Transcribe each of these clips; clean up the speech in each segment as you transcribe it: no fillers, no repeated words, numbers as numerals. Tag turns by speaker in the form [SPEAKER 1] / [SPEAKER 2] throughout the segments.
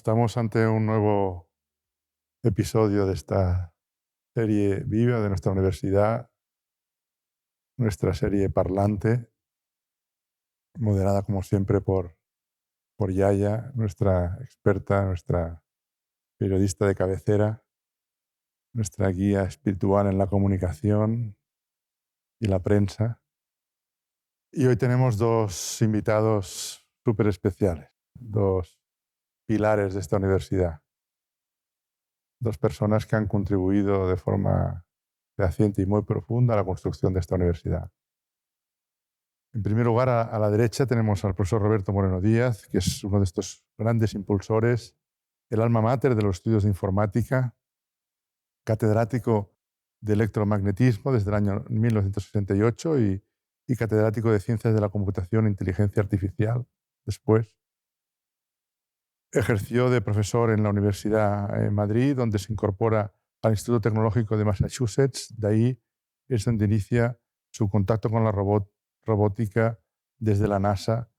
[SPEAKER 1] Estamos ante un nuevo episodio de esta serie viva de nuestra universidad, nuestra serie parlante, moderada como siempre por Yaya, nuestra experta, nuestra periodista de cabecera, nuestra guía espiritual en la comunicación y la prensa. Y hoy tenemos dos invitados súper especiales, dos pilares de esta universidad. Dos personas que han contribuido de forma fehaciente y muy profunda a la construcción de esta universidad. En primer lugar, a la derecha tenemos al profesor Roberto Moreno Díaz, que es uno de estos grandes impulsores, el alma mater de los estudios de informática, catedrático de electromagnetismo desde el año 1968 y catedrático de Ciencias de la Computación e Inteligencia Artificial después. Ejerció de profesor en la Universidad de Madrid, donde se incorpora al Instituto Tecnológico de Massachusetts. De ahí es donde inicia su contacto con la robótica desde la NASA,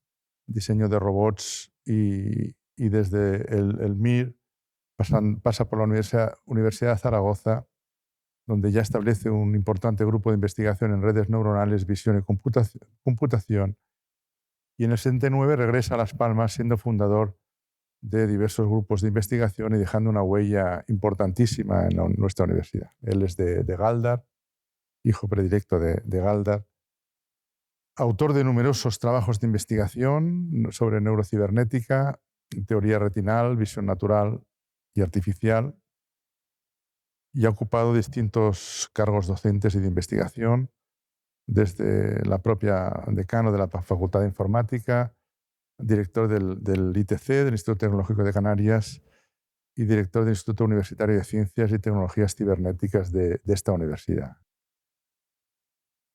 [SPEAKER 1] diseño de robots, y desde el MIR pasa por la Universidad de Zaragoza, donde ya establece un importante grupo de investigación en redes neuronales, visión y computación. Y en el 79 regresa a Las Palmas siendo fundador de diversos grupos de investigación y dejando una huella importantísima en nuestra universidad. Él es de Galdar, hijo predilecto de Galdar, autor de numerosos trabajos de investigación sobre neurocibernética, teoría retinal, visión natural y artificial, y ha ocupado distintos cargos docentes y de investigación, desde la propia decano de la Facultad de Informática, director del ITC, del Instituto Tecnológico de Canarias, y director del Instituto Universitario de Ciencias y Tecnologías Cibernéticas de esta universidad.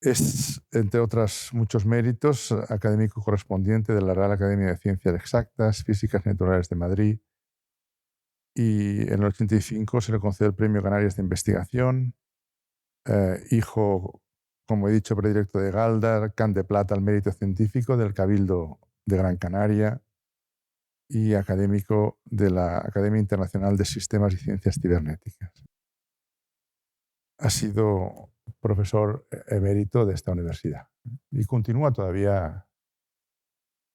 [SPEAKER 1] Es, entre otros muchos méritos, académico correspondiente de la Real Academia de Ciencias Exactas, Físicas y Naturales de Madrid, y en el 85 se le concedió el Premio Canarias de Investigación, hijo, como he dicho, predilecto de Galdar, Can de Plata al Mérito Científico del Cabildo de Gran Canaria y académico de la Academia Internacional de Sistemas y Ciencias Cibernéticas. Ha sido profesor emérito de esta universidad y continúa todavía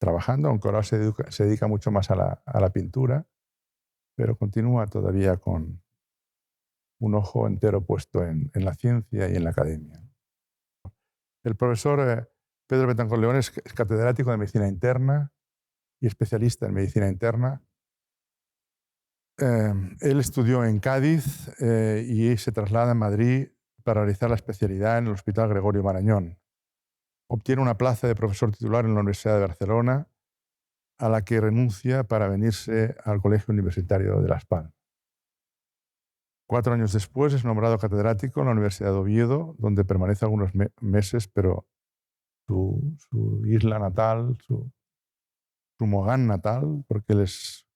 [SPEAKER 1] trabajando, aunque ahora se dedica mucho más a la pintura, pero continúa todavía con un ojo entero puesto en la ciencia y en la academia. El profesor Pedro Betancor León es catedrático de Medicina Interna y especialista en Medicina Interna. Él estudió en Cádiz y se traslada a Madrid para realizar la especialidad en el Hospital Gregorio Marañón. Obtiene una plaza de profesor titular en la Universidad de Barcelona, a la que renuncia para venirse al Colegio Universitario de Las Palmas. 4 años después es nombrado catedrático en la Universidad de Oviedo, donde permanece algunos meses, pero su isla natal, su Mogán natal, porque él es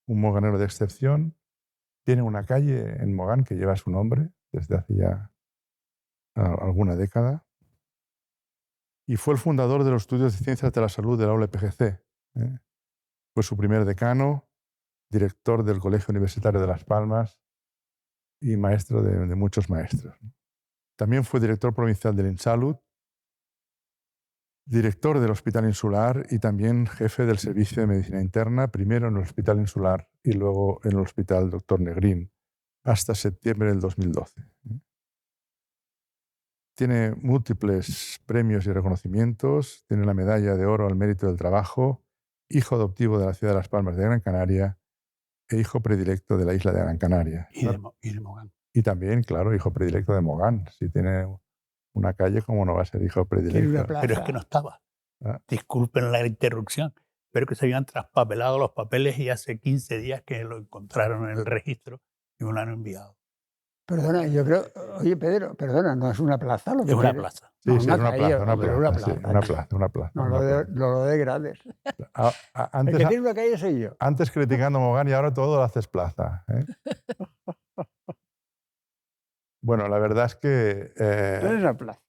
[SPEAKER 1] un moganero de excepción, tiene una calle en Mogán que lleva su nombre desde hace ya alguna década, y fue el fundador de los estudios de Ciencias de la Salud de la ULPGC. Fue su primer decano, director del Colegio Universitario de Las Palmas y maestro de muchos maestros. También fue director provincial del INSALUD, director del Hospital Insular y también jefe del Servicio de Medicina Interna, primero en el Hospital Insular y luego en el Hospital Dr. Negrín, hasta septiembre del 2012. Tiene múltiples premios y reconocimientos, tiene la medalla de oro al mérito del trabajo, hijo adoptivo de la ciudad de Las Palmas de Gran Canaria e hijo predilecto de la isla de Gran Canaria.
[SPEAKER 2] Y de Mogán.
[SPEAKER 1] Y también, claro, hijo predilecto de Mogán. Si tiene una calle, ¿cómo no va a ser hijo predilecto?
[SPEAKER 2] Pero es que no estaba.
[SPEAKER 1] Ah.
[SPEAKER 2] Disculpen la interrupción, pero que se habían traspapelado los papeles y hace 15 días que lo encontraron en el registro y me lo han enviado.
[SPEAKER 3] Perdona, yo creo, oye Pedro, perdona, no es una plaza lo que
[SPEAKER 2] Es una
[SPEAKER 3] tiene?
[SPEAKER 2] plaza.
[SPEAKER 1] Sí,
[SPEAKER 3] No,
[SPEAKER 1] sí,
[SPEAKER 3] una
[SPEAKER 1] es una
[SPEAKER 3] calle,
[SPEAKER 1] plaza,
[SPEAKER 3] hombre,
[SPEAKER 1] una plaza.
[SPEAKER 3] No lo degrades. El
[SPEAKER 1] Antes,
[SPEAKER 3] que tiene una calle soy yo.
[SPEAKER 1] antes criticando Mogán y ahora todo lo haces plaza. Bueno, la verdad es que
[SPEAKER 3] No es una plaza.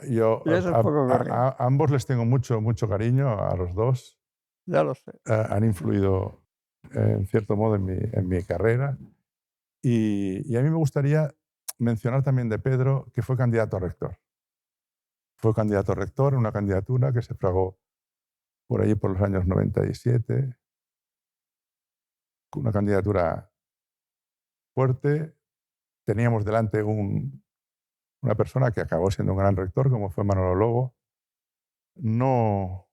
[SPEAKER 1] yo
[SPEAKER 3] Y eso es poco corriente.
[SPEAKER 1] a ambos les tengo mucho cariño, a los dos.
[SPEAKER 3] Ya lo sé.
[SPEAKER 1] Han influido en cierto modo, en mi carrera. Y a mí me gustaría mencionar también de Pedro que fue candidato a rector. Fue candidato a rector en una candidatura que se fragó por allí por los años 97, una candidatura fuerte. Teníamos delante una persona que acabó siendo un gran rector, como fue Manolo Lobo. No,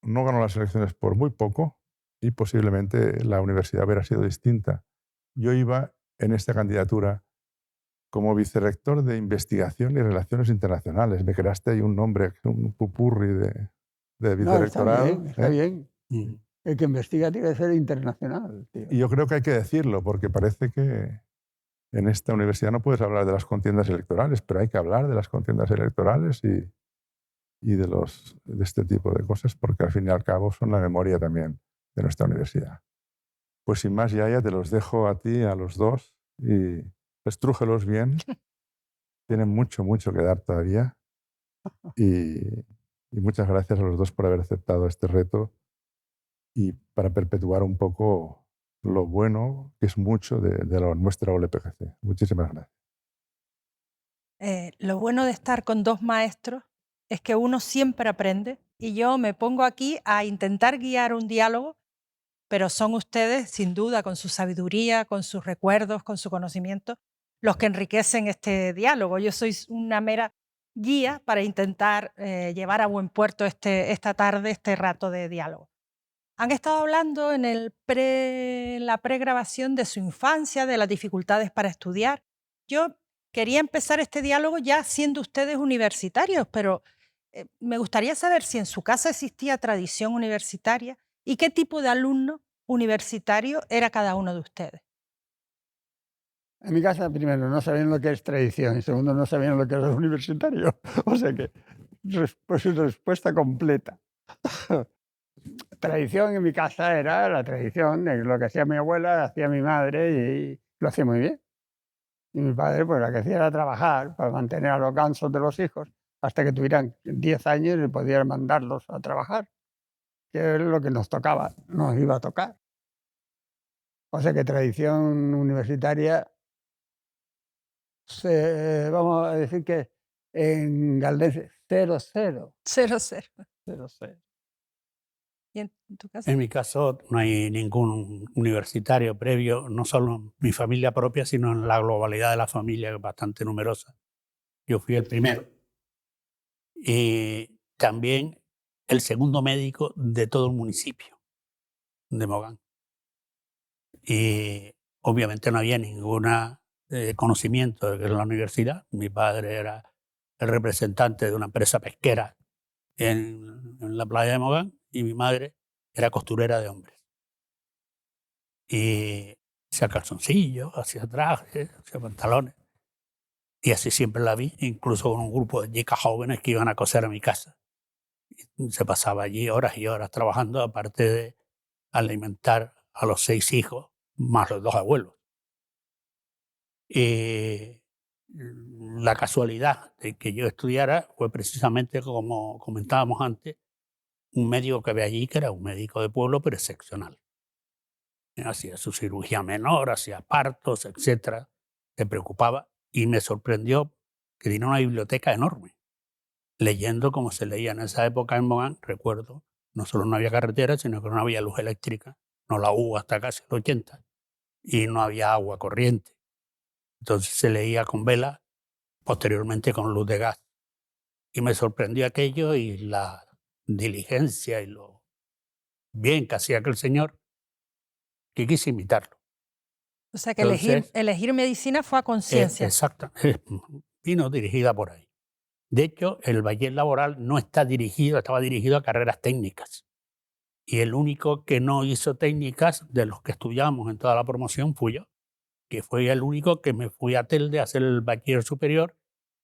[SPEAKER 1] no ganó las elecciones por muy poco y posiblemente la universidad hubiera sido distinta. Yo iba en esta candidatura como vicerrector de Investigación y Relaciones Internacionales. Me creaste ahí un nombre, un pupurri de
[SPEAKER 3] No,
[SPEAKER 1] vicerrectorado.
[SPEAKER 3] está bien.
[SPEAKER 2] Mm.
[SPEAKER 3] El que investiga tiene que ser internacional, tío.
[SPEAKER 1] Y yo creo que hay que decirlo, porque parece que en esta universidad no puedes hablar de las contiendas electorales, pero hay que hablar de las contiendas electorales y de este tipo de cosas, porque al fin y al cabo son la memoria también de nuestra universidad. Pues sin más, Yaya, te los dejo a ti, a los dos, y estrújelos bien. Tienen mucho, mucho que dar todavía. Y muchas gracias a los dos por haber aceptado este reto y para perpetuar un poco lo bueno, que es mucho, de nuestra OLPGC. Muchísimas gracias.
[SPEAKER 4] Lo bueno de estar con dos maestros es que uno siempre aprende y yo me pongo aquí a intentar guiar un diálogo, pero son ustedes, sin duda, con su sabiduría, con sus recuerdos, con su conocimiento, los que enriquecen este diálogo. Yo soy una mera guía para intentar llevar a buen puerto esta tarde, este rato de diálogo. Han estado hablando en la pregrabación de su infancia, de las dificultades para estudiar. Yo quería empezar este diálogo ya siendo ustedes universitarios, pero me gustaría saber si en su casa existía tradición universitaria y qué tipo de alumno universitario era cada uno de ustedes.
[SPEAKER 3] En mi casa, primero, no sabían lo que es tradición y segundo, no sabían lo que era universitario. O sea que, pues respuesta completa. Tradición en mi casa era la tradición de lo que hacía mi abuela, hacía mi madre y lo hacía muy bien. Y mi padre, pues lo que hacía era trabajar para mantener a los gansos de los hijos hasta que tuvieran 10 años y podían mandarlos a trabajar, que es lo que nos tocaba, nos iba a tocar. O sea que tradición universitaria, vamos a decir que en Galdense, 0-0.
[SPEAKER 4] 0-0.
[SPEAKER 3] 0-0.
[SPEAKER 4] ¿Y en tu caso?
[SPEAKER 2] En mi caso no hay ningún universitario previo, no solo en mi familia propia, sino en la globalidad de la familia, que es bastante numerosa. Yo fui el primero. Y también el segundo médico de todo el municipio de Mogán. Y obviamente no había ningún conocimiento de que es la universidad. Mi padre era el representante de una empresa pesquera en la playa de Mogán y mi madre era costurera de hombres. Y hacía calzoncillos, hacía trajes, hacía pantalones. Y así siempre la vi, incluso con un grupo de chicas jóvenes que iban a coser a mi casa. Y se pasaba allí horas y horas trabajando, aparte de alimentar a los 6 hijos, más los 2 abuelos. Y la casualidad de que yo estudiara fue precisamente, como comentábamos antes, un médico que había allí, que era un médico de pueblo, pero excepcional. Hacía su cirugía menor, hacía partos, etcétera. Se preocupaba y me sorprendió que tenía una biblioteca enorme, leyendo como se leía en esa época en Mogán. Recuerdo, no solo no había carretera, sino que no había luz eléctrica, no la hubo hasta casi el 80, y no había agua corriente. Entonces se leía con vela, posteriormente con luz de gas. Y me sorprendió aquello y la diligencia y lo bien que hacía aquel señor, que quise imitarlo.
[SPEAKER 4] O sea que
[SPEAKER 2] Entonces,
[SPEAKER 4] elegir medicina fue a conciencia.
[SPEAKER 2] exacto, vino dirigida por ahí. De hecho, el Bachiller Laboral no estaba dirigido a carreras técnicas. Y el único que no hizo técnicas de los que estudiamos en toda la promoción fui yo, que fue el único que me fui a Telde a hacer el bachiller superior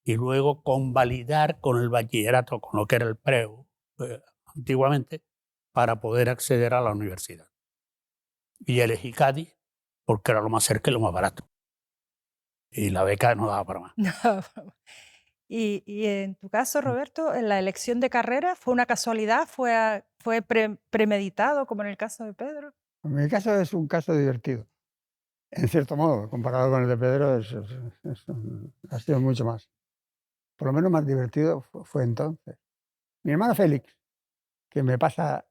[SPEAKER 2] y luego convalidar con el bachillerato, con lo que era el preu antiguamente, para poder acceder a la universidad. Y elegí Cádiz porque era lo más cerca y lo más barato. Y la beca no daba para más.
[SPEAKER 4] Y en tu caso, Roberto, en la elección de carrera, ¿fue una casualidad? ¿Fue premeditado, como en el caso de Pedro?
[SPEAKER 3] En mi caso es un caso divertido, en cierto modo, comparado con el de Pedro, ha sido mucho más. Por lo menos más divertido fue entonces. Mi hermano Félix, que me pasaba,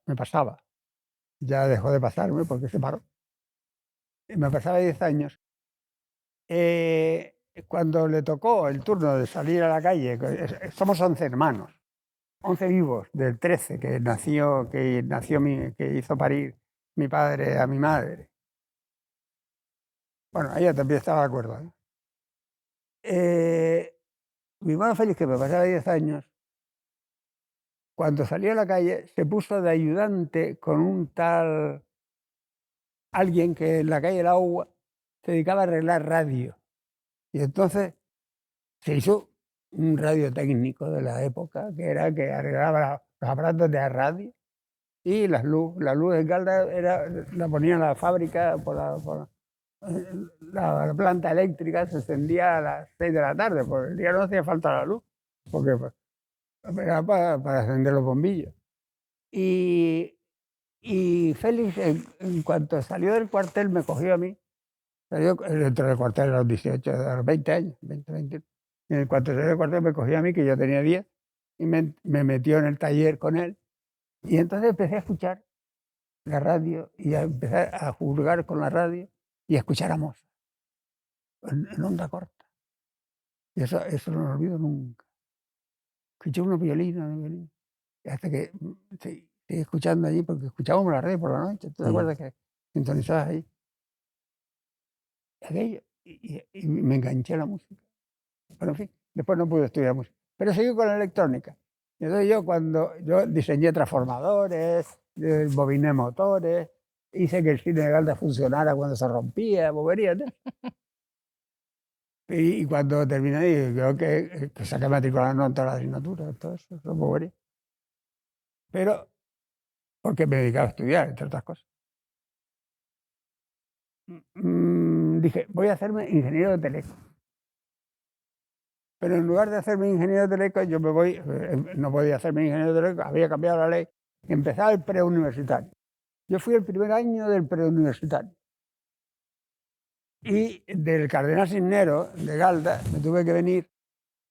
[SPEAKER 3] ya dejó de pasarme porque se paró, y me pasaba 10 años. Cuando le tocó el turno de salir a la calle, somos 11 hermanos, 11 vivos del 13 que hizo parir mi padre a mi madre. Bueno, ella también estaba de acuerdo, ¿eh? Mi hermano Félix, que me pasaba 10 años, cuando salió a la calle se puso de ayudante con un tal alguien que en la calle del Agua se dedicaba a arreglar radio. Y entonces se hizo un radiotécnico de la época, que era que arreglaba los aparatos de la radio y las luz. La luz de Caldas la ponía en la fábrica, la planta eléctrica se encendía a las 6 de la tarde, por el día no hacía falta la luz, porque era para encender los bombillos. Y Félix, en cuanto salió del cuartel, me cogió a mí. Salió dentro del cuartel a los 18, a los 20 años, 20. Y en cuanto salió del cuartel, me cogió a mí, que yo tenía 10, y me metió en el taller con él. Y entonces empecé a escuchar la radio y a empezar a jugar con la radio y a escuchar a Mozart en onda corta. Y eso no lo olvido nunca. Escuché unos violines, y hasta que seguí escuchando allí, porque escuchábamos la radio por la noche. ¿Tú te acuerdas que sintonizabas ahí? Aquello, y me enganché a la música. Bueno, en fin, después no pude estudiar música, pero seguí con la electrónica. Y entonces cuando yo diseñé transformadores, bobiné motores, hice que el cine de Galda funcionara cuando se rompía, boberías, ¿no? Y cuando terminé, dije, creo que saqué matrícula en todas las asignaturas, todo eso, boberías. Pero porque me dedicaba a estudiar, entre otras cosas. Dije, voy a hacerme ingeniero de teleco. Pero en lugar de hacerme ingeniero de teleco, yo no podía hacerme ingeniero de teleco, había cambiado la ley, y empezaba el preuniversitario. Yo fui el primer año del preuniversitario. Y del Cardenal Cisneros, de Galda, me tuve que venir,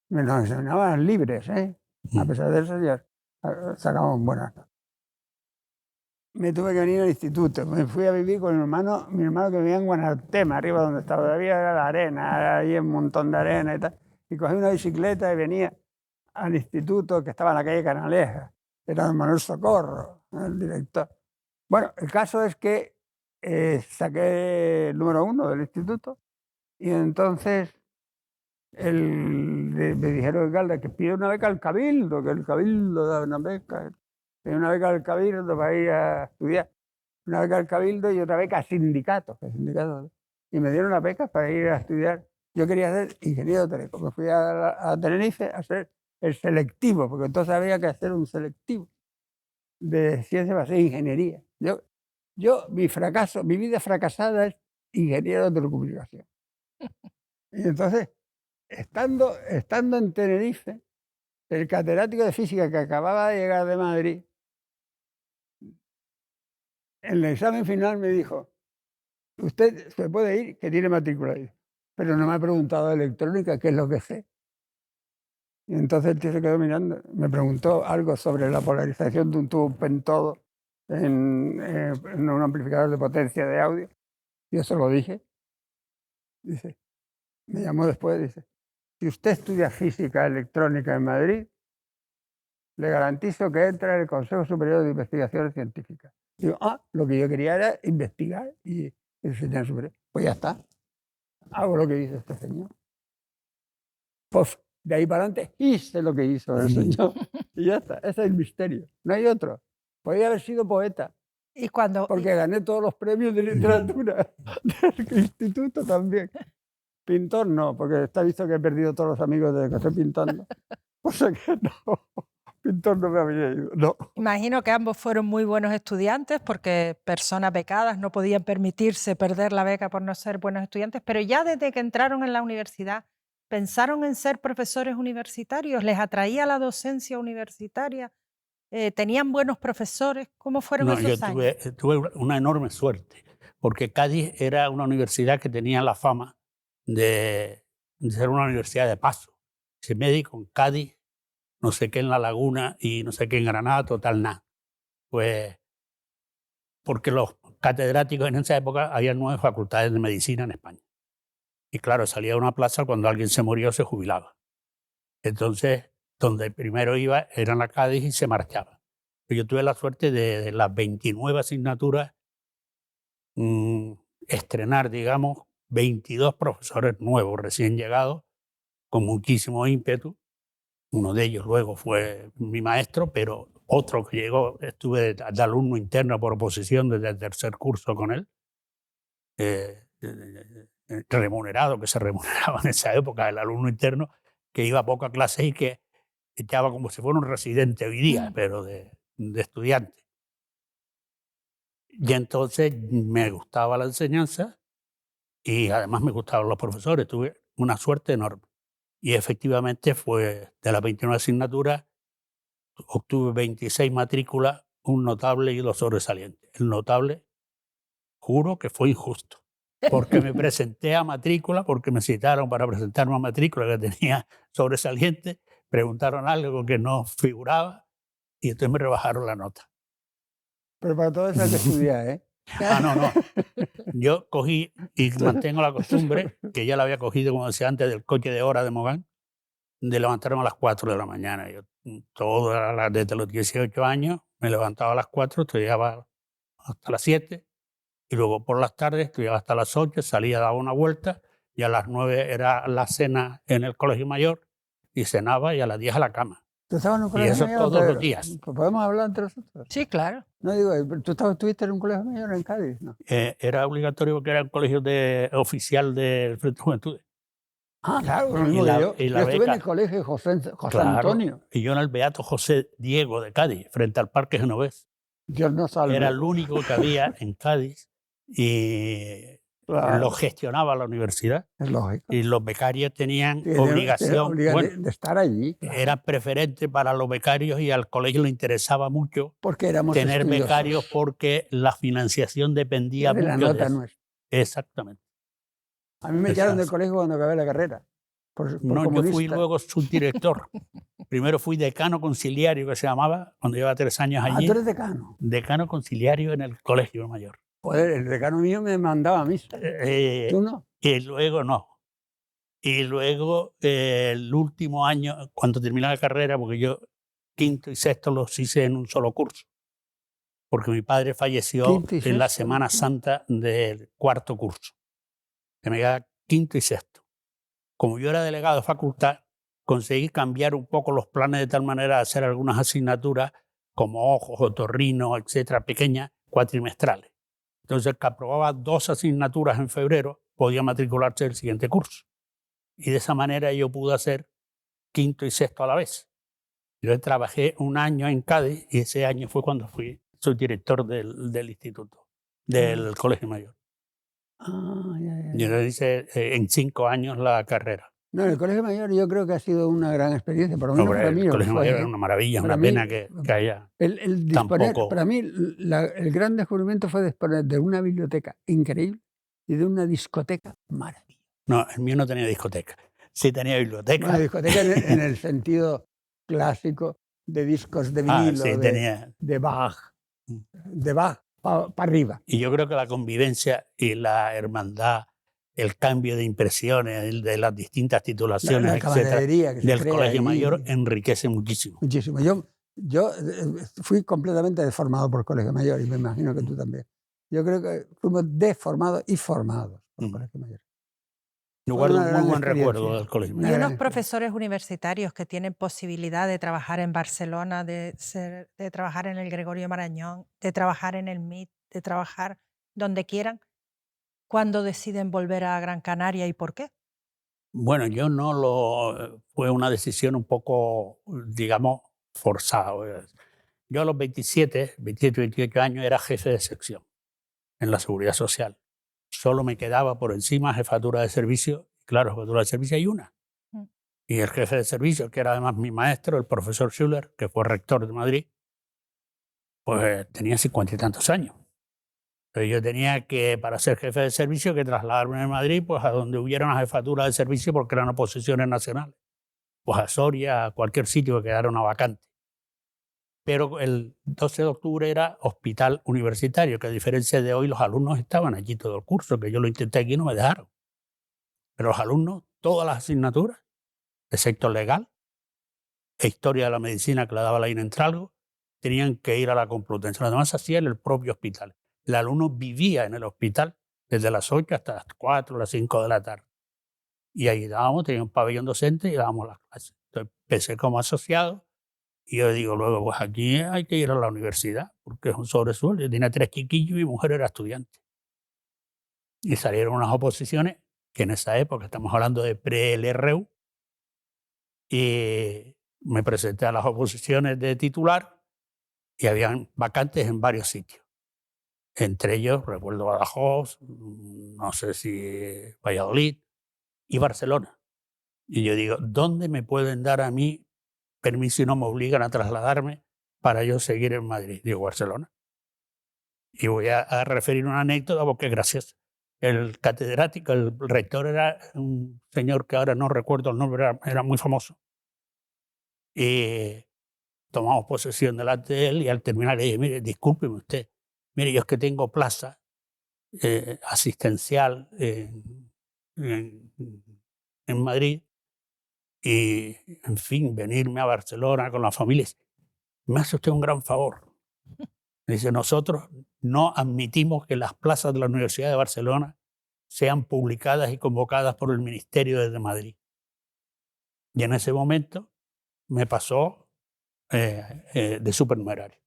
[SPEAKER 3] nos enseñaban libres, ¿eh? A pesar de eso, ya sacamos buenas notas. Me tuve que venir al instituto, me fui a vivir con mi hermano que vivía en Guanartema, arriba donde estaba, todavía era la arena, ahí un montón de arena y tal. Y cogí una bicicleta y venía al instituto que estaba en la calle Canaleja. Era don Manuel Socorro, el director. Bueno, el caso es que saqué el número 1 del instituto y entonces me dijeron en Caldas que pide una beca al Cabildo, que el Cabildo da una beca. Pide una beca al Cabildo para ir a estudiar. Una beca al Cabildo y otra beca a sindicatos. Y me dieron las becas para ir a estudiar. Yo quería ser ingeniero de teleco. Me fui a Tenerife a hacer el selectivo, porque entonces había que hacer un selectivo de ciencia para hacer ingeniería. Mi vida fracasada es ingeniero de telecomunicación. Y entonces, estando en Tenerife, el catedrático de física que acababa de llegar de Madrid, en el examen final me dijo, usted se puede ir, que tiene matrícula ahí, pero no me ha preguntado de electrónica, qué es lo que sé. Y entonces el tío se quedó mirando, me preguntó algo sobre la polarización de un tubo pentodo en un amplificador de potencia de audio. Yo se lo dije. Dice, me llamó después, dice, si usted estudia física electrónica en Madrid, le garantizo que entra en el Consejo Superior de Investigaciones Científicas. Digo, lo que yo quería era investigar y enseñar sobre. Pues ya está. Hago lo que dice este señor. Pues de ahí para adelante hice lo que hizo el señor. Y ya está. Ese es el misterio. No hay otro. Podría haber sido poeta.
[SPEAKER 4] Y
[SPEAKER 3] porque gané todos los premios de literatura del instituto también. Pintor no, porque está visto que he perdido todos los amigos desde que estoy pintando. O sea que no. Pintor no me había ido, no.
[SPEAKER 4] Imagino que ambos fueron muy buenos estudiantes porque personas becadas no podían permitirse perder la beca por no ser buenos estudiantes, pero ya desde que entraron en la universidad, ¿pensaron en ser profesores universitarios? ¿Les atraía la docencia universitaria? ¿Tenían buenos profesores? ¿Cómo fueron
[SPEAKER 2] No, yo
[SPEAKER 4] esos años?
[SPEAKER 2] tuve una enorme suerte, porque Cádiz era una universidad que tenía la fama de ser una universidad de paso. Se médico en Cádiz, no sé qué en La Laguna y no sé qué en Granada, total nada. Pues porque los catedráticos en esa época había 9 facultades de medicina en España. Y claro, salía a una plaza cuando alguien se murió o se jubilaba. Entonces, donde primero iba era en la Cádiz y se marchaba. Yo tuve la suerte de las 29 asignaturas estrenar, digamos, 22 profesores nuevos, recién llegados, con muchísimo ímpetu. Uno de ellos luego fue mi maestro, pero otro que llegó, estuve de alumno interno por oposición desde el tercer curso con él, remunerado, que se remuneraba en esa época, el alumno interno, que iba poco a clase y que echaba como si fuera un residente hoy día, pero de estudiante. Y entonces me gustaba la enseñanza y además me gustaban los profesores. Tuve una suerte enorme. Y efectivamente fue de las 29 asignaturas, obtuve 26 matrículas, un notable y 2 sobresalientes. El notable, juro que fue injusto, porque me presenté a matrícula, porque me citaron para presentarme a matrícula que tenía sobresaliente, preguntaron algo que no figuraba y entonces me rebajaron la nota.
[SPEAKER 3] Pero para todo eso hay que estudiar, ¿eh?
[SPEAKER 2] Ah, no. Yo cogí y mantengo la costumbre, que ya la había cogido, como decía antes, del coche de hora de Mogán, de levantarme a las 4 de la mañana. Yo, desde los 18 años, me levantaba a las 4, estudiaba hasta las 7, y luego por las tardes estudiaba hasta las 8, salía, daba una vuelta, y a las 9 era la cena en el colegio mayor, y cenaba, y a las 10 a la cama.
[SPEAKER 3] ¿Tú estabas en un
[SPEAKER 2] Y
[SPEAKER 3] colegio
[SPEAKER 2] eso
[SPEAKER 3] mayor?
[SPEAKER 2] todos los días.
[SPEAKER 3] ¿Podemos hablar entre nosotros?
[SPEAKER 4] Sí, claro.
[SPEAKER 3] No digo, ¿tú estuviste en un colegio mayor en Cádiz? No.
[SPEAKER 2] Era obligatorio porque era un colegio oficial del Frente de Juventudes.
[SPEAKER 3] Ah, claro, lo
[SPEAKER 2] Y
[SPEAKER 3] mismo
[SPEAKER 2] la-
[SPEAKER 3] que yo.
[SPEAKER 2] y
[SPEAKER 3] Yo
[SPEAKER 2] la
[SPEAKER 3] estuve en
[SPEAKER 2] beca.
[SPEAKER 3] el colegio José
[SPEAKER 2] Claro.
[SPEAKER 3] Antonio.
[SPEAKER 2] Y yo en el Beato José Diego de Cádiz, frente al Parque Genovés.
[SPEAKER 3] Dios nos salve.
[SPEAKER 2] Era el único que había en Cádiz y
[SPEAKER 3] Claro,
[SPEAKER 2] lo gestionaba la universidad.
[SPEAKER 3] es lógico.
[SPEAKER 2] Y los becarios tenían
[SPEAKER 3] Tiene
[SPEAKER 2] obligación,
[SPEAKER 3] de estar allí. Claro.
[SPEAKER 2] era preferente para los becarios y al colegio le interesaba mucho
[SPEAKER 3] Porque éramos
[SPEAKER 2] tener
[SPEAKER 3] estudiosos.
[SPEAKER 2] becarios porque la financiación dependía
[SPEAKER 3] de la
[SPEAKER 2] mucho
[SPEAKER 3] nota
[SPEAKER 2] de eso.
[SPEAKER 3] nuestra.
[SPEAKER 2] Exactamente.
[SPEAKER 3] A mí me echaron del colegio cuando acabé la carrera. Por
[SPEAKER 2] No, yo fui
[SPEAKER 3] comunista.
[SPEAKER 2] luego subdirector. Primero fui decano conciliario, que se llamaba, cuando llevaba 3 años allí.
[SPEAKER 3] Ah, tú eres decano.
[SPEAKER 2] Decano conciliario en el colegio mayor.
[SPEAKER 3] Joder, el decano mío me mandaba a mí. ¿Tú no?
[SPEAKER 2] Y luego no. Y luego el último año, cuando terminé la carrera, porque yo quinto y sexto los hice en un solo curso, porque mi padre falleció en la Semana Santa del cuarto curso, que me quedaba quinto y sexto. Como yo era delegado de facultad, conseguí cambiar un poco los planes de tal manera de hacer algunas asignaturas como ojos, otorrino, etcétera, pequeñas, cuatrimestrales. Entonces, el que aprobaba 2 asignaturas en febrero podía matricularse el siguiente curso. Y de esa manera yo pude hacer quinto y sexto a la vez. Yo trabajé un año en Cádiz y ese año fue cuando fui subdirector del instituto, del colegio mayor. Yo hice en 5 años la carrera.
[SPEAKER 3] No, el colegio mayor yo creo que ha sido una gran experiencia. Por lo menos para mí
[SPEAKER 2] El colegio
[SPEAKER 3] fue,
[SPEAKER 2] mayor es una maravilla, una pena que haya
[SPEAKER 3] el disponer,
[SPEAKER 2] tampoco.
[SPEAKER 3] Para mí el gran descubrimiento fue disponer de una biblioteca increíble y de una discoteca maravillosa.
[SPEAKER 2] No, el mío no tenía discoteca. Sí tenía biblioteca.
[SPEAKER 3] Una discoteca en el sentido clásico de discos de vinilo,
[SPEAKER 2] sí,
[SPEAKER 3] de Bach para arriba.
[SPEAKER 2] Y yo creo que la convivencia y la hermandad, el cambio de impresiones de las distintas titulaciones, etcétera, del colegio mayor enriquece muchísimo.
[SPEAKER 3] Muchísimo. Yo fui completamente deformado por el colegio mayor y me imagino que tú también. Yo creo que fuimos deformados y formados por el colegio mayor.
[SPEAKER 2] Yo guardo un muy buen recuerdo del colegio mayor.
[SPEAKER 4] Y unos profesores universitarios que tienen posibilidad de trabajar en Barcelona, de trabajar en el Gregorio Marañón, de trabajar en el MIT, de trabajar donde quieran, ¿cuándo deciden volver a Gran Canaria y por qué?
[SPEAKER 2] Bueno, fue una decisión un poco, digamos, forzada. Yo a los 27, 28 años era jefe de sección en la Seguridad Social. Solo me quedaba por encima jefatura de servicio. Claro, jefatura de servicio hay una. Y el jefe de servicio, que era además mi maestro, el profesor Schuller, que fue rector de Madrid, pues tenía 50 y tantos años. Entonces yo tenía que, para ser jefe de servicio, que trasladarme de Madrid pues, a donde hubiera una jefatura de servicio porque eran oposiciones nacionales. Pues a Soria, a cualquier sitio que quedara una vacante. Pero el 12 de octubre era hospital universitario, que a diferencia de hoy los alumnos estaban allí todo el curso, que yo lo intenté aquí y no me dejaron. Pero los alumnos, todas las asignaturas, excepto legal e historia de la medicina que la daba la INENTRALGO, tenían que ir a la Complutense. Lo demás se hacía en el propio hospital. El alumno vivía en el hospital desde las 8 hasta las 4 o las 5 de la tarde. Y ahí dábamos, tenía un pabellón docente y dábamos las clases. Entonces empecé como asociado y yo digo luego, pues aquí hay que ir a la universidad porque es un sobresueldo. Yo tenía 3 chiquillos y mi mujer era estudiante. Y salieron unas oposiciones que en esa época, estamos hablando de pre-LRU, y me presenté a las oposiciones de titular y habían vacantes en varios sitios. Entre ellos, recuerdo Badajoz, no sé si Valladolid y Barcelona. Y yo digo, ¿dónde me pueden dar a mí permiso y no me obligan a trasladarme para yo seguir en Madrid? Digo, Barcelona. Y voy a referir una anécdota porque es graciosa. El catedrático, el rector era un señor que ahora no recuerdo el nombre, era muy famoso. Y tomamos posesión delante de él y al terminar le dije, mire, discúlpeme usted, mire, yo es que tengo plaza asistencial en Madrid y, en fin, venirme a Barcelona con la familia. Me hace usted un gran favor. Dice, nosotros no admitimos que las plazas de la Universidad de Barcelona sean publicadas y convocadas por el Ministerio desde Madrid. Y en ese momento me pasó de supernumerario.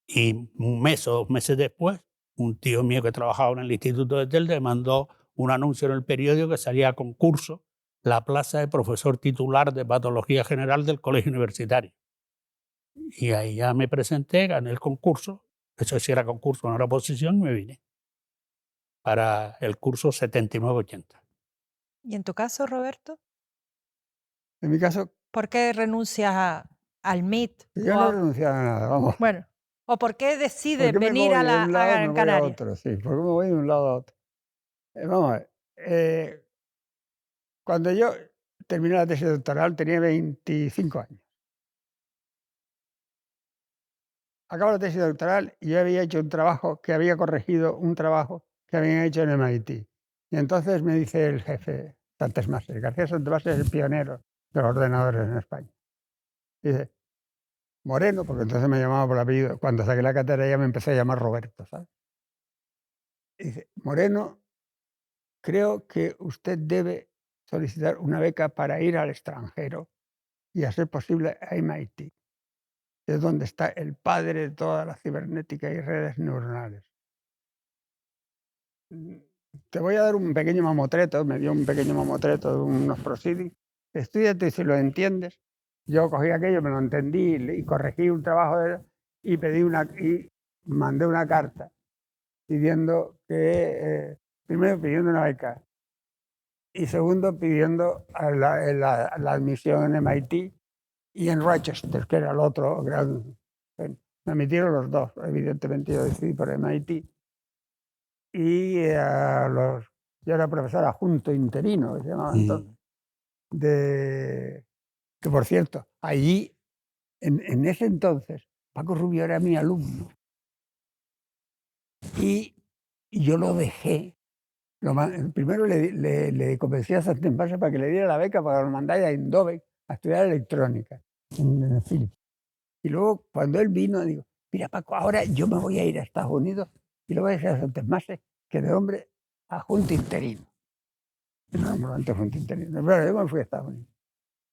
[SPEAKER 2] Y un mes o 2 meses después, un tío mío que trabajaba en el Instituto de Telde mandó un anuncio en el periódico que salía a concurso la plaza de profesor titular de Patología General del Colegio Universitario. Y ahí ya me presenté, gané el concurso. Eso sí era concurso, no era oposición, y me vine para el curso 79-80.
[SPEAKER 4] ¿Y en tu caso, Roberto?
[SPEAKER 3] En mi caso,
[SPEAKER 4] ¿Por qué renuncias al MIT?
[SPEAKER 3] yo no renunciaba a nada, vamos.
[SPEAKER 4] Bueno, ¿o por qué decides
[SPEAKER 3] ¿Por qué me
[SPEAKER 4] venir
[SPEAKER 3] voy
[SPEAKER 4] a
[SPEAKER 3] de un lado
[SPEAKER 4] Gran
[SPEAKER 3] me voy a
[SPEAKER 4] Canaria?
[SPEAKER 3] otro? Sí, ¿por qué me voy de un lado a otro? Vamos a ver. Cuando yo terminé la tesis doctoral tenía 25 años. Acabo la tesis doctoral y yo había hecho un trabajo que había corregido un trabajo que habían hecho en MIT. Y entonces me dice el jefe, Santesmase, García Santesmase es el pionero de los ordenadores en España. Dice, Moreno, porque entonces me llamaba por apellido. Cuando saqué la cátedra ya me empecé a llamar Roberto, ¿sabes? Dice, Moreno, creo que usted debe solicitar una beca para ir al extranjero y a ser posible a MIT. Es donde está el padre de toda la cibernética y redes neuronales. Te voy a dar un pequeño mamotreto, me dio un pequeño mamotreto de unos proceedings. Estúdiate si lo entiendes. Yo cogí aquello, me lo entendí y corregí un trabajo y mandé una carta pidiendo que, primero pidiendo una beca y segundo pidiendo la admisión en MIT y en Rochester, que era el otro gran. Me admitieron los dos, evidentemente yo decidí por MIT. Y yo era profesor adjunto interino, que se llamaba entonces, que por cierto, allí, en ese entonces, Paco Rubio era mi alumno. Y yo lo dejé. Primero le convencí a Santesmase para que le diera la beca para que lo mandara a Eindhoven a estudiar electrónica en Philips. Y luego, cuando él vino, digo, mira Paco, ahora yo me voy a ir a Estados Unidos y le voy a decir a Santesmase que de hombre adjunto interino. No, antes adjunto interino. Pero yo me fui a Estados Unidos.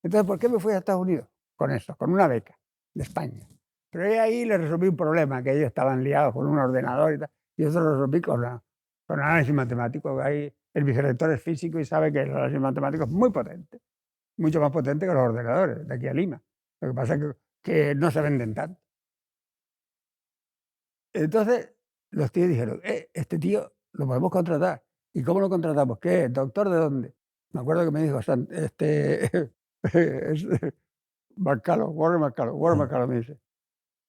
[SPEAKER 3] Entonces, ¿por qué me fui a Estados Unidos? Con eso, con una beca de España. Pero ahí le resolví un problema, que ellos estaban liados con un ordenador y tal. Y eso lo resolví con análisis matemático. Ahí el vicerrector es físico y sabe que el análisis matemático es muy potente. Mucho más potente que los ordenadores de aquí a Lima. Lo que pasa es que no se venden tanto. Entonces, los tíos dijeron, este tío lo podemos contratar. ¿Y cómo lo contratamos? ¿Qué? ¿Doctor de dónde? Me acuerdo que me dijo, Warren McCallum me dice,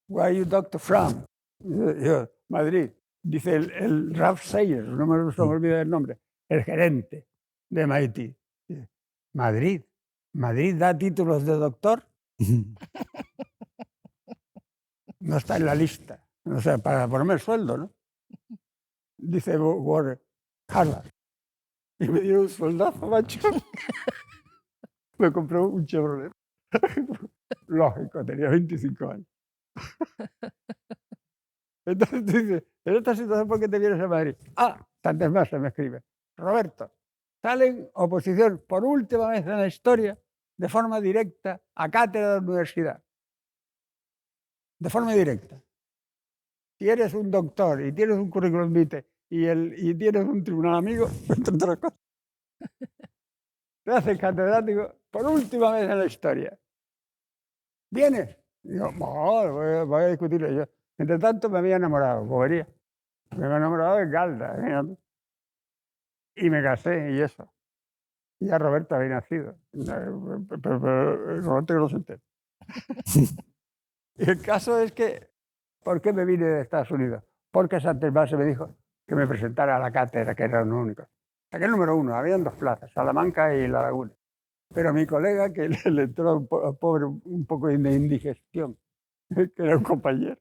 [SPEAKER 3] where are you doctor from? Yo, Madrid. Dice el Ralph Sayers, no me olvido el nombre, el gerente de MIT. Dice, Madrid. ¿Madrid da títulos de doctor? No está en la lista. O sea, para ponerme el sueldo, ¿no? Dice Warren, Harvard. Y me dio un sueldazo, macho. Me compró un Chevrolet. Lógico, tenía 25 años. Entonces tú dices, en esta situación, ¿por qué te vienes a Madrid? Tantas más se me escribe. Roberto, sale en oposición por última vez en la historia de forma directa a cátedra de la universidad. De forma directa. Si eres un doctor y tienes un currículum vitae y tienes un tribunal amigo, entre otras cosas, te haces catedrático por última vez en la historia. ¿Vienes? Digo, no, voy a discutirlo yo. Entre tanto me había enamorado, bobería. Me había enamorado de Galda. Fíjate. Y me casé y eso. Y ya Roberto había nacido. Pero Roberto que no se entera. Y el caso es que, ¿por qué me vine de Estados Unidos? Porque Santelbase me dijo que me presentara a la cátedra, que era lo único. Saqué el número 1, habían 2 plazas, Salamanca y La Laguna. Pero mi colega, que le entró pobre un poco de indigestión, que era un compañero,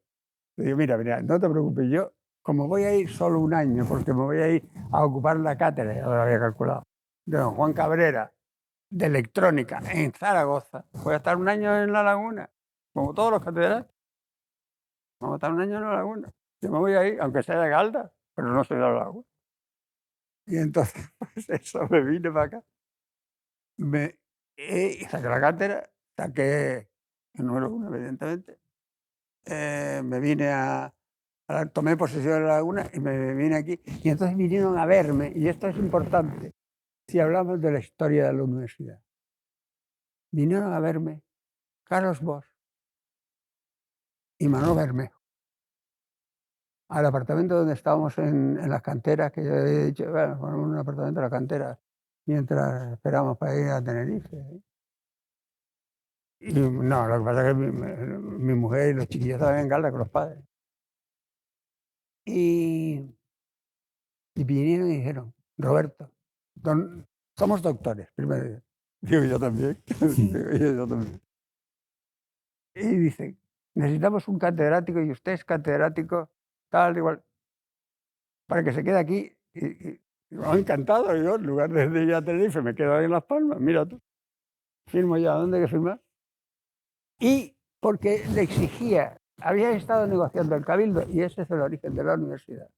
[SPEAKER 3] le digo, mira, no te preocupes, yo, como voy a ir solo un año, porque me voy a ir a ocupar la cátedra, ya lo había calculado, de don Juan Cabrera, de electrónica, en Zaragoza, voy a estar un año en La Laguna, como todos los catedráticos. Vamos a estar un año en La Laguna. Yo me voy a ir, aunque sea de Galda, pero no soy de La Laguna. Y entonces, pues eso, me vine para acá. Saqué la cátedra, saqué el número 1, evidentemente. Me vine tomé posesión de La Laguna y me vine aquí. Y entonces vinieron a verme, y esto es importante, si hablamos de la historia de la universidad. Vinieron a verme Carlos Bosch y Manuel Bermejo al apartamento donde estábamos en las canteras, que yo he dicho, bueno, ponemos un apartamento en la cantera mientras esperamos para ir a Tenerife. Y no, lo que pasa es que mi mujer y los chiquillos estaban en Galda con los padres. Y vinieron y dijeron, Roberto, somos doctores, primero. Digo, yo también. Digo, yo también. Y dicen, necesitamos un catedrático y usted es catedrático, tal, igual, para que se quede aquí. Y encantado, yo, en lugar de ir a Tenerife, me quedo ahí en Las Palmas, mira tú. Firmo ya, ¿dónde hay que firmar? Y porque le exigía, había estado negociando el Cabildo, y ese es el origen de la universidad.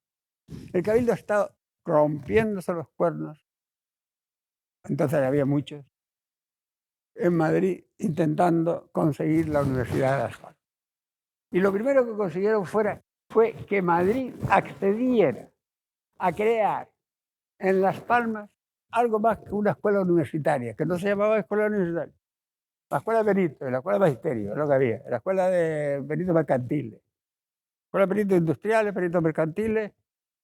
[SPEAKER 3] El Cabildo ha estado rompiéndose los cuernos, entonces había muchos, en Madrid intentando conseguir la Universidad de Las Palmas. Y lo primero que consiguieron fue que Madrid accediera a crear en Las Palmas algo más que una escuela universitaria, que no se llamaba escuela universitaria. La escuela de Benito y la escuela de Magisterio, es lo que había. La escuela de Benito Mercantiles. Escuela de Benito Industriales, Benito Mercantiles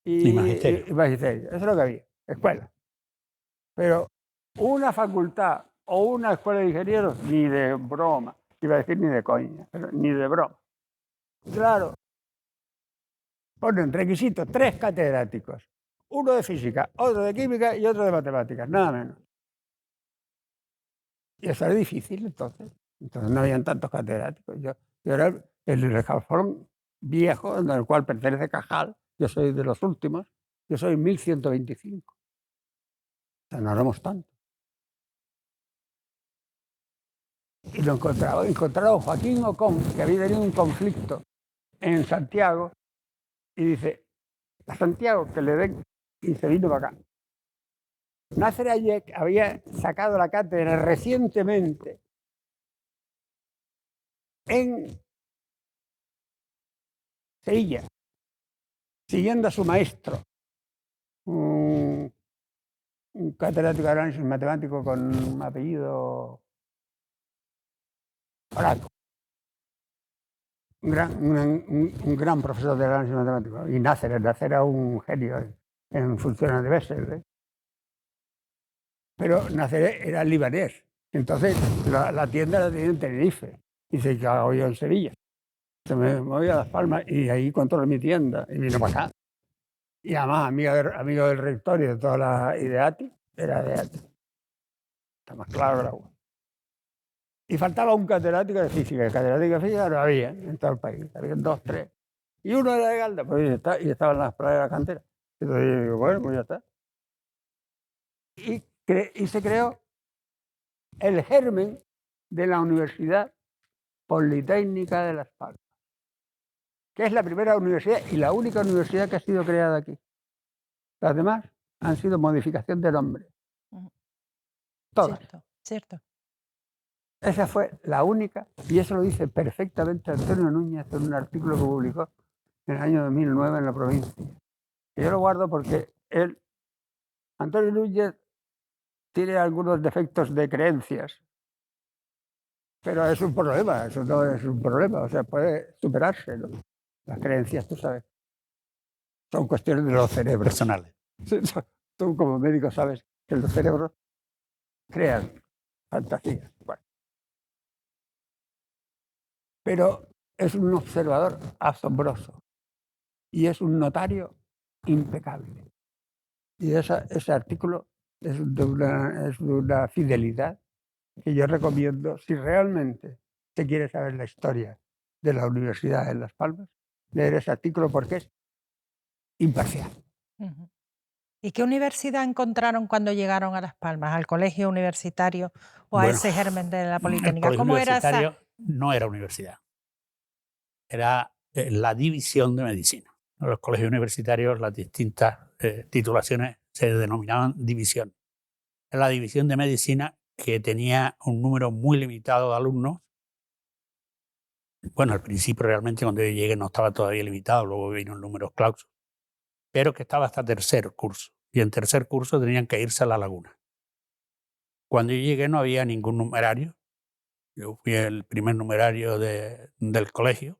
[SPEAKER 3] y Magisterio. Eso es lo que había, escuela. Pero una facultad o una escuela de ingenieros, ni de broma. Iba a decir ni de coña, pero ni de broma. Claro. Ponen requisitos 3 catedráticos. Uno de física, otro de química y otro de matemáticas, nada menos. Y eso era difícil entonces. Entonces no habían tantos catedráticos. Yo era el escalafón viejo, en el cual pertenece Cajal. Yo soy de los últimos. Yo soy 1125. O sea, no éramos tantos. Y lo encontraron Joaquín Ocón, que había tenido un conflicto en Santiago, y dice, a Santiago que le den, y se vino para acá. Nasser Ayek había sacado la cátedra recientemente en Sevilla, siguiendo a su maestro, un catedrático de análisis matemático con un apellido Oraco. Un gran profesor de análisis matemático. Y Nasser era un genio en funciones de Bessel. Pero Nasser era libanés. Entonces la tienda la tenía en Tenerife y se quedaba hoy en Sevilla. Se me voy a Las Palmas y ahí controlé mi tienda y vino para acá. Y además, amigo del rector y de toda la IDEATI, era de ATI. Está más claro el agua. Y faltaba un catedrático de física. El catedrático de física no había en todo el país. Había 2, 3. Y uno era de Galda, pues y estaba en las playas de la cantera. Entonces digo, bueno, pues ya está. Y se creó el germen de la Universidad Politécnica de Las Palmas, que es la primera universidad y la única universidad que ha sido creada aquí. Las demás han sido modificación de nombre. Todas.
[SPEAKER 4] Cierto, cierto.
[SPEAKER 3] Esa fue la única, y eso lo dice perfectamente Antonio Núñez en un artículo que publicó en el año 2009 en La Provincia. Y yo lo guardo porque Antonio Núñez tiene algunos defectos de creencias, pero es un problema, eso no es un problema, o sea, puede superarse, ¿no? Las creencias, tú sabes, son cuestiones de los cerebros.
[SPEAKER 2] Personales.
[SPEAKER 3] Tú como médico sabes que los cerebros crean fantasías. Bueno. Pero es un observador asombroso y es un notario impecable. Y ese artículo es de una fidelidad que yo recomiendo, si realmente se quiere saber la historia de la Universidad de Las Palmas, leer ese artículo porque es imparcial.
[SPEAKER 4] Ujú. ¿Y qué universidad encontraron cuando llegaron a Las Palmas? ¿Al colegio universitario o a
[SPEAKER 2] Bueno,
[SPEAKER 4] ese germen de la
[SPEAKER 2] el
[SPEAKER 4] Politécnica?
[SPEAKER 2] colegio
[SPEAKER 4] ¿Cómo era esa?
[SPEAKER 2] universitario no era universidad, era la división de medicina. En los colegios universitarios las distintas titulaciones se denominaban división. Era la división de medicina que tenía un número muy limitado de alumnos. Bueno, al principio realmente cuando yo llegué no estaba todavía limitado, luego vino el número clausus, pero que estaba hasta tercer curso. Y en tercer curso tenían que irse a La Laguna. Cuando yo llegué no había ningún numerario. Yo fui el primer numerario del colegio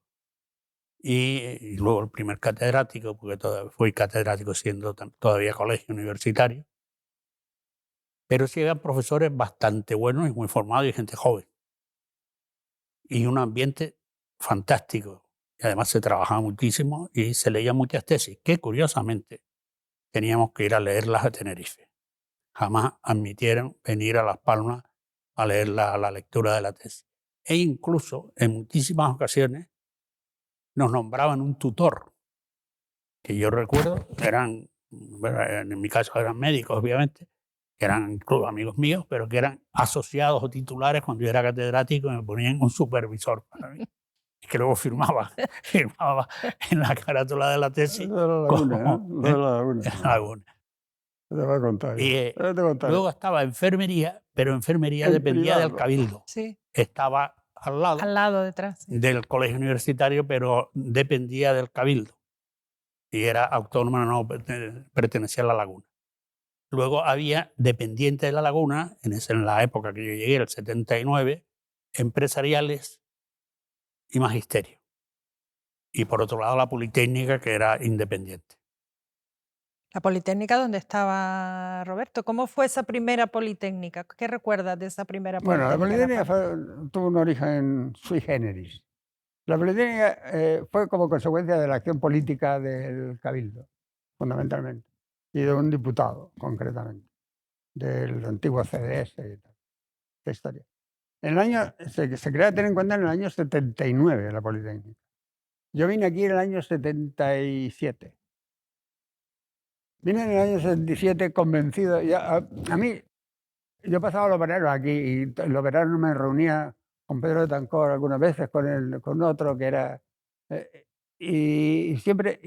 [SPEAKER 2] y luego el primer catedrático, porque fui catedrático siendo todavía colegio universitario. Pero sí eran profesores bastante buenos y muy formados y gente joven. Y un ambiente fantástico. Y además se trabajaba muchísimo y se leían muchas tesis, que curiosamente teníamos que ir a leerlas a Tenerife. Jamás admitieron venir a Las Palmas a leer la lectura de la tesis. E incluso en muchísimas ocasiones nos nombraban un tutor, que yo recuerdo, bueno, en mi caso eran médicos obviamente, que eran incluso amigos míos, pero que eran asociados o titulares cuando yo era catedrático y me ponían un supervisor para mí. Y que luego firmaba en la carátula de la tesis.
[SPEAKER 3] Lo de La Laguna, ¿no? Lo de La Laguna.
[SPEAKER 2] En La Laguna.
[SPEAKER 3] Te voy a contar.
[SPEAKER 2] Y
[SPEAKER 3] Te contaré.
[SPEAKER 2] luego estaba enfermería, pero enfermería dependía del cabildo.
[SPEAKER 4] Sí,
[SPEAKER 2] Estaba al lado
[SPEAKER 4] detrás. Sí.
[SPEAKER 2] del colegio universitario, pero dependía del cabildo. Y era autónoma, no pertenecía a La Laguna. Luego había, dependiente de La Laguna, en la época que yo llegué, el 79, empresariales y magisterio. Y por otro lado la Politécnica, que era independiente.
[SPEAKER 4] La Politécnica donde estaba Roberto. ¿Cómo fue esa primera Politécnica? ¿Qué recuerdas de esa primera
[SPEAKER 3] Bueno, la
[SPEAKER 4] Politécnica?
[SPEAKER 3] Politécnica tuvo un origen sui generis. La Politécnica fue como consecuencia de la acción política del Cabildo, fundamentalmente, y de un diputado, concretamente, del antiguo CDS y tal, esta historia. Se crea, ten en cuenta, en el año 79 la Politécnica. Yo vine aquí en el año 77. Vine en el año 77 convencido. A mí, yo pasaba los veranos aquí y los veranos me reunía con Pedro de Tancor algunas veces, con otro que era... y siempre...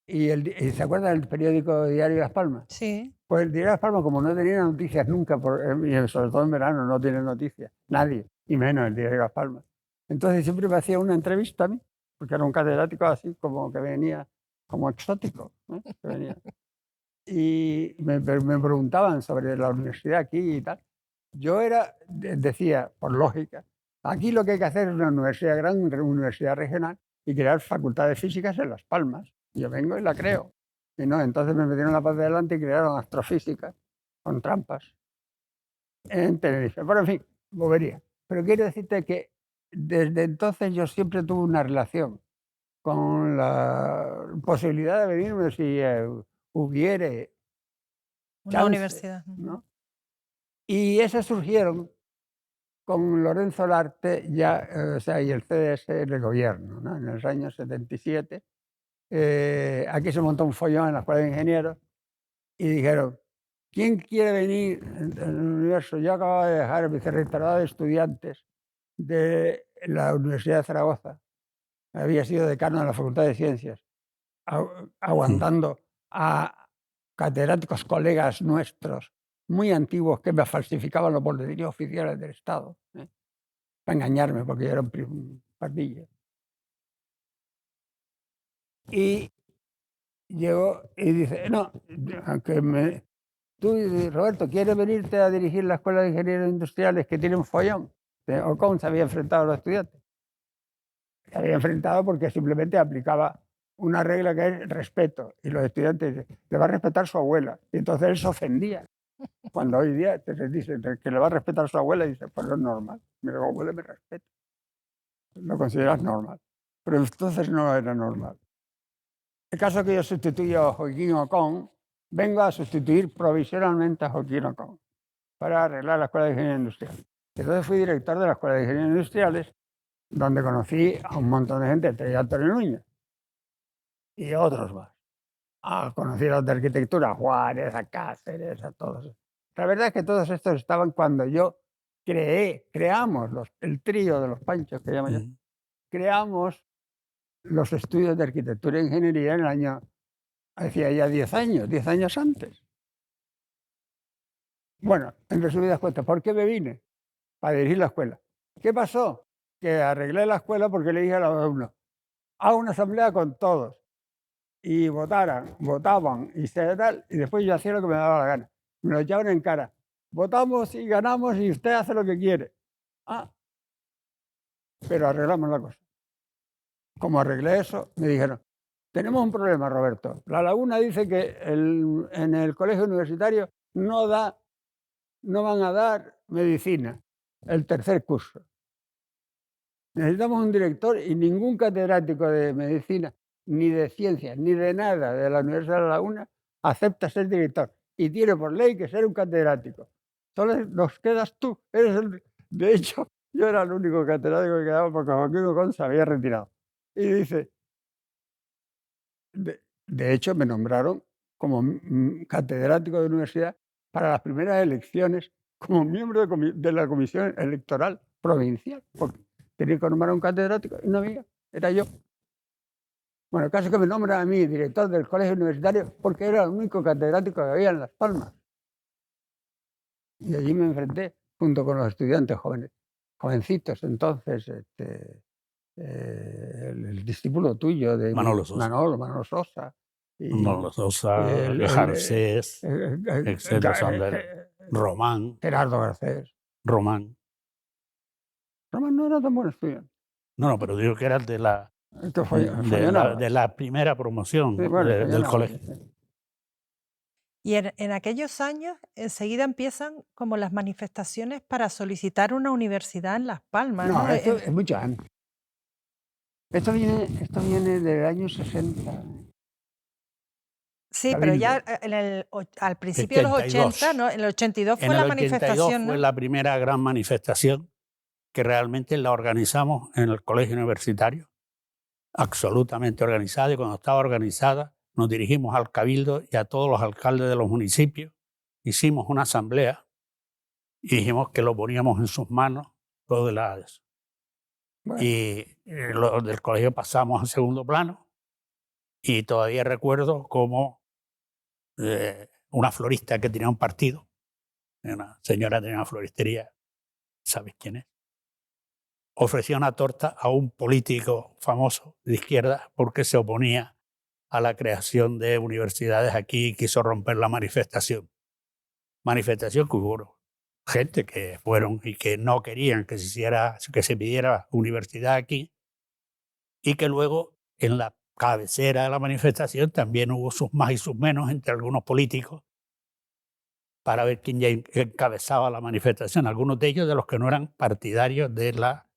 [SPEAKER 3] ¿se acuerdan del periódico Diario Las Palmas?
[SPEAKER 4] Sí.
[SPEAKER 3] Pues el Diario Las Palmas, como no tenía noticias nunca, y sobre todo en verano no tiene noticias, nadie, y menos el Diario Las Palmas. Entonces siempre me hacía una entrevista a mí, porque era un catedrático así como que venía como exótico, ¿no? Que venía. Y me preguntaban sobre la universidad aquí y tal. Yo decía, por lógica, aquí lo que hay que hacer es una universidad grande, una universidad regional, y crear facultades físicas en Las Palmas. Yo vengo y la creo. Y no, entonces me metieron la paz de adelante y crearon astrofísica con trampas en Tenerife. Pero en fin, bobería. Pero quiero decirte que desde entonces yo siempre tuve una relación con la posibilidad de venirme si hubiere
[SPEAKER 4] Una
[SPEAKER 3] chance,
[SPEAKER 4] universidad.
[SPEAKER 3] ¿no? Y esas surgieron con Lorenzo Larte ya, o sea, y el CDS en el gobierno, ¿no? En los años 77. Aquí se montó un follón en la Escuela de Ingenieros y dijeron, ¿quién quiere venir en el universo? Yo acababa de dejar el vicerrectorado de estudiantes de la Universidad de Zaragoza. Había sido decano de la Facultad de Ciencias, aguantando a catedráticos colegas nuestros muy antiguos que me falsificaban los boletines oficiales del Estado, para engañarme, porque yo era un pardillo. Y llegó y dice, no, aunque tú, Roberto, ¿quieres venirte a dirigir la Escuela de Ingenieros Industriales que tiene un follón? Ocon se había enfrentado a los estudiantes. Se había enfrentado porque simplemente aplicaba una regla que es respeto. Y los estudiantes le va a respetar su abuela. Y entonces él se ofendía. Cuando hoy día te dicen que le va a respetar su abuela, y dice, pues no es normal. Mi abuela me respeta. Lo consideras normal. Pero entonces no era normal. El caso es que yo sustituyo a Joaquín Ocon, vengo a sustituir provisionalmente a Joaquín Ocon para arreglar la Escuela de Ingeniería Industrial. Entonces fui director de la Escuela de Ingeniería Industriales, donde conocí a un montón de gente, entre ellos Antonio Núñez y otros más. Conocí a los de arquitectura, a Juárez, a Cáceres, a todos. La verdad es que todos estos estaban cuando yo creamos el trío de los Panchos, que llamo yo, creamos los estudios de arquitectura e ingeniería en el año, hacía ya 10 años antes. Bueno, en resumidas cuentas, ¿por qué me vine? Para dirigir la escuela. ¿Qué pasó? Que arreglé la escuela porque le dije a los alumnos, hago una asamblea con todos y votaban y tal, y después yo hacía lo que me daba la gana. Me lo echaban en cara. Votamos y ganamos y usted hace lo que quiere. Pero arreglamos la cosa. Como arreglé eso, me dijeron, tenemos un problema, Roberto. La Laguna dice que en el colegio universitario no van a dar medicina el tercer curso. Necesitamos un director y ningún catedrático de medicina, ni de ciencias, ni de nada de la Universidad de La Laguna acepta ser director. Y tiene por ley que ser un catedrático. Solo nos quedas tú. De hecho, yo era el único catedrático que quedaba porque Joaquín Ocon se había retirado. Y dice, de hecho, me nombraron como catedrático de universidad para las primeras elecciones como miembro de la comisión electoral provincial. Porque tenía que nombrar un catedrático y no había, era yo. Bueno, el caso es que me nombran a mí director del colegio universitario porque era el único catedrático que había en Las Palmas. Y allí me enfrenté junto con los estudiantes jóvenes, jovencitos entonces, el discípulo tuyo de
[SPEAKER 2] Manolo Sosa.
[SPEAKER 3] Manolo Sosa.
[SPEAKER 2] Manolo Sosa, Garcés, etcétera, Román.
[SPEAKER 3] Gerardo Garcés.
[SPEAKER 2] Román.
[SPEAKER 3] Román no era tan buen estudiante.
[SPEAKER 2] No, pero digo que era de la primera promoción,
[SPEAKER 3] sí, bueno,
[SPEAKER 2] del colegio.
[SPEAKER 4] Y en aquellos años enseguida empiezan como las manifestaciones para solicitar una universidad en Las Palmas.
[SPEAKER 3] No, esto es mucho antes. Esto viene del año 60.
[SPEAKER 4] Sí, pero ya al principio 82. De los 80, ¿no? En el 82 fue la manifestación.
[SPEAKER 2] Fue la primera gran manifestación que realmente la organizamos en el colegio universitario, absolutamente organizada, y cuando estaba organizada nos dirigimos al cabildo y a todos los alcaldes de los municipios, hicimos una asamblea y dijimos que lo poníamos en sus manos todo de la ADES. Bueno. Y lo del colegio pasamos al segundo plano y todavía recuerdo cómo una florista que tenía un partido, una señora tenía una floristería, ¿sabes quién es? Ofrecía una torta a un político famoso de izquierda porque se oponía a la creación de universidades aquí y quiso romper la manifestación. Manifestación que hubo gente que fueron y que no querían que se pidiera universidad aquí, y que luego en la cabecera de la manifestación también hubo sus más y sus menos entre algunos políticos para ver quién ya encabezaba la manifestación, algunos de ellos de los que no eran partidarios de la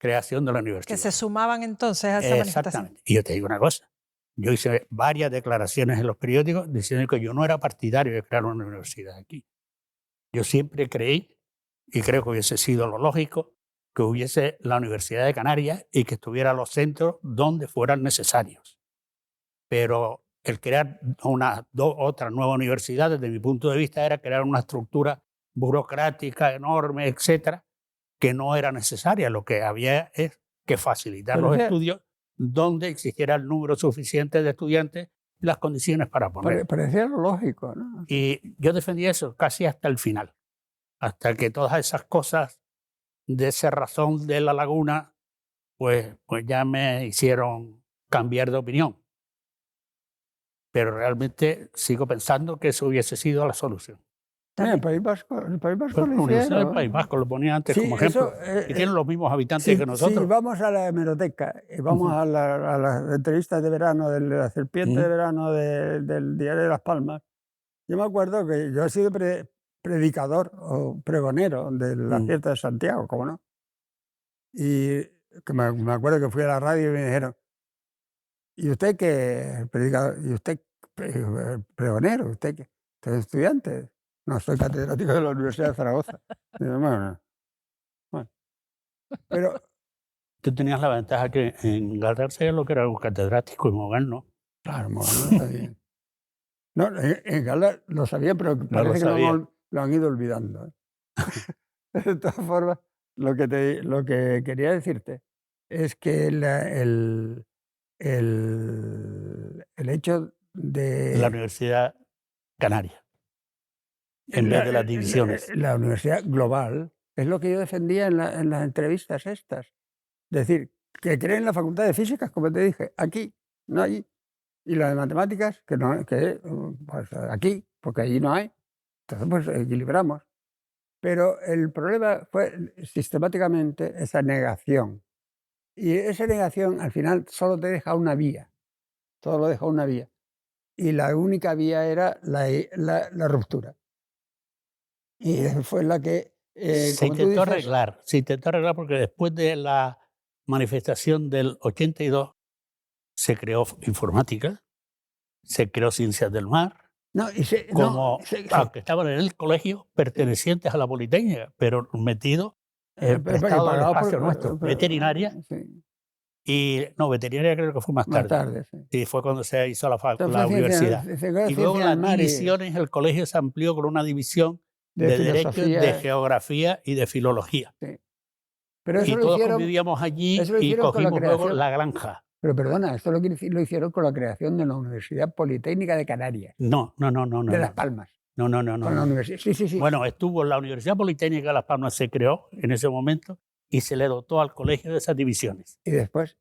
[SPEAKER 2] creación de la
[SPEAKER 4] Que
[SPEAKER 2] universidad.
[SPEAKER 4] se sumaban entonces a esa manifestación.
[SPEAKER 2] Exactamente. Y yo te digo una cosa. Yo hice varias declaraciones en los periódicos diciendo que yo no era partidario de crear una universidad aquí. Yo siempre creí, y creo que hubiese sido lo lógico, que hubiese la Universidad de Canarias y que estuviera los centros donde fueran necesarios. Pero el crear otra nueva universidad, desde mi punto de vista, era crear una estructura burocrática enorme, etcétera, que no era necesaria. Lo que había es que facilitar los estudios donde existiera el número suficiente de estudiantes y las condiciones para poner.
[SPEAKER 3] Parecía lo lógico, ¿no?
[SPEAKER 2] Y yo defendí eso casi hasta el final, hasta que todas esas cosas de cerrazón de la laguna, pues ya me hicieron cambiar de opinión. Pero realmente sigo pensando que eso hubiese sido la solución.
[SPEAKER 3] El País Vasco
[SPEAKER 2] Pues
[SPEAKER 3] lo
[SPEAKER 2] la Universidad del
[SPEAKER 3] hicieron.
[SPEAKER 2] País Vasco lo ponía antes
[SPEAKER 3] Sí,
[SPEAKER 2] como ejemplo.
[SPEAKER 3] eso,
[SPEAKER 2] Y tienen los mismos habitantes que
[SPEAKER 3] Si
[SPEAKER 2] nosotros.
[SPEAKER 3] vamos a la hemeroteca y vamos a las entrevistas de verano, de la serpiente de verano del Diario de Las Palmas, yo me acuerdo que yo he sido predicador o pregonero de la fiesta de Santiago, ¿cómo no? Y que me acuerdo que fui a la radio y me dijeron, ¿y usted qué predicador? ¿Y usted pregonero? ¿Usted qué? ¿Usted es estudiante? No, soy catedrático de la Universidad de Zaragoza. Y digo, bueno. Pero
[SPEAKER 2] Tú tenías la ventaja que en Inglaterra sabías lo que era un catedrático y Mogán no.
[SPEAKER 3] claro, no sabía. No, en Gala lo sabía, pero parece que lo han ido olvidando. De todas formas, lo que quería decirte es que el hecho de
[SPEAKER 2] La Universidad Canaria, en vez de las divisiones.
[SPEAKER 3] la universidad global es lo que yo defendía en las entrevistas estas. Es decir, que creen en la Facultad de Físicas, como te dije, aquí, no allí. Y la de Matemáticas, pues aquí, porque allí no hay. Entonces, pues equilibramos. Pero el problema fue sistemáticamente esa negación. Y esa negación al final solo te deja una vía. Todo lo deja una vía. Y la única vía era la ruptura. Y fue la que,
[SPEAKER 2] Se
[SPEAKER 3] como tú
[SPEAKER 2] intentó
[SPEAKER 3] dices,
[SPEAKER 2] se intentó arreglar porque después de la manifestación del 82 se creó informática, se creó ciencias del mar,
[SPEAKER 3] no,
[SPEAKER 2] aunque estaban en el colegio pertenecientes a la Politécnica, pero metidos prestados al espacio nuestro, veterinaria.
[SPEAKER 3] Sí,
[SPEAKER 2] Y no, veterinaria creo que fue más
[SPEAKER 3] más
[SPEAKER 2] tarde.
[SPEAKER 3] tarde, sí.
[SPEAKER 2] Sí, fue cuando se hizo la
[SPEAKER 3] Entonces,
[SPEAKER 2] universidad. Y luego
[SPEAKER 3] ciencia
[SPEAKER 2] las
[SPEAKER 3] del mar y
[SPEAKER 2] divisiones, el colegio se amplió con una división
[SPEAKER 3] de
[SPEAKER 2] de Derecho,
[SPEAKER 3] filosofía.
[SPEAKER 2] de Geografía y de Filología.
[SPEAKER 3] Sí. Pero eso
[SPEAKER 2] Y
[SPEAKER 3] lo
[SPEAKER 2] todos
[SPEAKER 3] hicieron,
[SPEAKER 2] convivíamos allí
[SPEAKER 3] eso lo
[SPEAKER 2] y
[SPEAKER 3] hicieron con la
[SPEAKER 2] cogimos luego
[SPEAKER 3] creación.
[SPEAKER 2] la granja.
[SPEAKER 3] Pero perdona, esto lo hicieron con la creación de la Universidad Politécnica de Canarias,
[SPEAKER 2] No.
[SPEAKER 3] de Las Palmas.
[SPEAKER 2] No.
[SPEAKER 3] Con la universidad. Sí.
[SPEAKER 2] Bueno, estuvo la Universidad Politécnica de Las Palmas, se creó en ese momento y se le dotó al colegio de esas divisiones.
[SPEAKER 3] Y después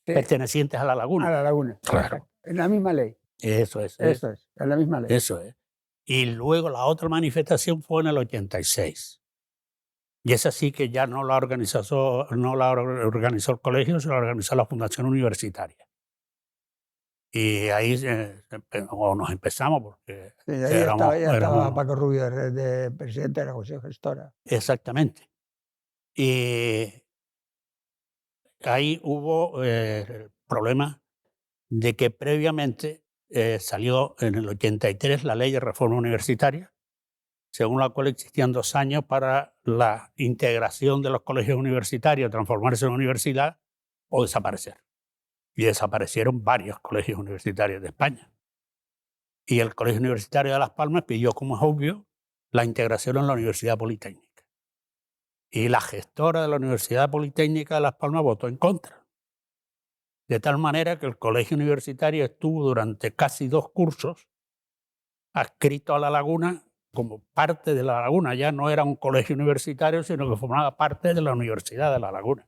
[SPEAKER 2] pertenecientes a la laguna.
[SPEAKER 3] A la laguna.
[SPEAKER 2] Claro.
[SPEAKER 3] En la misma ley.
[SPEAKER 2] Eso es.
[SPEAKER 3] Eso es, en la misma ley.
[SPEAKER 2] Eso es. Y luego la otra manifestación fue en el 86. Y esa sí que ya no la organizó el colegio, sino la organizó la Fundación Universitaria. Y ahí nos empezamos porque
[SPEAKER 3] Sí, ahí estaba Paco Rubio de presidente de la Consejo Gestora.
[SPEAKER 2] Exactamente. Y ahí hubo problema de que previamente salió en el 83 la Ley de Reforma Universitaria, según la cual existían 2 años para la integración de los colegios universitarios, transformarse en universidad o desaparecer. Y desaparecieron varios colegios universitarios de España. Y el Colegio Universitario de Las Palmas pidió, como es obvio, la integración en la Universidad Politécnica. Y la gestora de la Universidad Politécnica de Las Palmas votó en contra. De tal manera que el colegio universitario estuvo durante casi 2 cursos adscrito a La Laguna como parte de La Laguna. Ya no era un colegio universitario, sino que formaba parte de la Universidad de La Laguna.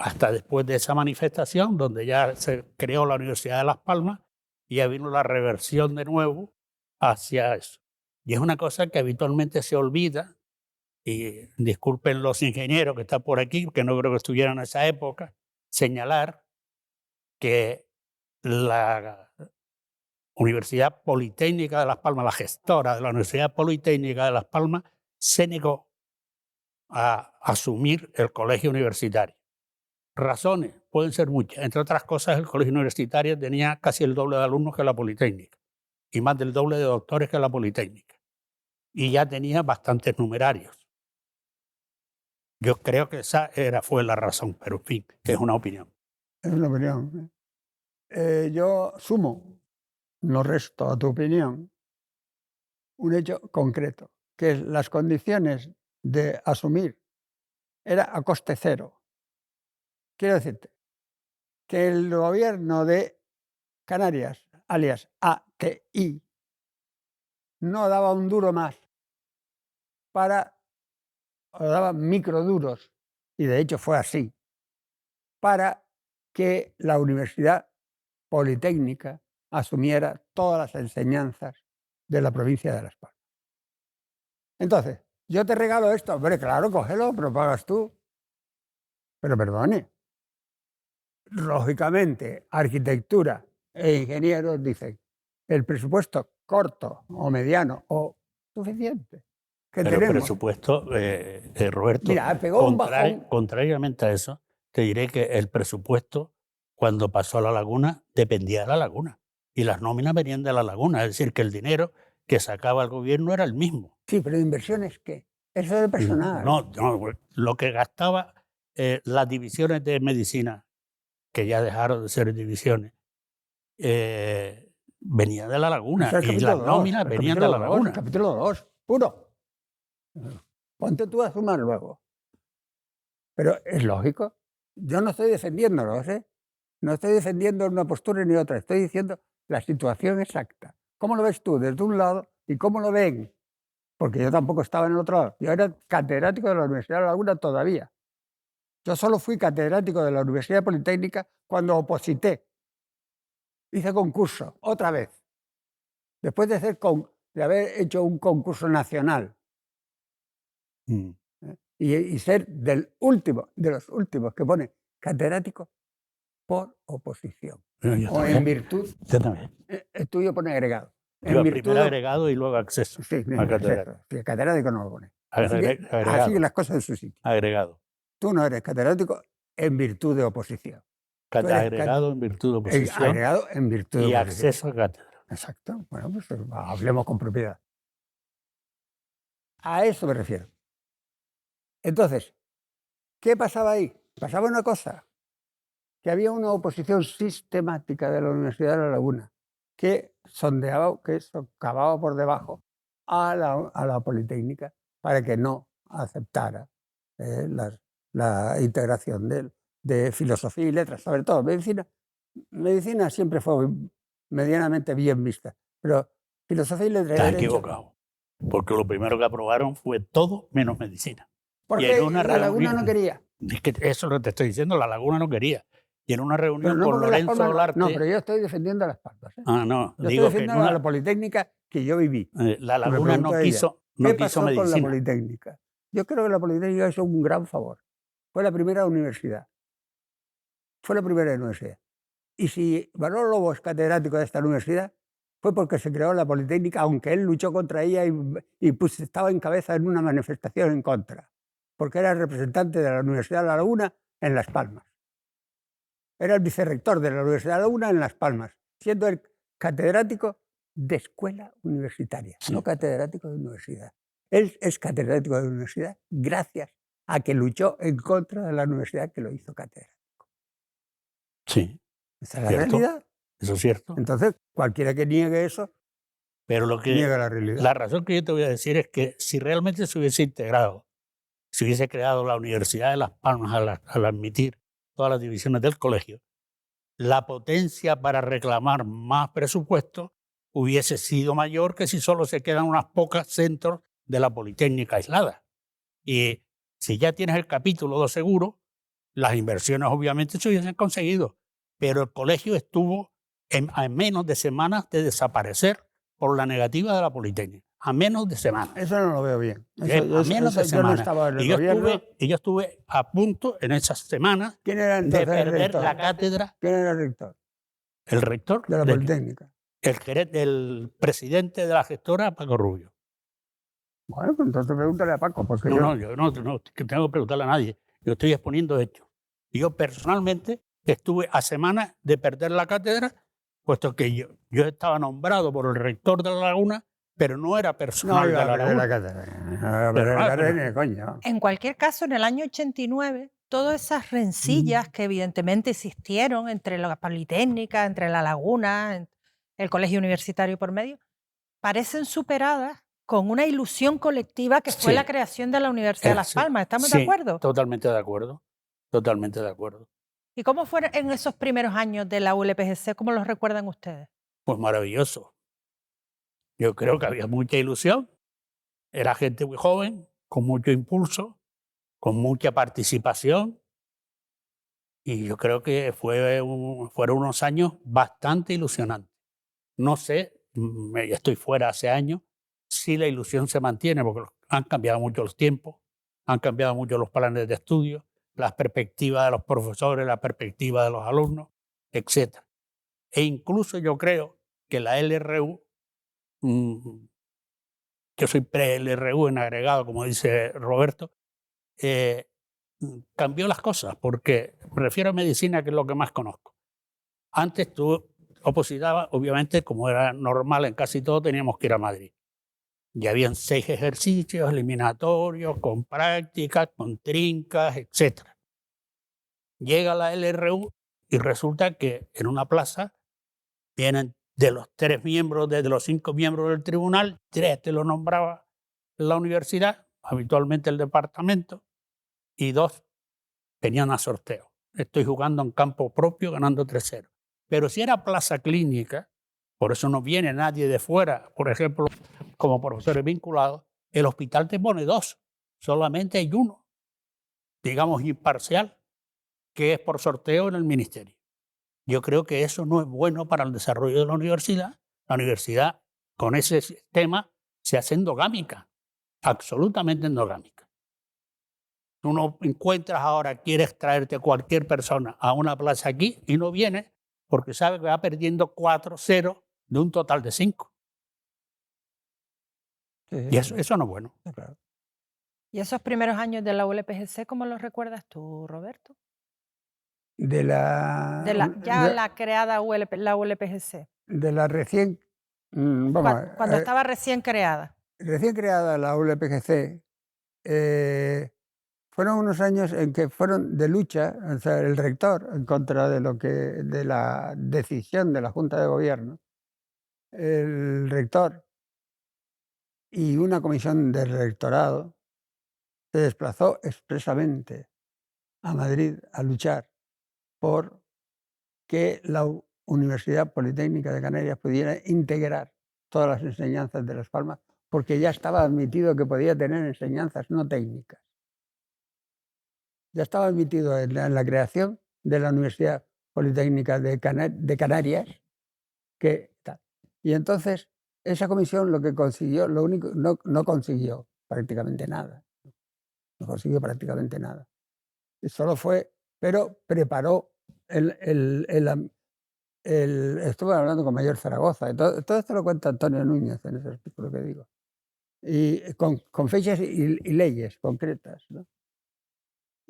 [SPEAKER 2] Hasta después de esa manifestación, donde ya se creó la Universidad de Las Palmas, y ya vino la reversión de nuevo hacia eso. Y es una cosa que habitualmente se olvida, y disculpen los ingenieros que están por aquí, que no creo que estuvieran en esa época, señalar que la Universidad Politécnica de Las Palmas, la gestora de la Universidad Politécnica de Las Palmas, se negó a asumir el colegio universitario. Razones pueden ser muchas. Entre otras cosas, el colegio universitario tenía casi el doble de alumnos que la Politécnica y más del doble de doctores que la Politécnica. Y ya tenía bastantes numerarios. Yo creo que esa fue la razón, pero en fin, es una opinión.
[SPEAKER 3] Es una opinión. Yo sumo, no resto a tu opinión, un hecho concreto, que es las condiciones de asumir era a coste cero. Quiero decirte que el gobierno de Canarias, alias ATI, no daba un duro más o daba microduros, y de hecho fue así, para que la Universidad Politécnica asumiera todas las enseñanzas de la provincia de Las Palmas. Entonces, yo te regalo esto, hombre, claro, cógelo, pero pagas tú. Pero perdone, lógicamente, arquitectura e ingenieros dicen, el presupuesto corto o mediano o suficiente que
[SPEAKER 2] Pero el
[SPEAKER 3] tenemos.
[SPEAKER 2] presupuesto, Roberto,
[SPEAKER 3] Mira, pegó un bajón.
[SPEAKER 2] Contrariamente a eso, te diré que el presupuesto, cuando pasó a La Laguna, dependía de La Laguna. Y las nóminas venían de La Laguna. Es decir, que el dinero que sacaba el gobierno era el mismo.
[SPEAKER 3] Sí, pero inversiones, ¿qué? Eso de personal.
[SPEAKER 2] No, lo que gastaba las divisiones de medicina, que ya dejaron de ser divisiones, venía de La Laguna. Y las nóminas venían de La Laguna.
[SPEAKER 3] Capítulo 2, puro. Ponte tú a sumar luego. Pero es lógico. Yo no estoy defendiéndolos, ¿eh? No estoy defendiendo una postura ni otra. Estoy diciendo la situación exacta. ¿Cómo lo ves tú desde un lado y cómo lo ven? Porque yo tampoco estaba en el otro lado. Yo era catedrático de la Universidad de La Laguna todavía. Yo solo fui catedrático de la Universidad Politécnica cuando oposité. Hice concurso, otra vez. Después de haber hecho un concurso nacional. Y ser de los últimos que pone catedrático por oposición. O en virtud.
[SPEAKER 2] Yo también.
[SPEAKER 3] El tuyo pone agregado.
[SPEAKER 2] Yo primero agregado y luego acceso.
[SPEAKER 3] Sí, catedrático no lo pone.
[SPEAKER 2] Agregado.
[SPEAKER 3] Así las cosas en su sitio.
[SPEAKER 2] Agregado.
[SPEAKER 3] Tú no eres catedrático en virtud de oposición.
[SPEAKER 2] Agregado en virtud de oposición.
[SPEAKER 3] Agregado en virtud de
[SPEAKER 2] y
[SPEAKER 3] oposición.
[SPEAKER 2] acceso a cátedra.
[SPEAKER 3] Exacto. Bueno, pues hablemos con propiedad. A eso me refiero. Entonces, ¿qué pasaba ahí? Pasaba una cosa, que había una oposición sistemática de la Universidad de La Laguna que sondeaba, que socavaba por debajo a la Politécnica para que no aceptara la integración de filosofía y letras, sobre todo medicina. Medicina siempre fue medianamente bien vista, pero filosofía y letras...
[SPEAKER 2] Estás equivocado, porque lo primero que aprobaron fue todo menos medicina.
[SPEAKER 3] Porque La Laguna no quería.
[SPEAKER 2] Es que eso es lo que te estoy diciendo, La Laguna no quería. Y en una reunión con Lorenzo Olarte...
[SPEAKER 3] No, pero yo estoy defendiendo a Las Palmas.
[SPEAKER 2] Ah, no,
[SPEAKER 3] yo digo estoy defendiendo a la Politécnica que yo viví.
[SPEAKER 2] La Laguna no quiso
[SPEAKER 3] medicina. ¿Qué pasó con la Politécnica? Yo creo que la Politécnica hizo un gran favor. Fue la primera universidad. Fue la primera universidad. Y si Manolo Lobo es catedrático de esta universidad, fue porque se creó la Politécnica, aunque él luchó contra ella y estaba en cabeza en una manifestación en contra, porque era el representante de la Universidad de La Laguna en Las Palmas. Era el vicerrector de la Universidad de La Laguna en Las Palmas, siendo el catedrático de escuela universitaria, no catedrático de universidad. Él es catedrático de universidad gracias a que luchó en contra de la universidad que lo hizo catedrático.
[SPEAKER 2] Sí.
[SPEAKER 3] Esa es la realidad.
[SPEAKER 2] Eso es cierto.
[SPEAKER 3] Entonces, cualquiera que niegue eso,
[SPEAKER 2] pero niega la realidad. La razón que yo te voy a decir es que si realmente se hubiese integrado, si hubiese creado la Universidad de Las Palmas al admitir todas las divisiones del colegio, la potencia para reclamar más presupuesto hubiese sido mayor que si solo se quedan unas pocas centros de la Politécnica aislada. Y si ya tienes el capítulo 2 seguro, las inversiones obviamente se hubiesen conseguido, pero el colegio estuvo a menos de semanas de desaparecer por la negativa de la Politécnica. A menos de semanas.
[SPEAKER 3] Eso no lo veo bien.
[SPEAKER 2] A menos de semanas. Y yo estuve a punto en esas semanas de perder la cátedra.
[SPEAKER 3] ¿Quién era el rector?
[SPEAKER 2] El rector
[SPEAKER 3] de la Politécnica.
[SPEAKER 2] El presidente de la gestora, Paco Rubio.
[SPEAKER 3] Bueno, pues entonces pregúntale a Paco, porque
[SPEAKER 2] Yo no que tengo que preguntarle a nadie. Yo estoy exponiendo hechos. Y yo personalmente estuve a semanas de perder la cátedra, puesto que yo estaba nombrado por el rector de La Laguna, pero no era
[SPEAKER 3] no
[SPEAKER 2] personal
[SPEAKER 3] iba
[SPEAKER 2] de
[SPEAKER 3] a
[SPEAKER 2] La
[SPEAKER 3] perder la
[SPEAKER 2] Laguna.
[SPEAKER 3] cátedra. No iba a perder la cátedra ni de coño.
[SPEAKER 4] En cualquier caso, en el año 89, todas esas rencillas que evidentemente existieron entre la Politécnica, entre La Laguna, el colegio universitario por medio, parecen superadas con una ilusión colectiva que fue
[SPEAKER 2] Sí.
[SPEAKER 4] la creación de la Universidad de Las
[SPEAKER 2] Sí,
[SPEAKER 4] Palmas. ¿Estamos
[SPEAKER 2] sí,
[SPEAKER 4] de acuerdo?
[SPEAKER 2] totalmente de acuerdo. Totalmente de acuerdo.
[SPEAKER 4] ¿Y cómo fueron en esos primeros años de la ULPGC? ¿Cómo los recuerdan ustedes?
[SPEAKER 2] Pues maravilloso. Yo creo que había mucha ilusión. Era gente muy joven, con mucho impulso, con mucha participación. Y yo creo que fueron unos años bastante ilusionantes. No sé, ya estoy fuera hace años, si la ilusión se mantiene, porque han cambiado mucho los tiempos, han cambiado mucho los planes de estudio, las perspectivas de los profesores, la perspectiva de los alumnos, etc. E incluso yo creo que la LRU, yo soy pre-LRU en agregado, como dice Roberto, cambió las cosas, porque me refiero a medicina, que es lo que más conozco. Antes tú opositabas, obviamente, como era normal en casi todo, teníamos que ir a Madrid. Ya habían 6 ejercicios eliminatorios, con prácticas, con trincas, etc. Llega la LRU y resulta que en una plaza vienen de los 3 miembros, de los 5 miembros del tribunal, 3 te lo nombraba la universidad, habitualmente el departamento, y 2 venían a sorteo. Estoy jugando en campo propio, ganando 3-0. Pero si era plaza clínica, por eso no viene nadie de fuera, por ejemplo, como profesores vinculados, el hospital te pone 2, solamente hay 1, digamos imparcial, que es por sorteo en el ministerio. Yo creo que eso no es bueno para el desarrollo de la universidad. La universidad, con ese sistema, se hace endogámica, absolutamente endogámica. Tú no encuentras ahora, quieres traerte a cualquier persona a una plaza aquí y no viene porque sabe que va perdiendo 4-0 de un total de 5.
[SPEAKER 3] Sí,
[SPEAKER 2] Y eso no es bueno.
[SPEAKER 3] claro.
[SPEAKER 4] ¿Y esos primeros años de la ULPGC, cómo los recuerdas tú, Roberto?
[SPEAKER 3] De la,
[SPEAKER 4] La creada la ULPGC.
[SPEAKER 3] de la recién, vamos,
[SPEAKER 4] Cuando estaba recién creada.
[SPEAKER 3] recién creada la ULPGC, fueron unos años en que fueron de lucha, o sea, el rector en contra de la decisión de la Junta de Gobierno. El rector y una comisión del rectorado se desplazó expresamente a Madrid a luchar por que la Universidad Politécnica de Canarias pudiera integrar todas las enseñanzas de Las Palmas, porque ya estaba admitido que podía tener enseñanzas no técnicas. Ya estaba admitido en la creación de la Universidad Politécnica de Canarias. Y entonces esa comisión lo que consiguió, no consiguió prácticamente nada. No consiguió prácticamente nada. Solo fue, pero preparó estuve hablando con Mayor Zaragoza, todo esto lo cuenta Antonio Núñez en ese artículo que digo, y con fechas y leyes concretas, ¿no?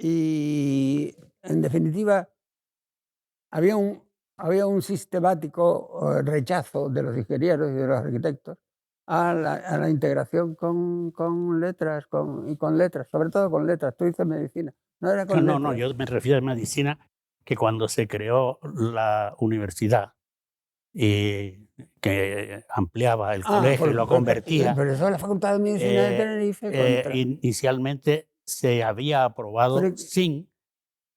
[SPEAKER 3] Y en definitiva había un sistemático rechazo de los ingenieros y de los arquitectos a la integración con letras, sobre todo con letras. Tú dices medicina, no era con letras.
[SPEAKER 2] No, yo me refiero a medicina, que cuando se creó la universidad y que ampliaba el colegio y lo convertía,
[SPEAKER 3] Pero eso es la Facultad de Medicina de Tenerife.
[SPEAKER 2] inicialmente se había aprobado sin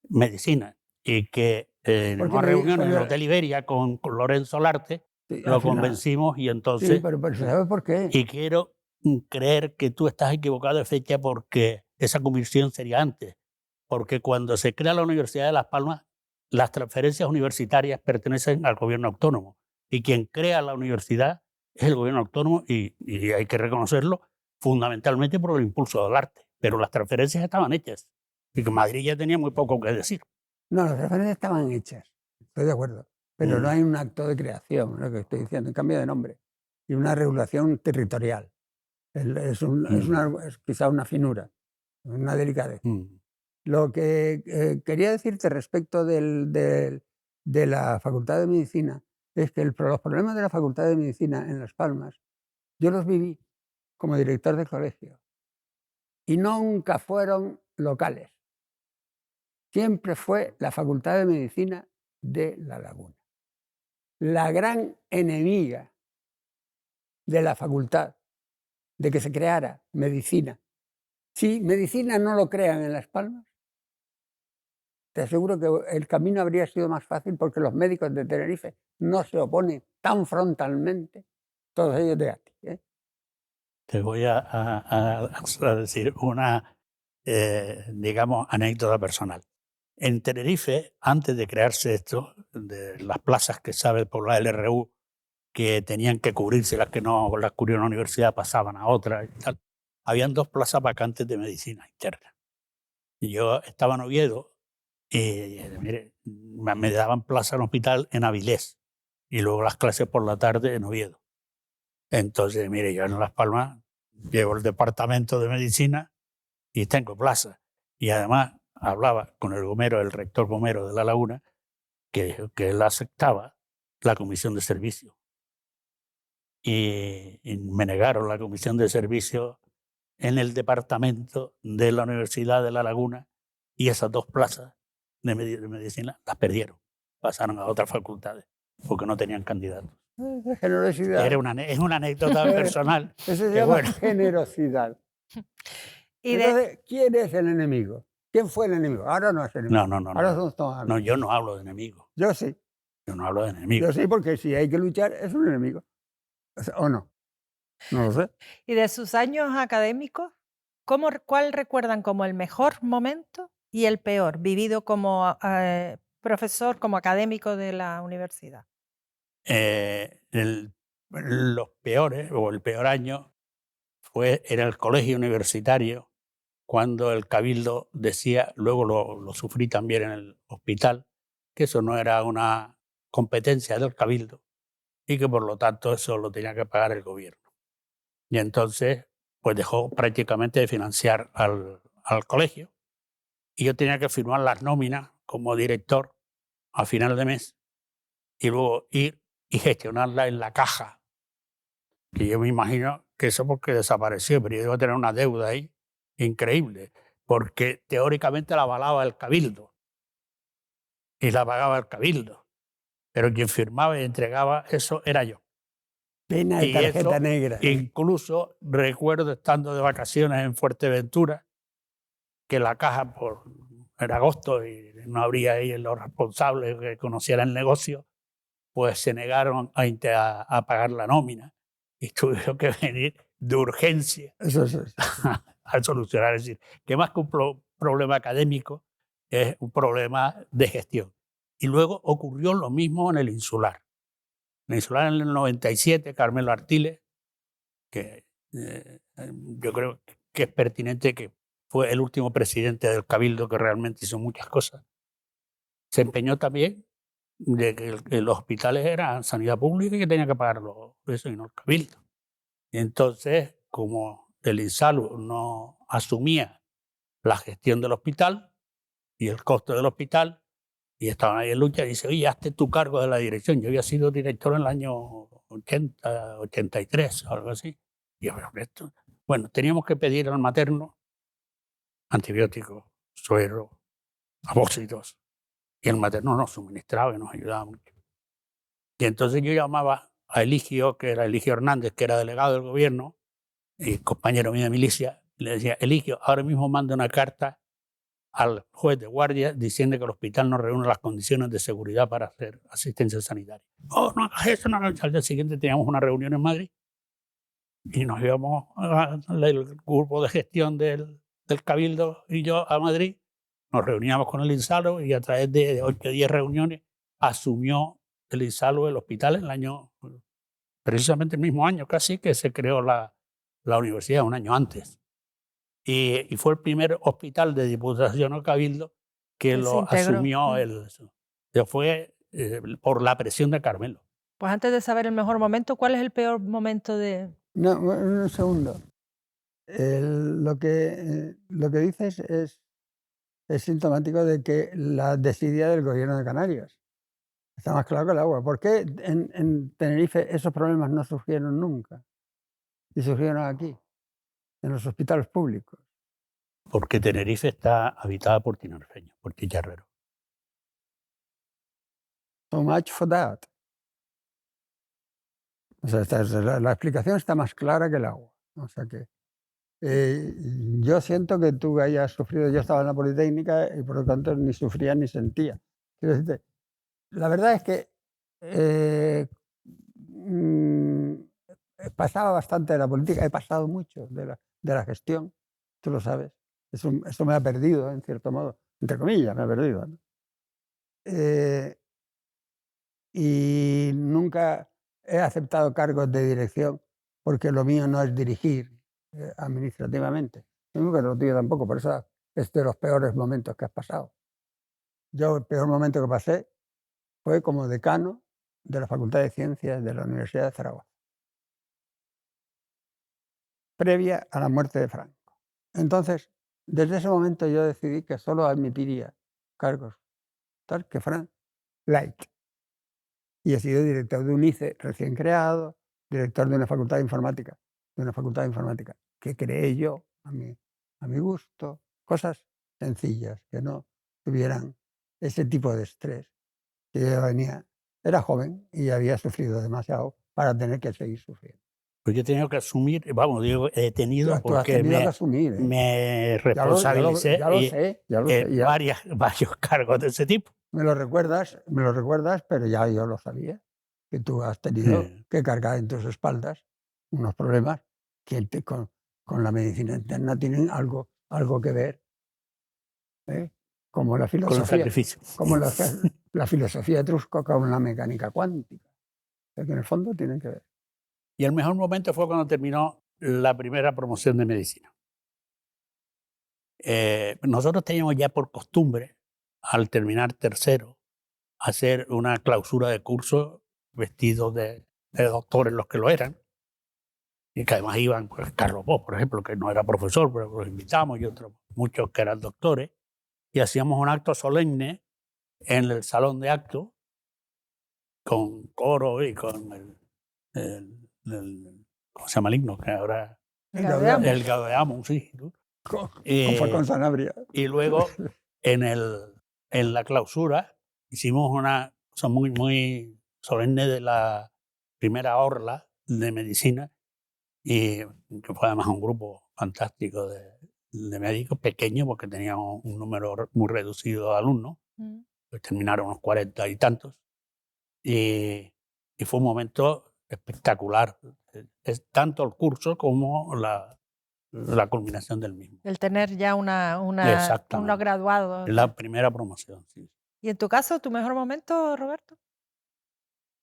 [SPEAKER 2] medicina, y que en una reunión en el Hotel Iberia con Lorenzo Larte lo convencimos, y entonces...
[SPEAKER 3] Sí, pero ¿sabes por qué?
[SPEAKER 2] Y quiero creer que tú estás equivocado de fecha, porque esa conversión sería antes. Porque cuando se crea la Universidad de Las Palmas, las transferencias universitarias pertenecen al gobierno autónomo. Y quien crea la universidad es el gobierno autónomo, y hay que reconocerlo fundamentalmente por el impulso del arte. Pero las transferencias estaban hechas. Y que Madrid ya tenía muy poco que decir.
[SPEAKER 3] No, las transferencias estaban hechas, estoy de acuerdo. Pero no hay un acto de creación, lo que estoy diciendo, en cambio de nombre. Y una regulación territorial. Es quizá una finura, una delicadeza. Lo que quería decirte respecto de la Facultad de Medicina es que los problemas de la Facultad de Medicina en Las Palmas, yo los viví como director del colegio y nunca fueron locales. Siempre fue la Facultad de Medicina de La Laguna. La gran enemiga de la facultad, de que se creara medicina. Si medicina no lo crean en Las Palmas, te aseguro que el camino habría sido más fácil porque los médicos de Tenerife no se oponen tan frontalmente, todos ellos de aquí.
[SPEAKER 2] Te voy a decir una, digamos, anécdota personal. En Tenerife, antes de crearse esto, de las plazas que sabe por la LRU, que tenían que cubrirse, las que no las cubrió una universidad pasaban a otra y tal, habían 2 plazas vacantes de medicina interna. Y yo estaba en Oviedo y mire, me daban plaza en hospital en Avilés y luego las clases por la tarde en Oviedo. Entonces, mire, yo en Las Palmas llevo el departamento de medicina y tengo plaza. Y además hablaba con el Gomero, el rector Gomero de La Laguna, que dijo que él aceptaba la comisión de servicio. Y me negaron la comisión de servicio en el departamento de la Universidad de La Laguna y esas 2 plazas de medicina las perdieron. Pasaron a otras facultades porque no tenían candidatos.
[SPEAKER 3] Generosidad.
[SPEAKER 2] Es una anécdota personal.
[SPEAKER 3] Eso se llama generosidad. Entonces, ¿quién es el enemigo? ¿Quién fue el enemigo? Ahora no es el enemigo.
[SPEAKER 2] No.
[SPEAKER 3] Ahora somos todos amigos.
[SPEAKER 2] No, yo no hablo de enemigos.
[SPEAKER 3] Yo sí.
[SPEAKER 2] Yo no hablo de enemigos.
[SPEAKER 3] Yo sí, porque si hay que luchar, es un enemigo. ¿O no? No lo sé.
[SPEAKER 4] ¿Y de sus años académicos, cuál recuerdan como el mejor momento y el peor, vivido como profesor, como académico de la universidad?
[SPEAKER 2] Los peores, o el peor año, fue en el colegio universitario, cuando el cabildo decía, luego lo sufrí también en el hospital, que eso no era una competencia del cabildo y que por lo tanto eso lo tenía que pagar el gobierno. Y entonces pues dejó prácticamente de financiar al colegio y yo tenía que firmar las nóminas como director a final de mes y luego ir y gestionarla en la caja, que yo me imagino que eso porque desapareció, pero yo iba a tener una deuda ahí increíble, porque teóricamente la avalaba el cabildo y la pagaba el cabildo, pero quien firmaba y entregaba eso era yo.
[SPEAKER 3] Pena de tarjeta negra.
[SPEAKER 2] Incluso recuerdo estando de vacaciones en Fuerteventura, que la caja era agosto y no habría ahí los responsables que conocieran el negocio, pues se negaron a pagar la nómina y tuvieron que venir de urgencia
[SPEAKER 3] Eso.
[SPEAKER 2] a solucionar. Es decir, que más que un problema académico, es un problema de gestión. Y luego ocurrió lo mismo en el Insular. En el Insular en el 97, Carmelo Artiles, que yo creo que es pertinente, que fue el último presidente del Cabildo que realmente hizo muchas cosas, se empeñó también de que los hospitales eran sanidad pública y que tenía que pagarlo eso y no el Cabildo. Y entonces, como el INSALU no asumía la gestión del hospital y el costo del hospital, y estaban ahí en lucha, y dice, oye, hazte tu cargo de la dirección. Yo había sido director en el año 80, 83, algo así. Y yo, esto. Bueno, teníamos que pedir al materno antibióticos, suero, apósitos. Y el materno nos suministraba y nos ayudaba mucho. Y entonces yo llamaba a Eligio, que era Eligio Hernández, que era delegado del gobierno, y compañero mío de milicia, y le decía, Eligio, ahora mismo manda una carta al juez de guardia diciendo que el hospital no reúne las condiciones de seguridad para hacer asistencia sanitaria. Oh, no hagas eso, no hagas eso. Al día siguiente teníamos una reunión en Madrid y nos íbamos el grupo de gestión del Cabildo y yo a Madrid, nos reuníamos con el INSALU y a través de 8 o 10 reuniones asumió el INSALU el hospital en el año, precisamente el mismo año casi que se creó la universidad, un año antes. Y fue el primer hospital de Diputación o Cabildo que lo asumió. Fue por la presión de Carmelo.
[SPEAKER 4] Pues antes de saber el mejor momento, ¿cuál es el peor momento de...?
[SPEAKER 3] No, un segundo. lo que dices es sintomático de que la desidia del gobierno de Canarias. Está más claro que el agua. ¿Por qué en Tenerife esos problemas no surgieron nunca? Y surgieron aquí, en los hospitales públicos.
[SPEAKER 2] Porque Tenerife está habitada por tinerfeños, por chicharreros.
[SPEAKER 3] So much for that. O sea, la explicación está más clara que el agua. O sea que yo siento que tú hayas sufrido, yo estaba en la Politécnica y por lo tanto ni sufría ni sentía. Quiero decirte, la verdad es que pasaba bastante de la política, he pasado mucho de la gestión, tú lo sabes. Eso me ha perdido, en cierto modo, entre comillas, me ha perdido, ¿no? Y nunca he aceptado cargos de dirección porque lo mío no es dirigir administrativamente. Nunca lo tuyo tampoco, por eso es de los peores momentos que has pasado. Yo el peor momento que pasé fue como decano de la Facultad de Ciencias de la Universidad de Zaragoza, previa a la muerte de Franco. Entonces, desde ese momento yo decidí que solo admitiría cargos tal que fueran light. Y he sido director de un ICE recién creado, director de una facultad de informática, que creé yo a mi gusto, cosas sencillas, que no tuvieran ese tipo de estrés. Que yo era joven y había sufrido demasiado para tener que seguir sufriendo.
[SPEAKER 2] Pues yo he tenido que asumir, vamos, digo, he tenido
[SPEAKER 3] Tú has
[SPEAKER 2] porque
[SPEAKER 3] tenido que asumir, ¿eh?
[SPEAKER 2] me responsabilicé
[SPEAKER 3] Ya lo sé.
[SPEAKER 2] varios cargos de ese tipo.
[SPEAKER 3] Me lo recuerdas, pero ya yo lo sabía, que tú has tenido que cargar en tus espaldas unos problemas que con la medicina interna tienen algo que ver, ¿eh? Como la
[SPEAKER 2] Con el
[SPEAKER 3] filosofía,
[SPEAKER 2] sacrificio.
[SPEAKER 3] como la filosofía etrusca con la mecánica cuántica, o sea, que en el fondo tienen que ver.
[SPEAKER 2] Y el mejor momento fue cuando terminó la primera promoción de medicina. Nosotros teníamos ya por costumbre, al terminar tercero, hacer una clausura de curso vestidos de doctores los que lo eran, y que además iban, pues, Carlos Bosch, por ejemplo, que no era profesor, pero los invitamos, y otros muchos que eran doctores, y hacíamos un acto solemne en el salón de actos, con coro y con el ¿cómo se llama el himno? Que ahora el Gaudeamus, sí. ¿No?
[SPEAKER 3] Con Sanabria.
[SPEAKER 2] Y luego en la clausura hicimos una cosa muy solemne de la primera orla de medicina, y que fue además un grupo fantástico de médicos, pequeño porque teníamos un número muy reducido de alumnos, pues terminaron unos 40 y tantos, y fue un momento espectacular, es tanto el curso como la culminación del mismo.
[SPEAKER 4] El tener ya unos graduados.
[SPEAKER 2] La primera promoción, sí.
[SPEAKER 4] ¿Y en tu caso, tu mejor momento, Roberto?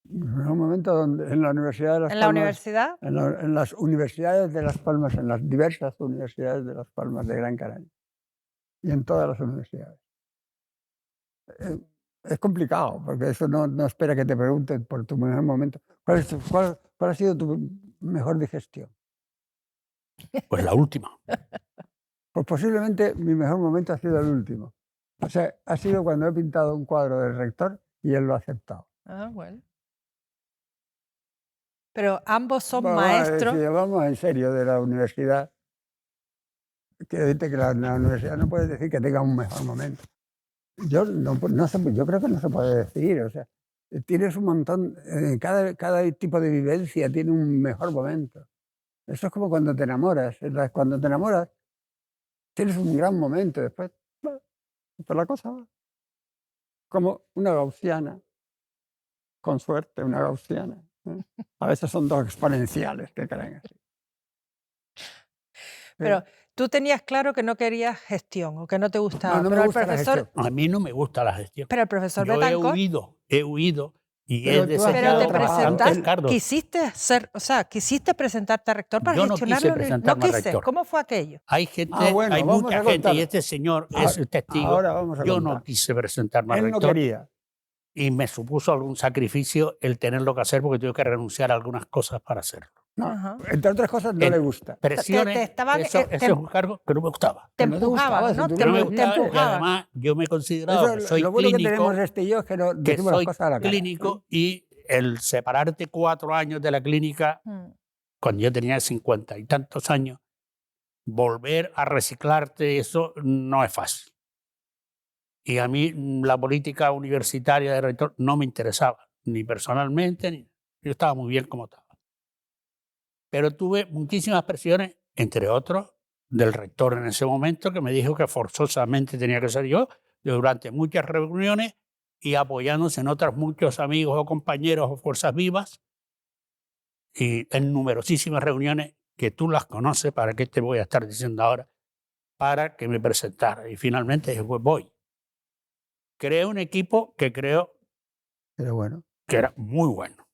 [SPEAKER 3] Mi mejor momento en la Universidad de Las Palmas.
[SPEAKER 4] ¿En la universidad?
[SPEAKER 3] En las universidades de Las Palmas, en las diversas universidades de Las Palmas de Gran Canaria. Y en todas las universidades. Es complicado, porque eso no espera que te pregunten por tu mejor momento. ¿Cuál ha sido tu mejor digestión?
[SPEAKER 2] Pues la última.
[SPEAKER 3] Pues posiblemente mi mejor momento ha sido el último. O sea, ha sido cuando he pintado un cuadro del rector y él lo ha aceptado.
[SPEAKER 4] Ah, bueno. Pero ambos son maestros.
[SPEAKER 3] Si vamos en serio de la universidad, quiero decirte que la universidad no puede decir que tenga un mejor momento. Yo creo que no se puede decir. O sea, tienes un montón, cada tipo de vivencia tiene un mejor momento. Eso es como cuando te enamoras. Cuando te enamoras, tienes un gran momento. Después la cosa va. Como una gaussiana. Con suerte, una gaussiana. A veces son dos exponenciales que caen así.
[SPEAKER 4] Pero tú tenías claro que no querías gestión o que no te gustaba.
[SPEAKER 3] No
[SPEAKER 4] pero
[SPEAKER 3] me
[SPEAKER 4] el
[SPEAKER 3] gusta
[SPEAKER 4] profesor,
[SPEAKER 2] A mí no me gusta la gestión.
[SPEAKER 4] pero el profesor
[SPEAKER 2] Yo
[SPEAKER 4] Betancourt,
[SPEAKER 2] he huido y
[SPEAKER 3] Pero
[SPEAKER 2] he
[SPEAKER 3] tú has
[SPEAKER 2] desechado
[SPEAKER 4] pero te
[SPEAKER 3] trabajado
[SPEAKER 2] bastantes
[SPEAKER 4] presentaste,
[SPEAKER 2] cargos.
[SPEAKER 4] quisiste presentarte a rector para
[SPEAKER 2] Yo no
[SPEAKER 4] gestionar
[SPEAKER 2] quise
[SPEAKER 4] la universidad.
[SPEAKER 2] presentarme a rector.
[SPEAKER 4] ¿Cómo fue aquello?
[SPEAKER 2] Hay gente,
[SPEAKER 3] bueno,
[SPEAKER 2] hay
[SPEAKER 3] vamos
[SPEAKER 2] mucha
[SPEAKER 3] a
[SPEAKER 2] gente,
[SPEAKER 3] contar.
[SPEAKER 2] y este señor es el testigo.
[SPEAKER 3] Ahora vamos a
[SPEAKER 2] Yo
[SPEAKER 3] contar.
[SPEAKER 2] no quise presentarme a
[SPEAKER 3] Él no
[SPEAKER 2] rector
[SPEAKER 3] quería.
[SPEAKER 2] y me supuso algún sacrificio el tenerlo que hacer porque tuve que renunciar a algunas cosas para hacerlo.
[SPEAKER 3] No,
[SPEAKER 4] Ajá.
[SPEAKER 3] entre otras cosas no
[SPEAKER 2] En
[SPEAKER 3] le gusta.
[SPEAKER 2] Presiones,
[SPEAKER 4] te estaban-
[SPEAKER 2] eso
[SPEAKER 4] te-
[SPEAKER 2] es un cargo que no me gustaba.
[SPEAKER 4] Te
[SPEAKER 3] Que no te
[SPEAKER 4] empujaban,
[SPEAKER 3] gustaba,
[SPEAKER 4] ¿no?
[SPEAKER 3] si tú
[SPEAKER 4] Te,
[SPEAKER 2] Que no me
[SPEAKER 3] no-
[SPEAKER 4] te
[SPEAKER 2] gustaba y
[SPEAKER 4] empujaban.
[SPEAKER 2] además yo me he considerado
[SPEAKER 3] Eso,
[SPEAKER 2] que soy
[SPEAKER 3] lo bueno que
[SPEAKER 2] clínico,
[SPEAKER 3] tenemos este y yo es que no
[SPEAKER 2] que
[SPEAKER 3] decimos las
[SPEAKER 2] soy
[SPEAKER 3] cosas a la cara.
[SPEAKER 2] clínico y el separarte 4 años de la clínica,
[SPEAKER 4] Mm.
[SPEAKER 2] cuando yo tenía 50 y tantos años, volver a reciclarte, eso no es fácil. Y a mí la política universitaria de rector no me interesaba, ni personalmente, ni yo estaba muy bien como estaba. Pero tuve muchísimas presiones, entre otros, del rector en ese momento, que me dijo que forzosamente tenía que ser yo, durante muchas reuniones y apoyándose en otros muchos amigos o compañeros o fuerzas vivas, y en numerosísimas reuniones que tú las conoces, para qué te voy a estar diciendo ahora, para que me presentara. Y finalmente dije, pues voy. Creé un equipo que creo
[SPEAKER 3] Pero bueno.
[SPEAKER 2] que era muy bueno,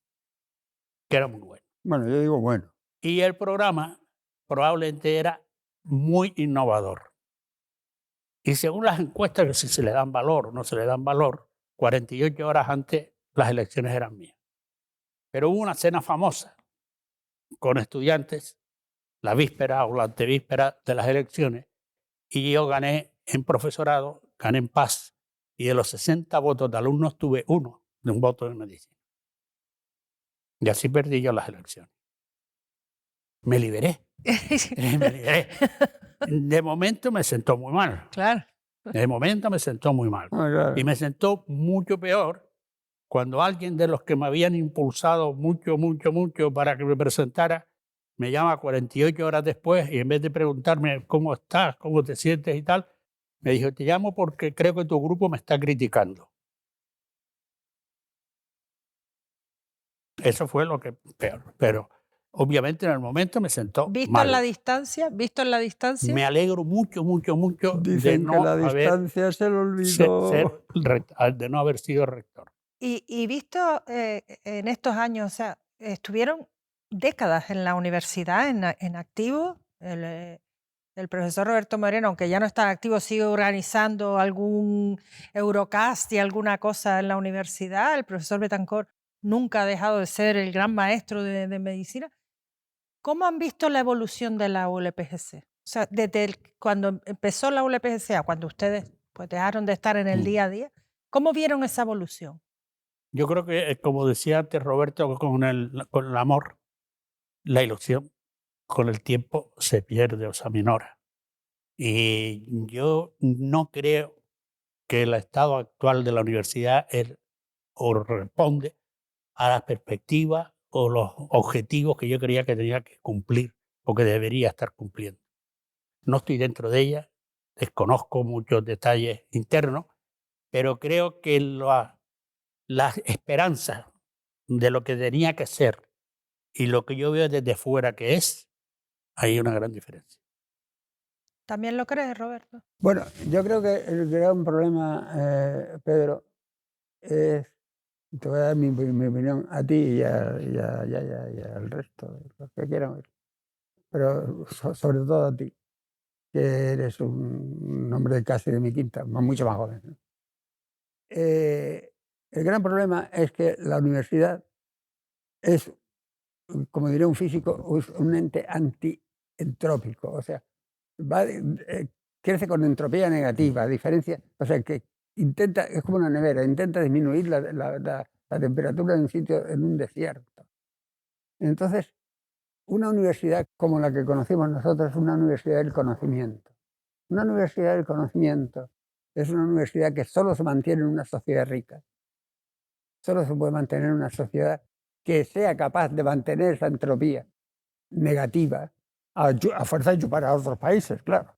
[SPEAKER 2] que era muy bueno.
[SPEAKER 3] Bueno, yo digo bueno.
[SPEAKER 2] Y el programa probablemente era muy innovador. Y según las encuestas, que si se le dan valor o no se le dan valor, 48 horas antes las elecciones eran mías. Pero hubo una cena famosa con estudiantes, la víspera o la antevíspera de las elecciones, y yo gané en profesorado, gané en paz, y de los 60 votos de alumnos tuve 1 de un voto de medicina. Y así perdí yo las elecciones. Me liberé. Me liberé. De momento me sentó muy mal.
[SPEAKER 4] Claro.
[SPEAKER 2] De momento me sentó muy mal.
[SPEAKER 3] Ah, claro.
[SPEAKER 2] Y me sentó mucho peor cuando alguien de los que me habían impulsado mucho para que me presentara, me llama 48 horas después y en vez de preguntarme cómo estás, cómo te sientes y tal, me dijo, te llamo porque creo que tu grupo me está criticando. Eso fue lo que peor. Pero obviamente en el momento me sentó
[SPEAKER 4] ¿Visto
[SPEAKER 2] mal.
[SPEAKER 4] en la distancia? ¿Visto en la distancia?
[SPEAKER 2] Me alegro mucho de
[SPEAKER 3] Dicen que
[SPEAKER 2] no
[SPEAKER 3] la
[SPEAKER 2] haber,
[SPEAKER 3] distancia se le olvidó.
[SPEAKER 2] de no haber sido rector.
[SPEAKER 4] Y visto en estos años, o sea, estuvieron décadas en la universidad en activo. El profesor Roberto Moreno, aunque ya no está activo, sigue organizando algún Eurocast y alguna cosa en la universidad. El profesor Betancourt nunca ha dejado de ser el gran maestro de medicina. ¿Cómo han visto la evolución de la ULPGC? O sea, desde cuando empezó la ULPGC a cuando ustedes pues, dejaron de estar en el día a día, ¿cómo vieron esa evolución?
[SPEAKER 2] Yo creo que, como decía antes Roberto, con el amor, la ilusión con el tiempo se pierde o se aminora. Y yo no creo que el estado actual de la universidad o responde a las perspectivas o los objetivos que yo creía que tenía que cumplir o que debería estar cumpliendo. No estoy dentro de ella, desconozco muchos detalles internos, pero creo que las esperanzas de lo que tenía que ser y lo que yo veo desde fuera que es, hay una gran diferencia.
[SPEAKER 4] ¿También lo crees, Roberto?
[SPEAKER 3] Bueno, yo creo que el gran problema, Pedro, es, te voy a dar mi opinión a ti y al resto, de los que quieran oír, pero sobre todo a ti, que eres un hombre casi de mi quinta, mucho más joven, ¿no? El gran problema es que la universidad es, como diría un físico, es un ente antientrópico, o sea, crece con entropía negativa, a diferencia, o sea, que intenta, es como una nevera, intenta disminuir la temperatura de un sitio en un desierto. Entonces, una universidad como la que conocimos nosotros es una universidad del conocimiento. Una universidad del conocimiento es una universidad que solo se mantiene en una sociedad rica. Solo se puede mantener en una sociedad que sea capaz de mantener esa entropía negativa a fuerza de chupar a otros países, claro.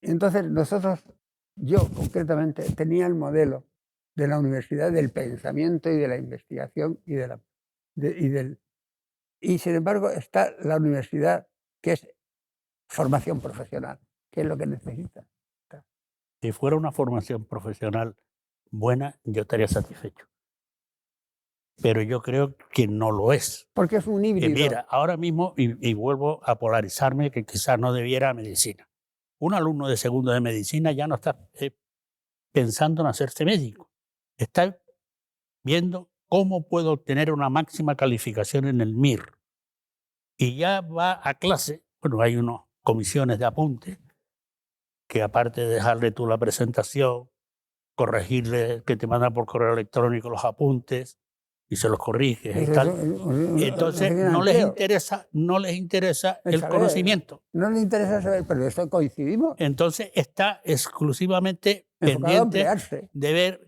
[SPEAKER 3] Entonces nosotros, yo concretamente, tenía el modelo de la universidad del pensamiento y de la investigación y sin embargo está la universidad que es formación profesional, que es lo que necesita.
[SPEAKER 2] Si fuera una formación profesional buena, yo estaría satisfecho. Pero yo creo que no lo es.
[SPEAKER 3] Porque es un híbrido.
[SPEAKER 2] Mira, ahora mismo, y vuelvo a polarizarme, que quizás no debiera medicina. Un alumno de segundo de medicina ya no está pensando en hacerse médico. Está viendo cómo puedo obtener una máxima calificación en el MIR. Y ya va a clase, bueno, hay unas comisiones de apunte, que aparte de dejarle tú la presentación, corregirle, que te mandan por correo electrónico los apuntes y se los corriges y tal. Entonces no les interesa el
[SPEAKER 3] saber,
[SPEAKER 2] conocimiento.
[SPEAKER 3] No les interesa saber, pero eso coincidimos.
[SPEAKER 2] Entonces está exclusivamente
[SPEAKER 3] Enfocado a
[SPEAKER 2] pendiente
[SPEAKER 3] emplearse.
[SPEAKER 2] de ver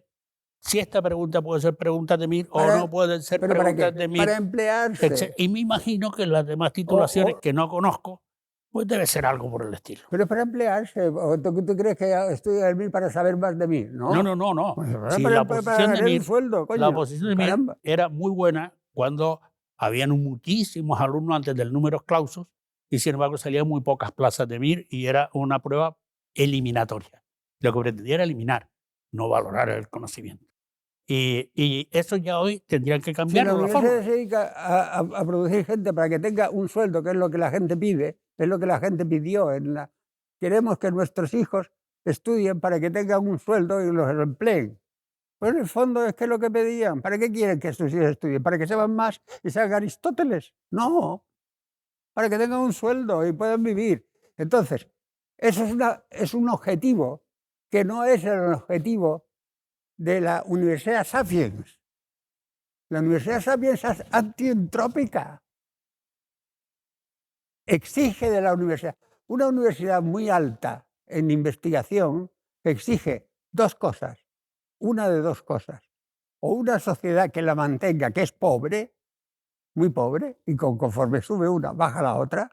[SPEAKER 2] si esta pregunta puede ser pregunta de MIR o
[SPEAKER 3] Para-
[SPEAKER 2] no pueden ser
[SPEAKER 3] ¿Pero para
[SPEAKER 2] preguntas
[SPEAKER 3] qué?
[SPEAKER 2] de MIR.
[SPEAKER 3] Para emplearse.
[SPEAKER 2] Y me imagino que las demás titulaciones
[SPEAKER 3] o-
[SPEAKER 2] que no conozco, pues debe ser algo por el estilo.
[SPEAKER 3] Pero es para emplearse. ¿O tú crees que estudia el MIR para saber más de mí? No.
[SPEAKER 2] No.
[SPEAKER 3] Pues
[SPEAKER 2] Si
[SPEAKER 3] para
[SPEAKER 2] la posición de
[SPEAKER 3] ganar un
[SPEAKER 2] MIR,
[SPEAKER 3] sueldo, coño.
[SPEAKER 2] la posición de MIR
[SPEAKER 3] Caramba.
[SPEAKER 2] era muy buena cuando habían muchísimos alumnos antes del número clausus y sin embargo salían muy pocas plazas de MIR y era una prueba eliminatoria. Lo que pretendía era eliminar, no valorar el conocimiento. Y eso ya hoy tendrían que
[SPEAKER 3] Si
[SPEAKER 2] cambiarlo.
[SPEAKER 3] la
[SPEAKER 2] la forma.
[SPEAKER 3] universidad se dedica a producir gente para que tenga un sueldo, que es lo que la gente pide, es lo que la gente pidió. Queremos que nuestros hijos estudien para que tengan un sueldo y los empleen. Pues en el fondo es que es lo que pedían. ¿Para qué quieren que sus hijos estudien? ¿Para que sepan más y sean Aristóteles? No. Para que tengan un sueldo y puedan vivir. Entonces, eso es un objetivo que no es el objetivo de la Universidad Sapiens. La Universidad Sapiens es antientrópica. Exige de la universidad, una universidad muy alta en investigación, exige dos cosas, una de dos cosas. O una sociedad que la mantenga, que es pobre, muy pobre, y conforme sube una, baja la otra,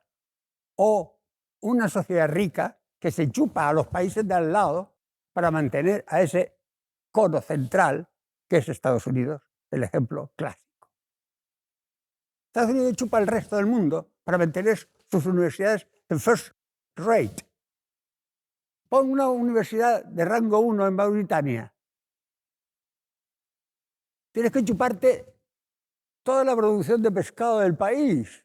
[SPEAKER 3] o una sociedad rica que se chupa a los países de al lado para mantener a ese cono central que es Estados Unidos, el ejemplo clásico. Estados Unidos chupa al resto del mundo para mantener sus universidades en first rate. Pon una universidad de rango 1 en Mauritania. Tienes que chuparte toda la producción de pescado del país.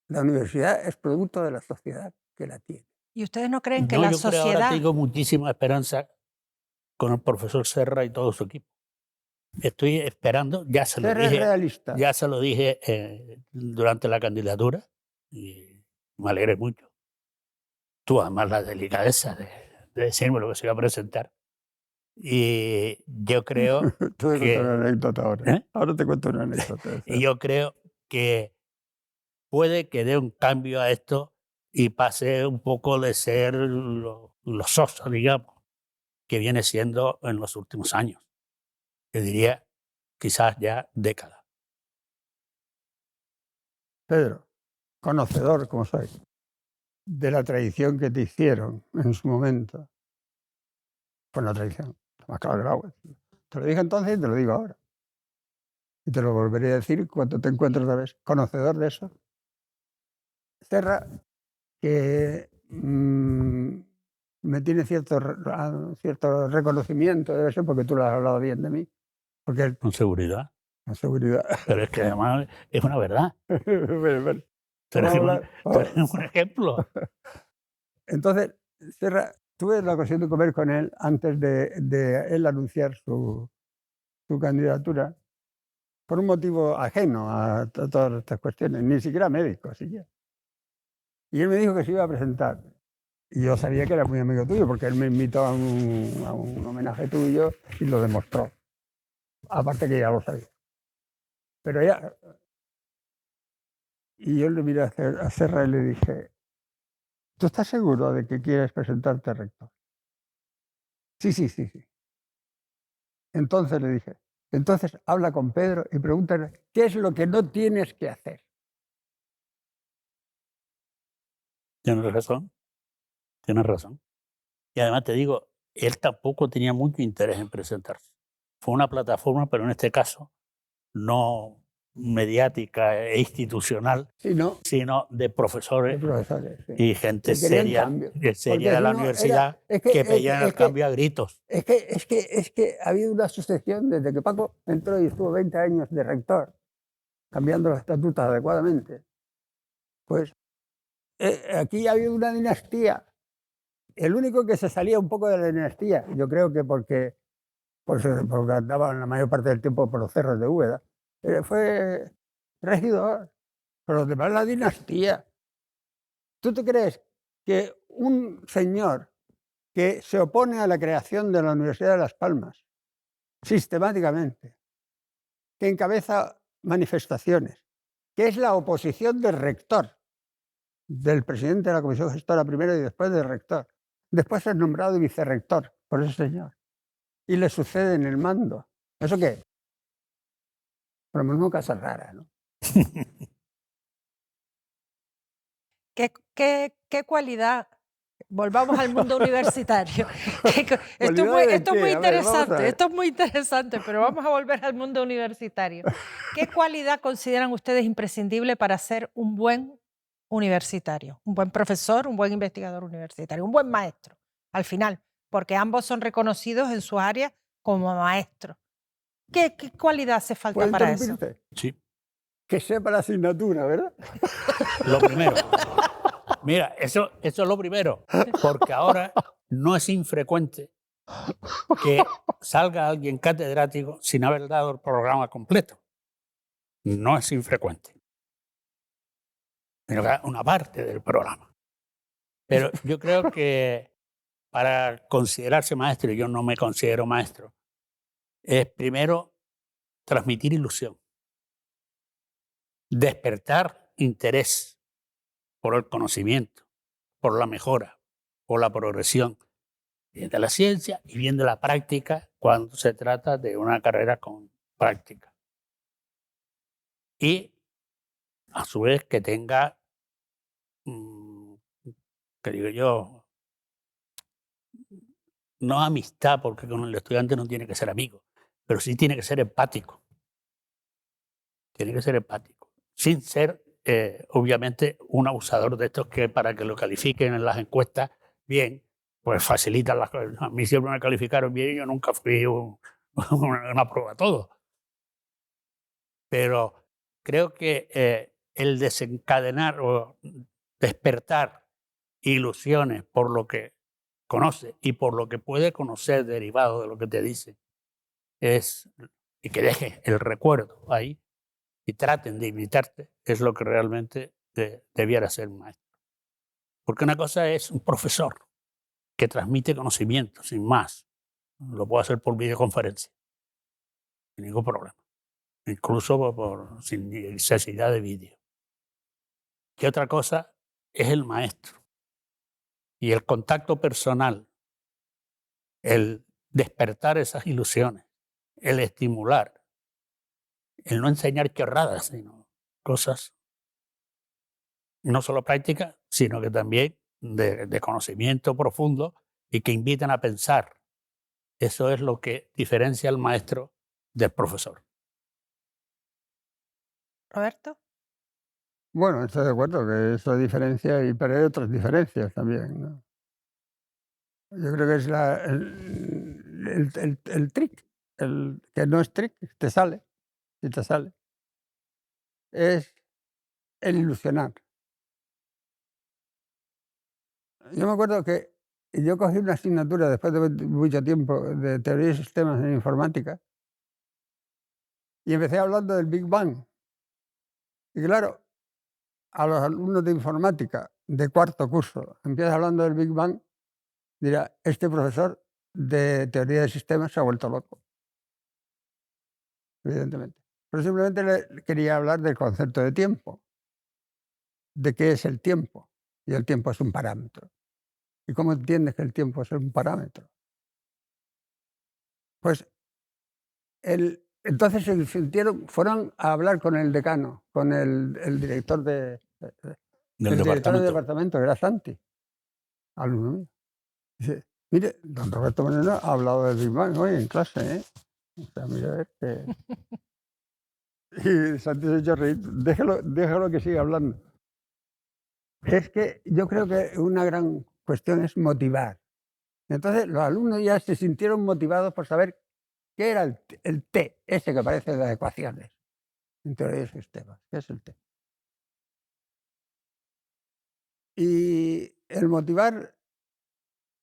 [SPEAKER 3] La universidad es producto de la sociedad que la tiene.
[SPEAKER 4] ¿Y ustedes no creen que
[SPEAKER 2] No,
[SPEAKER 4] la
[SPEAKER 2] yo creo
[SPEAKER 4] sociedad...
[SPEAKER 2] ahora tengo muchísima esperanza con el profesor Serra y todo su equipo. Estoy esperando, ya se lo
[SPEAKER 3] Ser
[SPEAKER 2] dije,
[SPEAKER 3] realista.
[SPEAKER 2] ya se lo dije durante la candidatura y me alegré mucho. Tú además la delicadeza de decirme lo que se iba a presentar. Y yo creo
[SPEAKER 3] Te voy a
[SPEAKER 2] que...
[SPEAKER 3] contar una anécdota ahora.
[SPEAKER 2] ¿Eh?
[SPEAKER 3] Ahora te cuento una anécdota.
[SPEAKER 2] Y yo creo que puede que dé un cambio a esto y pase un poco de ser lo soso, digamos, que viene siendo en los últimos años. Yo diría quizás ya décadas.
[SPEAKER 3] Pedro, conocedor como soy, de la tradición que te hicieron en su momento. Fue una tradición, más claro que el agua. Te lo dije entonces y te lo digo ahora. Y te lo volveré a decir cuando te encuentres otra vez. Conocedor de eso. Serra, que me tiene cierto reconocimiento, debe ser porque tú lo has hablado bien de mí. Porque
[SPEAKER 2] Con seguridad.
[SPEAKER 3] con seguridad.
[SPEAKER 2] Pero es que además es una verdad.
[SPEAKER 3] Bueno,
[SPEAKER 2] Tú eres
[SPEAKER 3] vamos a hablar-
[SPEAKER 2] tú eres un ejemplo.
[SPEAKER 3] Entonces, Serra, tuve la ocasión de comer con él antes de él anunciar su candidatura, por un motivo ajeno a todas estas cuestiones, ni siquiera médico, siquiera. Y él me dijo que se iba a presentar. Y yo sabía que era muy amigo tuyo, porque él me invitó a un homenaje tuyo y lo demostró. Aparte que ya lo sabía. Pero ya... Y yo le miré a Serra y le dije, ¿tú estás seguro de que quieres presentarte rector? Sí. Entonces le dije, entonces habla con Pedro y pregúntale qué es lo que no tienes que hacer.
[SPEAKER 2] Tienes razón. Tienes razón. Y además te digo, él tampoco tenía mucho interés en presentarse. Fue una plataforma, pero en este caso no mediática e institucional,
[SPEAKER 3] Sí, ¿no?
[SPEAKER 2] sino de profesores
[SPEAKER 3] De profesores, sí.
[SPEAKER 2] y gente
[SPEAKER 3] Que querían
[SPEAKER 2] seria,
[SPEAKER 3] cambio.
[SPEAKER 2] que seria
[SPEAKER 3] Porque
[SPEAKER 2] de
[SPEAKER 3] si
[SPEAKER 2] la
[SPEAKER 3] no,
[SPEAKER 2] universidad, que pedían el cambio a gritos.
[SPEAKER 3] Es que ha habido una sucesión desde que Paco entró y estuvo 20 años de rector, cambiando los estatutos adecuadamente. Pues aquí ha habido una dinastía el único que se salía un poco de la dinastía, yo creo que porque andaba la mayor parte del tiempo por los cerros de Úbeda, fue regidor, pero los demás la dinastía. ¿Tú te crees que un señor que se opone a la creación de la Universidad de Las Palmas sistemáticamente, que encabeza manifestaciones, que es la oposición del rector, del presidente de la comisión gestora primero y después del rector, después es nombrado vicerrector por ese señor y le sucede en el mando? ¿Eso qué? Por lo menos casa rara, ¿no?
[SPEAKER 4] ¿Qué cualidad? Volvamos al mundo universitario. Esto
[SPEAKER 3] ¿Cualidades de
[SPEAKER 4] es muy
[SPEAKER 3] qué? A ver, vamos a
[SPEAKER 4] interesante,
[SPEAKER 3] ver.
[SPEAKER 4] esto es muy interesante, pero vamos a volver al mundo universitario. ¿Qué cualidad consideran ustedes imprescindible para ser un buen universitario? Un buen profesor, un buen investigador universitario, un buen maestro, al final, porque ambos son reconocidos en su área como maestros. ¿Qué cualidad hace falta
[SPEAKER 3] ¿Puedo
[SPEAKER 4] para eso?
[SPEAKER 3] interrumpirte?
[SPEAKER 2] Sí,
[SPEAKER 3] Que sepa la asignatura, ¿verdad?
[SPEAKER 2] lo primero. Mira, eso es lo primero, porque ahora no es infrecuente que salga alguien catedrático sin haber dado el programa completo. No es infrecuente. Pero da una parte del programa. Pero yo creo que para considerarse maestro, y yo no me considero maestro, es primero transmitir ilusión, despertar interés por el conocimiento, por la mejora, por la progresión, bien de la ciencia y bien de la práctica cuando se trata de una carrera con práctica. Y a su vez que tenga, que digo yo, no amistad, porque con el estudiante no tiene que ser amigo, pero sí tiene que ser empático. Tiene que ser empático, sin ser, obviamente, un abusador de estos que para que lo califiquen en las encuestas bien, pues facilitan las cosas. A mí siempre me calificaron bien y yo nunca fui una prueba todo. Pero creo que el desencadenar o despertar ilusiones por lo que conoce y por lo que puede conocer derivado de lo que te dice y que deje el recuerdo ahí y traten de imitarte, es lo que realmente debiera ser un maestro. Porque una cosa es un profesor que transmite conocimiento sin más. Lo puedo hacer por videoconferencia, sin ningún problema. Incluso sin necesidad de vídeo. Y otra cosa es el maestro. Y el contacto personal, el despertar esas ilusiones, el estimular, el no enseñar chorradas, sino cosas no solo prácticas, sino que también de conocimiento profundo y que invitan a pensar. Eso es lo que diferencia al maestro del profesor.
[SPEAKER 4] Roberto.
[SPEAKER 3] Bueno, estoy de acuerdo que eso diferencia, pero hay otras diferencias también, ¿no? Yo creo que es el trick, el que no es trick, te sale, si te sale, es el ilusionar. Yo me acuerdo que yo cogí una asignatura después de mucho tiempo de teoría de sistemas en informática y empecé hablando del Big Bang. Y claro, a los alumnos de informática de cuarto curso empiezas hablando del Big Bang, dirá, este profesor de teoría de sistemas se ha vuelto loco, evidentemente. Pero simplemente le quería hablar del concepto de tiempo, de qué es el tiempo. Y el tiempo es un parámetro. ¿Y cómo entiendes que el tiempo es un parámetro? Pues entonces se sintieron, fueron a hablar con el decano, con el director
[SPEAKER 2] Del
[SPEAKER 3] el director del
[SPEAKER 2] departamento.
[SPEAKER 3] departamento, que era Santi, alumno mío. Dice, mire, don Roberto Moreno ha hablado del Big Bang hoy en clase, ¿eh? O sea, mira, a ver que... Y Santi se ha hecho reír, déjalo que siga hablando. Es que yo creo que una gran cuestión es motivar. Entonces los alumnos ya se sintieron motivados por saber qué era el T, ese que aparece en las ecuaciones, en teoría de sistemas. ¿Qué es el T? Y el motivar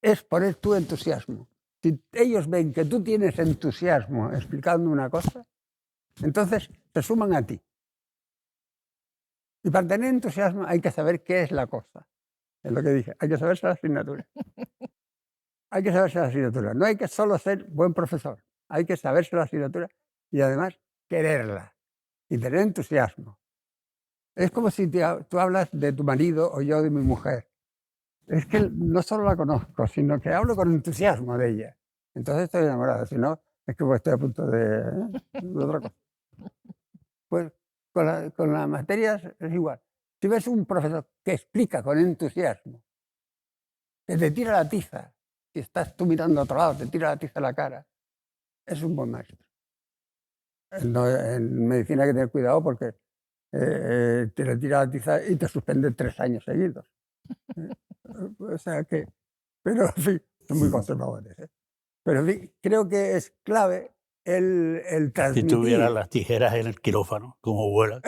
[SPEAKER 3] es poner tu entusiasmo. Si ellos ven que tú tienes entusiasmo explicando una cosa, entonces se suman a ti. Y para tener entusiasmo hay que saber qué es la cosa. Es lo que dije, hay que saberse la asignatura. Hay que saberse la asignatura. No hay que solo ser buen profesor, hay que saberse la asignatura y además quererla y tener entusiasmo. Es como si tú hablas de tu marido o yo de mi mujer. Es que no solo la conozco, sino que hablo con entusiasmo de ella. Entonces estoy enamorado, si no, es que estoy a punto de otra cosa. Pues con las materias es igual. Si ves un profesor que explica con entusiasmo, que te tira la tiza, si estás tú mirando a otro lado, te tira la tiza a la cara, es un buen maestro. En medicina hay que tener cuidado porque te le tira la tiza y te suspende 3 años seguidos. O sea que, pero en fin, son muy conservadores. Pero en fin, creo que es clave el transmitir.
[SPEAKER 2] Si tuviera las tijeras en el quirófano, como vuelan.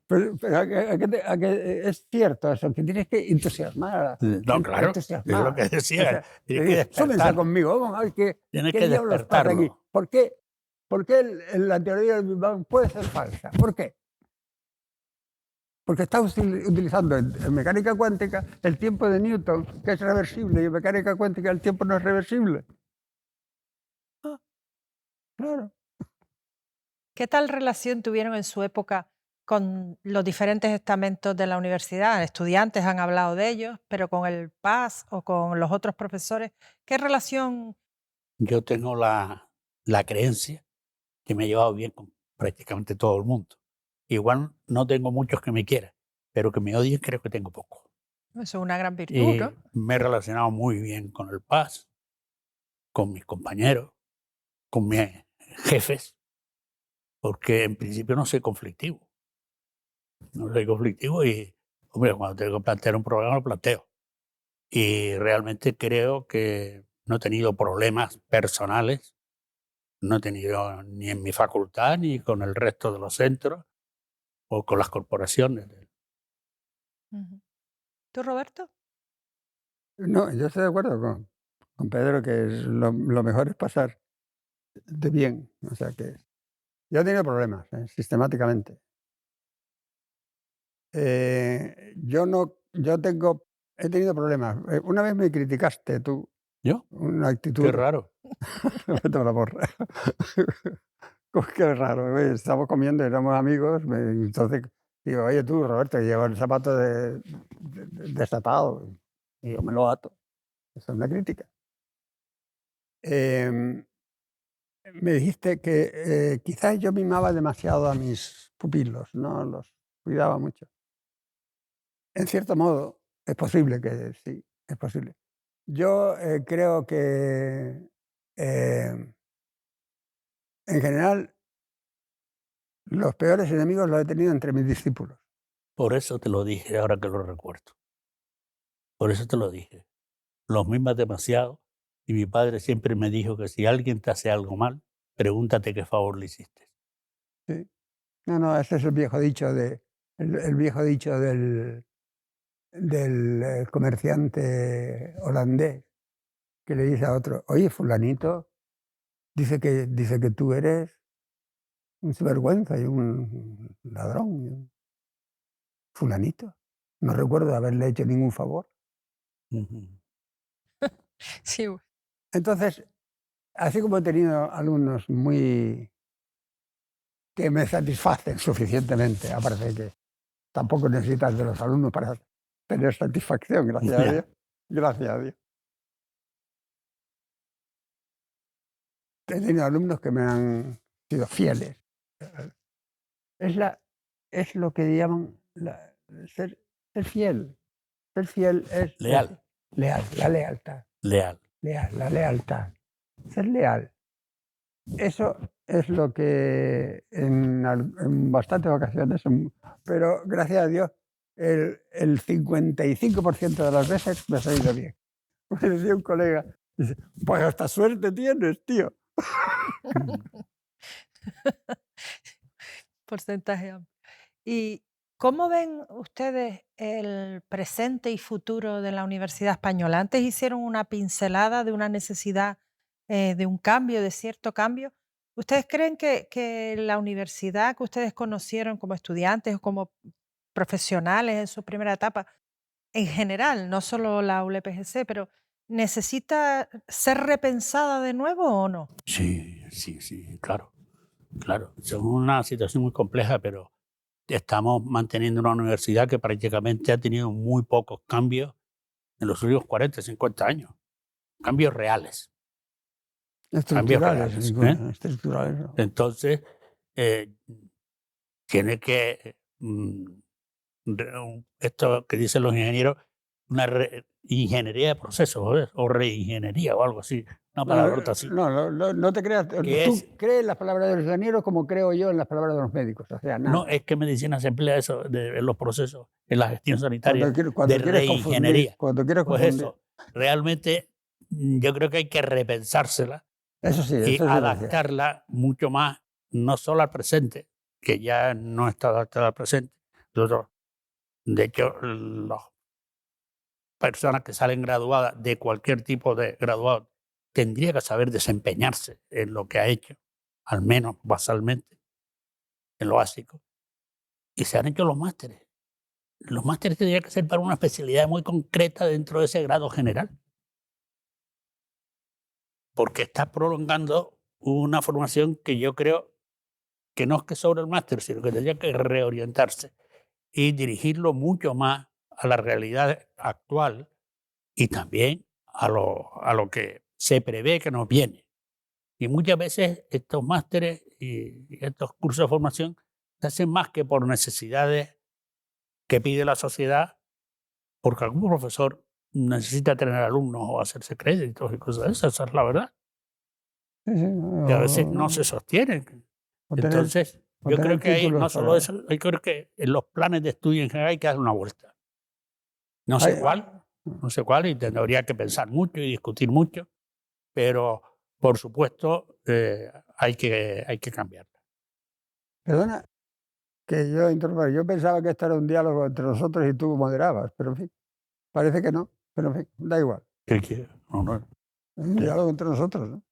[SPEAKER 3] Pero a que es cierto eso, que tienes que entusiasmar.
[SPEAKER 2] No, claro, es lo que decía. Tienes que despertar.
[SPEAKER 3] Súmense conmigo, vamos a ver qué diablos pasa aquí. ¿Por qué la teoría del Big Bang puede ser falsa? ¿Por qué? Porque estamos utilizando en mecánica cuántica el tiempo de Newton, que es reversible, y en mecánica cuántica el tiempo no es reversible. Ah, claro.
[SPEAKER 4] ¿Qué tal relación tuvieron en su época con los diferentes estamentos de la universidad? Estudiantes han hablado de ellos, pero con el PAS o con los otros profesores, ¿qué relación?
[SPEAKER 2] Yo tengo la creencia que me he llevado bien con prácticamente todo el mundo. Igual no tengo muchos que me quieran, pero que me odien creo que tengo poco.
[SPEAKER 4] Eso es una gran virtud, ¿no?
[SPEAKER 2] Me he relacionado muy bien con el PAS, con mis compañeros, con mis jefes, porque en principio no soy conflictivo. No soy conflictivo y, hombre, cuando tengo que plantear un problema lo planteo. Y realmente creo que no he tenido problemas personales, no he tenido ni en mi facultad ni con el resto de los centros o con las corporaciones.
[SPEAKER 4] ¿Tú, Roberto?
[SPEAKER 3] No, yo estoy de acuerdo con Pedro que lo mejor es pasar de bien. O sea que yo he tenido problemas, sistemáticamente. He tenido problemas. Una vez me criticaste tú.
[SPEAKER 2] ¿Yo?
[SPEAKER 3] Una actitud.
[SPEAKER 2] Qué raro.
[SPEAKER 3] Vete a la porra. Qué raro. Estamos comiendo, éramos amigos. Entonces digo, oye tú, Roberto, llevo el zapato desatado. Y yo me lo ato. Eso es una crítica. Me dijiste que quizás yo mimaba demasiado a mis pupilos, no los cuidaba mucho. En cierto modo, es posible que sí, es posible. Yo creo que en general los peores enemigos los he tenido entre mis discípulos.
[SPEAKER 2] Por eso te lo dije, ahora que lo recuerdo. Por eso te lo dije. Los mimas demasiado y mi padre siempre me dijo que si alguien te hace algo mal, pregúntate qué favor le hiciste.
[SPEAKER 3] Sí. No, ese es el viejo dicho el viejo dicho del comerciante holandés que le dice a otro, oye, fulanito, dice que tú eres un sinvergüenza y un ladrón. Fulanito, no recuerdo haberle hecho ningún favor.
[SPEAKER 4] Sí.
[SPEAKER 3] Entonces, así como he tenido alumnos que me satisfacen suficientemente, aparte que tampoco necesitas de los alumnos para tener satisfacción, gracias a Dios. Gracias a Dios. He tenido alumnos que me han sido fieles. Es lo que llaman ser fiel. Ser fiel es...
[SPEAKER 2] Leal.
[SPEAKER 3] La lealtad.
[SPEAKER 2] Leal.
[SPEAKER 3] La lealtad. Ser leal. Eso es lo que en bastantes ocasiones, pero gracias a Dios, el 55% de las veces me ha salido bien. Me decía un colega, dice, pues hasta suerte tienes, tío.
[SPEAKER 4] Porcentaje amplio. Y ¿Cómo ven ustedes el presente y futuro de la Universidad Española? Antes hicieron una pincelada de una necesidad de un cambio, de cierto cambio. ¿Ustedes creen que la universidad que ustedes conocieron como estudiantes o como profesionales en su primera etapa, en general, no solo la ULPGC, pero necesita ser repensada de nuevo o no?
[SPEAKER 2] Sí, sí, sí, claro, claro. Es una situación muy compleja, pero estamos manteniendo una universidad que prácticamente ha tenido muy pocos cambios en los últimos 40, 50 años. Cambios reales. Cambios
[SPEAKER 3] Estructurales,
[SPEAKER 2] reales.
[SPEAKER 3] estructurales. ¿No?
[SPEAKER 2] Entonces, eh, tiene que, esto que dicen los ingenieros, una ingeniería de procesos o reingeniería o algo así, una palabrota así.
[SPEAKER 3] No te creas. Tú crees en las palabras de los ingenieros como creo yo en las palabras de los médicos. O sea, nada.
[SPEAKER 2] No, es que en medicina se emplea eso en los procesos, en la gestión sanitaria,
[SPEAKER 3] Cuando
[SPEAKER 2] de
[SPEAKER 3] quieres
[SPEAKER 2] reingeniería.
[SPEAKER 3] Cuando quieres
[SPEAKER 2] Pues
[SPEAKER 3] confundir.
[SPEAKER 2] eso, realmente yo creo que hay que repensársela
[SPEAKER 3] Eso sí,
[SPEAKER 2] y
[SPEAKER 3] eso sí
[SPEAKER 2] adaptarla mucho más, no solo al presente, que ya no está adaptada al presente. De hecho, las personas que salen graduadas de cualquier tipo de graduado tendría que saber desempeñarse en lo que ha hecho, al menos basalmente, en lo básico. Y se han hecho los másteres. Los másteres tendrían que ser para una especialidad muy concreta dentro de ese grado general. Porque está prolongando una formación que yo creo que no es que sobre el máster, sino que tendría que reorientarse y dirigirlo mucho más a la realidad actual y también a lo que se prevé que nos viene. Y muchas veces estos másteres y estos cursos de formación se hacen más que por necesidades que pide la sociedad, porque algún profesor necesita tener alumnos o hacerse créditos y cosas de esas, esa es la verdad.
[SPEAKER 3] Sí, sí,
[SPEAKER 2] Que a veces no se sostienen. Entonces, yo creo que hay, no solo eso, yo creo que en los planes de estudio en general hay que dar una vuelta. No sé cuál, y tendría que pensar mucho y discutir mucho, pero por supuesto hay que cambiarla.
[SPEAKER 3] Perdona que yo interrumpa. Yo pensaba que esto era un diálogo entre nosotros y tú moderabas, pero en fin, parece que no, pero en fin, da igual.
[SPEAKER 2] ¿Qué? No.
[SPEAKER 3] Es un diálogo entre nosotros, ¿no?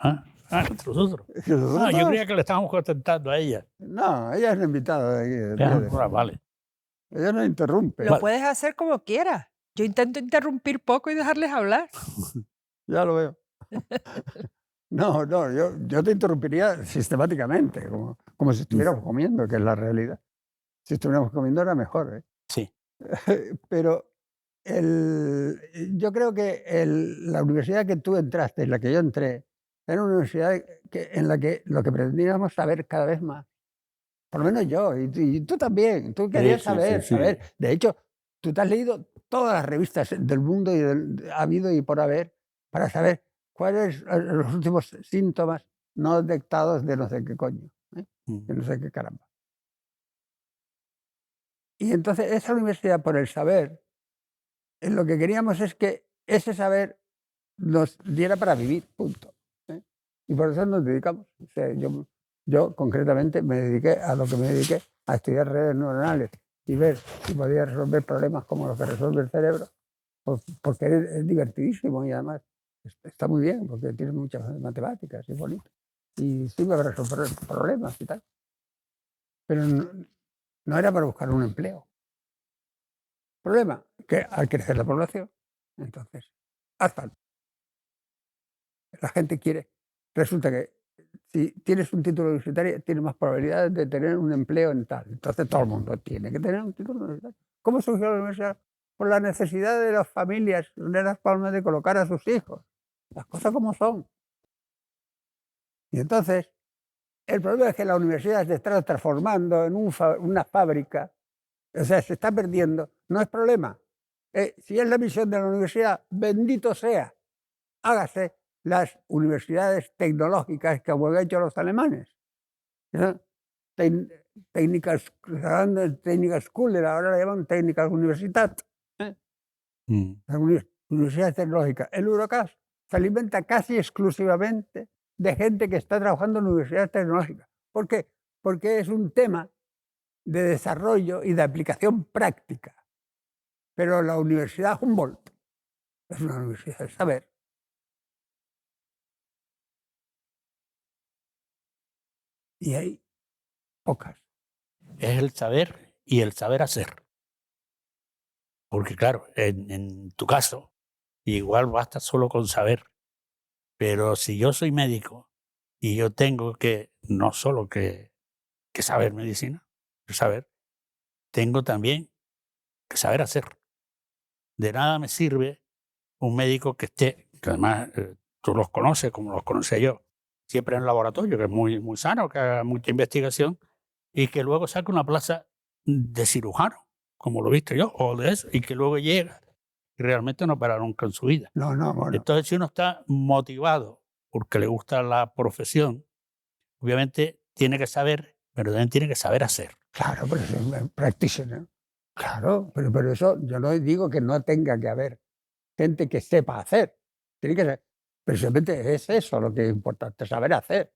[SPEAKER 2] Entre nosotros. Yo creía que le estábamos contentando a ella.
[SPEAKER 3] No, ella es la invitada de aquí.
[SPEAKER 2] Vale.
[SPEAKER 3] Ella no interrumpe.
[SPEAKER 4] Lo puedes hacer como quieras. Yo intento interrumpir poco y dejarles hablar.
[SPEAKER 3] Ya lo veo. No, yo te interrumpiría sistemáticamente, como si estuviéramos comiendo, que es la realidad. Si estuviéramos comiendo era mejor, ¿eh?
[SPEAKER 2] Sí.
[SPEAKER 3] Pero yo creo que la universidad que tú entraste, en la que yo entré, era una universidad en la que lo que pretendíamos saber cada vez más. Por lo menos yo, y tú también. Tú querías saber. De hecho, tú te has leído todas las revistas del mundo ha habido y por haber para saber cuáles son los últimos síntomas no detectados de no sé qué coño, de no sé qué caramba. Y entonces esa universidad, por el saber, lo que queríamos es que ese saber nos diera para vivir, punto. Y por eso nos dedicamos. O sea, yo concretamente me dediqué a lo que me dediqué, a estudiar redes neuronales y ver si podía resolver problemas como los que resuelve el cerebro, porque es divertidísimo y además está muy bien, porque tiene muchas matemáticas y es bonito. Y sirve para resolver problemas y tal. Pero no era para buscar un empleo. Problema, que al crecer la población, entonces, haz falta. La gente quiere. Resulta que si tienes un título universitario, tienes más probabilidades de tener un empleo en tal. Entonces todo el mundo tiene que tener un título universitario. ¿Cómo surgió la universidad? Por la necesidad de las familias, de las palmas, de colocar a sus hijos. Las cosas como son. Y entonces, el problema es que la universidad se está transformando en una fábrica. O sea, se está perdiendo. No es problema. Si es la misión de la universidad, bendito sea, hágase las universidades tecnológicas que han hecho los alemanes. Técnicas Schooler, ahora la llaman técnicas Universitat. Las universidades tecnológicas. El Eurocast se alimenta casi exclusivamente de gente que está trabajando en universidades tecnológicas. ¿Por qué? Porque es un tema de desarrollo y de aplicación práctica. Pero la Universidad Humboldt es una universidad del saber. Y hay pocas.
[SPEAKER 2] Es el saber y el saber hacer. Porque claro, en tu caso, igual basta solo con saber. Pero si yo soy médico y yo tengo que, no solo que saber medicina, tengo también que saber hacer. De nada me sirve un médico que esté, que además tú los conoces como los conocía yo, siempre en el laboratorio, que es muy, muy sano, que haga mucha investigación, y que luego saque una plaza de cirujano, como lo viste yo, o de eso, y que luego llega y realmente no opera nunca en su vida.
[SPEAKER 3] No, bueno.
[SPEAKER 2] Entonces, si uno está motivado porque le gusta la profesión, obviamente tiene que saber, pero también tiene que saber hacer.
[SPEAKER 3] Claro, pero eso es practitioner. Claro, pero eso yo no digo que no tenga que haber gente que sepa hacer. Tiene que ser. Precisamente es eso lo que es importante, saber hacer.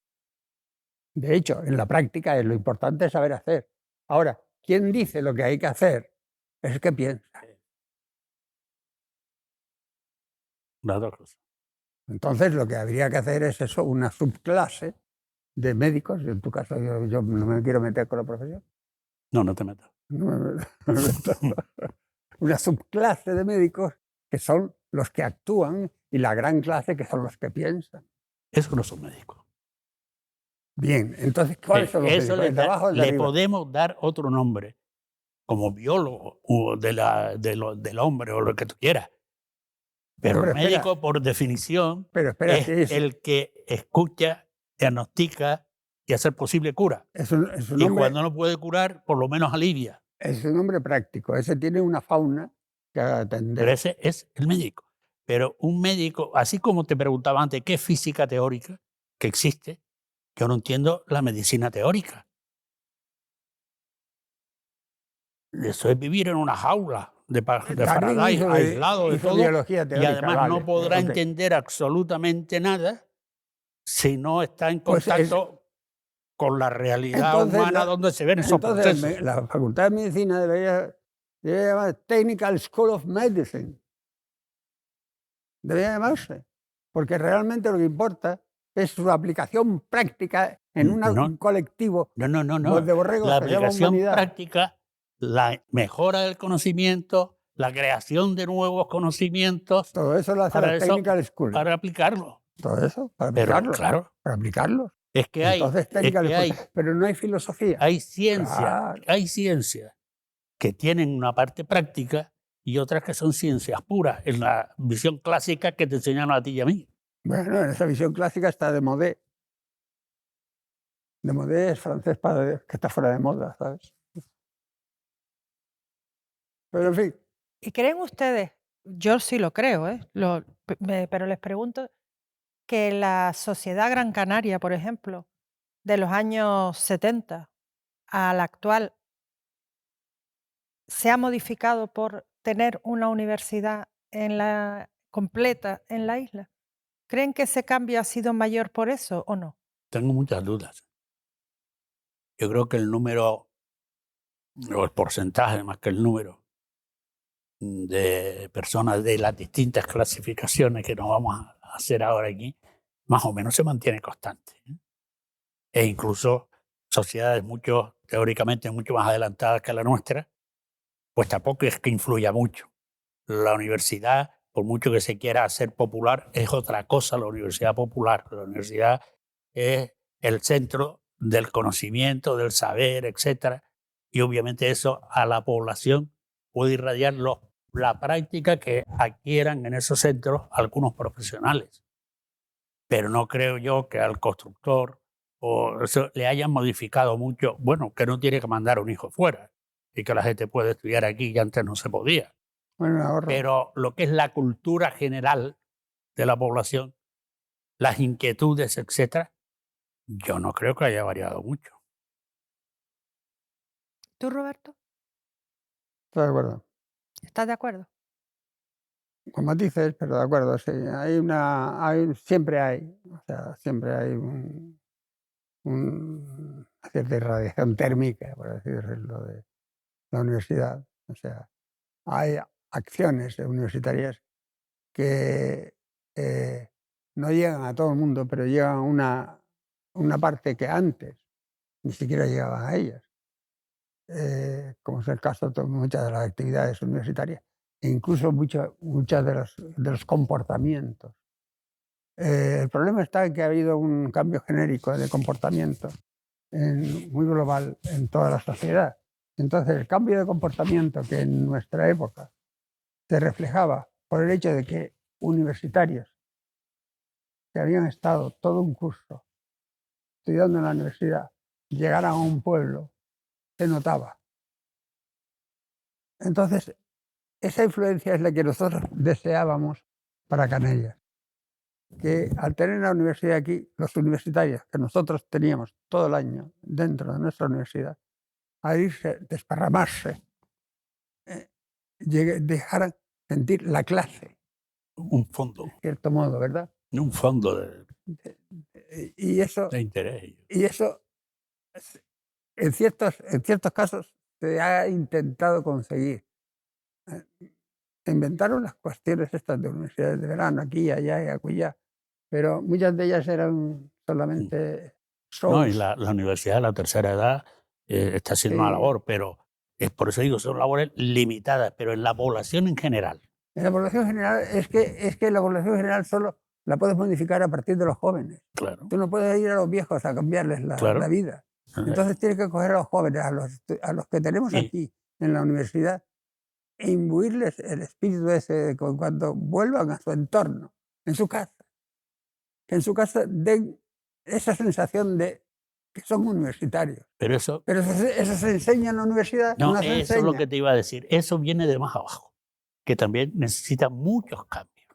[SPEAKER 3] De hecho, en la práctica es lo importante es saber hacer. Ahora, ¿quién dice lo que hay que hacer? Es el que piensa.
[SPEAKER 2] Las dos cosas.
[SPEAKER 3] Entonces, lo que habría que hacer es eso, una subclase de médicos. En tu caso, yo no me quiero meter con la profesión.
[SPEAKER 2] No te metas.
[SPEAKER 3] Una subclase de médicos que son los que actúan y la gran clase que son los que piensan.
[SPEAKER 2] Esos no son médicos.
[SPEAKER 3] Bien, entonces, ¿cuáles son los
[SPEAKER 2] Eso
[SPEAKER 3] médicos?
[SPEAKER 2] le podemos dar otro nombre, como biólogo o del hombre o lo que tú quieras. Pero el médico, por definición, es el que escucha, diagnostica y hace posible cura. Y cuando no puede curar, por lo menos alivia.
[SPEAKER 3] Es un hombre práctico, ese tiene una fauna que atender.
[SPEAKER 2] Pero ese es el médico. Pero un médico, así como te preguntaba antes, ¿qué es física teórica que existe? Yo no entiendo la medicina teórica. Eso es vivir en una jaula de Faraday, aislado de todo, teórica, y además no podrá entender absolutamente nada si no está en contacto con la realidad humana donde se ven esos procesos.
[SPEAKER 3] La Facultad de Medicina debería llamar Technical School of Medicine. Debería llamarse, porque realmente lo que importa es su aplicación práctica en un colectivo de borregos.
[SPEAKER 2] La aplicación práctica, la mejora del conocimiento, la creación de nuevos conocimientos.
[SPEAKER 3] Todo eso lo hace la Technical School.
[SPEAKER 2] Para aplicarlo.
[SPEAKER 3] Todo eso, para aplicarlo.
[SPEAKER 2] Pero, claro.
[SPEAKER 3] Para aplicarlo.
[SPEAKER 2] Es que hay.
[SPEAKER 3] Pero no hay filosofía.
[SPEAKER 2] Hay ciencias que tienen una parte práctica y otras que son ciencias puras, en la visión clásica que te enseñaron a ti y a mí.
[SPEAKER 3] Bueno, en esa visión clásica está Desmodés. Desmodés es francés que está fuera de moda, ¿sabes? Pero en fin.
[SPEAKER 4] ¿Y creen ustedes, yo sí lo creo, pero les pregunto, que la sociedad Gran Canaria, por ejemplo, de los años 70 a la actual, se ha modificado por tener una universidad completa en la isla? ¿Creen que ese cambio ha sido mayor por eso o no?
[SPEAKER 2] Tengo muchas dudas. Yo creo que el número, o el porcentaje más que el número, de personas de las distintas clasificaciones que nos vamos a hacer ahora aquí, más o menos se mantiene constante. E incluso sociedades teóricamente mucho más adelantadas que la nuestra, pues tampoco es que influya mucho. La universidad, por mucho que se quiera hacer popular, es otra cosa la universidad popular. La universidad es el centro del conocimiento, del saber, etc. Y obviamente eso a la población puede irradiar la práctica que adquieran en esos centros algunos profesionales. Pero no creo yo que al constructor o eso le hayan modificado mucho. Bueno, que no tiene que mandar a un hijo fuera y que la gente puede estudiar aquí y antes no se podía.
[SPEAKER 3] Bueno,
[SPEAKER 2] pero lo que es la cultura general de la población, las inquietudes, etc., yo no creo que haya variado mucho.
[SPEAKER 4] ¿Tú, Roberto?
[SPEAKER 3] Estoy de acuerdo.
[SPEAKER 4] ¿Estás de acuerdo?
[SPEAKER 3] Con matices, pero de acuerdo, sí. Siempre hay cierta irradiación térmica, por así decirlo, de la universidad. O sea, hay acciones universitarias que no llegan a todo el mundo, pero llegan a una parte que antes ni siquiera llegaban a ellas, como es el caso de muchas de las actividades universitarias e incluso muchas de los comportamientos. El problema está en que ha habido un cambio genérico de comportamiento muy global en toda la sociedad. Entonces, el cambio de comportamiento que en nuestra época se reflejaba por el hecho de que universitarios que habían estado todo un curso estudiando en la universidad llegaran a un pueblo, se notaba. Entonces, esa influencia es la que nosotros deseábamos para Canellas. Que al tener la universidad aquí, los universitarios que nosotros teníamos todo el año dentro de nuestra universidad, a irse, desparramarse, dejaran sentir la clase.
[SPEAKER 2] Un fondo.
[SPEAKER 3] De cierto modo, ¿verdad?
[SPEAKER 2] Un fondo
[SPEAKER 3] Y eso,
[SPEAKER 2] de interés.
[SPEAKER 3] y eso en ciertos casos, se ha intentado conseguir. Inventaron las cuestiones estas de universidades de verano, aquí, allá y acullá, pero muchas de ellas eran solamente shows.
[SPEAKER 2] No, y la universidad de la tercera edad está haciendo una
[SPEAKER 3] Sí.
[SPEAKER 2] labor, pero es por eso digo, son labores limitadas, pero en la población en general.
[SPEAKER 3] En la población general, es que la población general solo la puedes modificar a partir de los jóvenes.
[SPEAKER 2] Claro.
[SPEAKER 3] Tú no puedes ir a los viejos a cambiarles
[SPEAKER 2] Claro.
[SPEAKER 3] la vida. Entonces tienes que coger a los jóvenes, a los que tenemos
[SPEAKER 2] Sí.
[SPEAKER 3] aquí en la universidad, e imbuirles el espíritu ese de que cuando vuelvan a su entorno, en su casa, que en su casa den esa sensación de que son universitarios.
[SPEAKER 2] Pero eso,
[SPEAKER 3] eso se enseña en la universidad.
[SPEAKER 2] no,
[SPEAKER 3] No se
[SPEAKER 2] eso es lo
[SPEAKER 3] enseña.
[SPEAKER 2] que te iba a decir. Eso viene de más abajo, que también necesita muchos cambios.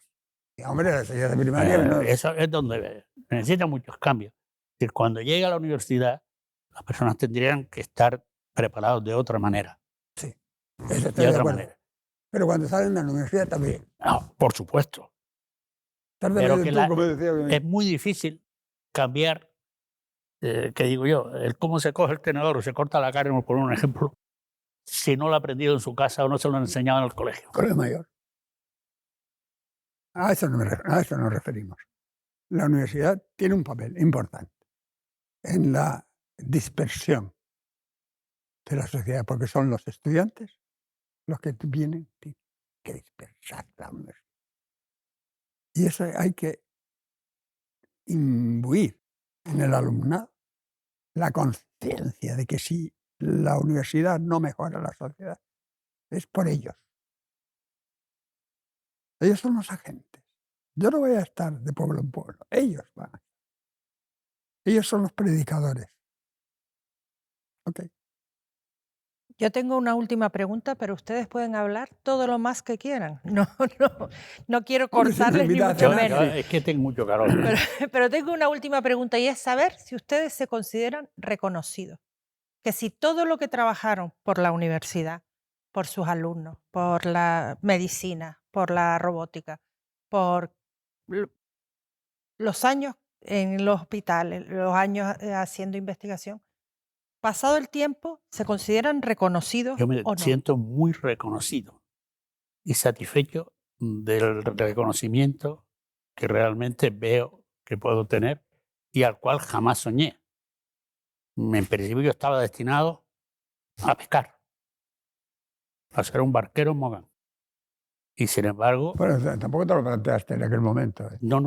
[SPEAKER 3] Y, hombre, la enseñanza primaria no es-
[SPEAKER 2] Eso es donde necesita muchos cambios. Es decir, cuando llega a la universidad, las personas tendrían que estar preparados de otra manera.
[SPEAKER 3] Eso
[SPEAKER 2] De
[SPEAKER 3] estoy de
[SPEAKER 2] otra
[SPEAKER 3] acuerdo.
[SPEAKER 2] manera.
[SPEAKER 3] Pero cuando salen de la universidad también.
[SPEAKER 2] No, por supuesto.
[SPEAKER 3] Tarde
[SPEAKER 2] Pero
[SPEAKER 3] o
[SPEAKER 2] que
[SPEAKER 3] temprano, como decía mi-
[SPEAKER 2] es muy difícil cambiar, que digo yo, el cómo se coge el tenedor o se corta la carne, por un ejemplo, si no lo ha aprendido en su casa o no se lo han enseñado en el colegio.
[SPEAKER 3] Colegio mayor. A eso nos referimos. La universidad tiene un papel importante en la dispersión de la sociedad, porque son los estudiantes los que tienen que dispersar la universidad. Y eso hay que imbuir en el alumnado la conciencia de que si la universidad no mejora la sociedad, es por ellos. Ellos son los agentes. Yo no voy a estar de pueblo en pueblo. Ellos van. Ellos son los predicadores. Ok.
[SPEAKER 4] Yo tengo una última pregunta, pero ustedes pueden hablar todo lo más que quieran. No quiero
[SPEAKER 3] Hombre, si me
[SPEAKER 4] cortarles ni
[SPEAKER 3] invitas a
[SPEAKER 4] mucho
[SPEAKER 3] cenar,
[SPEAKER 4] menos.
[SPEAKER 2] Es que tengo mucho calor.
[SPEAKER 4] Pero tengo una última pregunta y es saber si ustedes se consideran reconocidos. Que si todo lo que trabajaron por la universidad, por sus alumnos, por la medicina, por la robótica, por los años en los hospitales, los años haciendo investigación, pasado el tiempo, ¿se consideran reconocidos
[SPEAKER 2] Yo me
[SPEAKER 4] o no?
[SPEAKER 2] siento muy reconocido y satisfecho del reconocimiento que realmente veo que puedo tener y al cual jamás soñé. En principio yo estaba destinado a pescar, a ser un barquero en Mogán. Y sin embargo,
[SPEAKER 3] Bueno, tampoco te lo planteaste en aquel momento.
[SPEAKER 2] no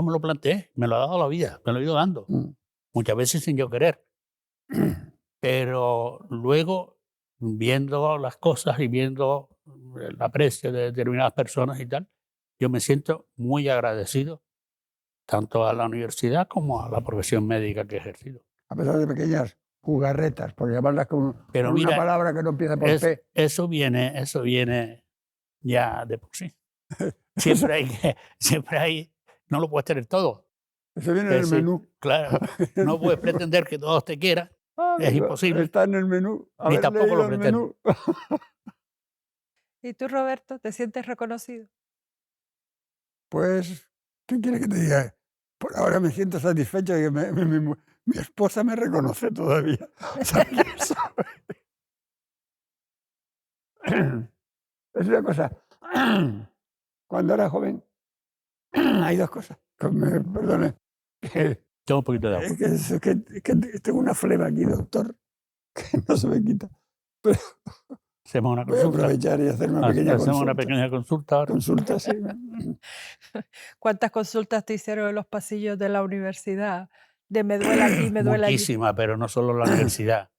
[SPEAKER 2] me lo planteé, me lo ha dado la vida, me lo he ido dando,
[SPEAKER 3] Mm.
[SPEAKER 2] muchas veces sin yo querer. Pero luego, viendo las cosas y viendo el aprecio de determinadas personas y tal, yo me siento muy agradecido tanto a la universidad como a la profesión médica que he ejercido.
[SPEAKER 3] A pesar de pequeñas jugarretas, por llamarlas con
[SPEAKER 2] Pero
[SPEAKER 3] una
[SPEAKER 2] mira,
[SPEAKER 3] palabra que no empieza por P.
[SPEAKER 2] eso viene ya de por sí. Siempre hay, no lo puedes tener todo.
[SPEAKER 3] Eso viene en
[SPEAKER 2] Es
[SPEAKER 3] el
[SPEAKER 2] decir,
[SPEAKER 3] menú.
[SPEAKER 2] claro, no puedes pretender que todos te quieran, es imposible.
[SPEAKER 3] Está en el menú.
[SPEAKER 2] Ni
[SPEAKER 3] Haber
[SPEAKER 2] tampoco
[SPEAKER 3] leído
[SPEAKER 2] lo
[SPEAKER 3] el
[SPEAKER 2] pretendo.
[SPEAKER 3] menú.
[SPEAKER 4] ¿Y tú, Roberto, te sientes reconocido?
[SPEAKER 3] Pues, ¿qué quieres que te diga? Por ahora me siento satisfecho de que Mi esposa me reconoce todavía. ¿Sabe quién soy? Es una cosa. Cuando era joven, hay dos cosas. Perdone.
[SPEAKER 2] Toma un poquito de agua.
[SPEAKER 3] Que tengo una flema aquí, doctor, que no se me quita. Pero
[SPEAKER 2] Hacemos una
[SPEAKER 3] voy a
[SPEAKER 2] consulta.
[SPEAKER 3] aprovechar y hacer una pequeña
[SPEAKER 2] Hacemos
[SPEAKER 3] consulta.
[SPEAKER 2] una pequeña consulta ahora.
[SPEAKER 3] Consulta, sí.
[SPEAKER 4] ¿Cuántas consultas te hicieron en los pasillos de la universidad? De me duele aquí, me duele allí.
[SPEAKER 2] Muchísimas, pero no solo en la universidad.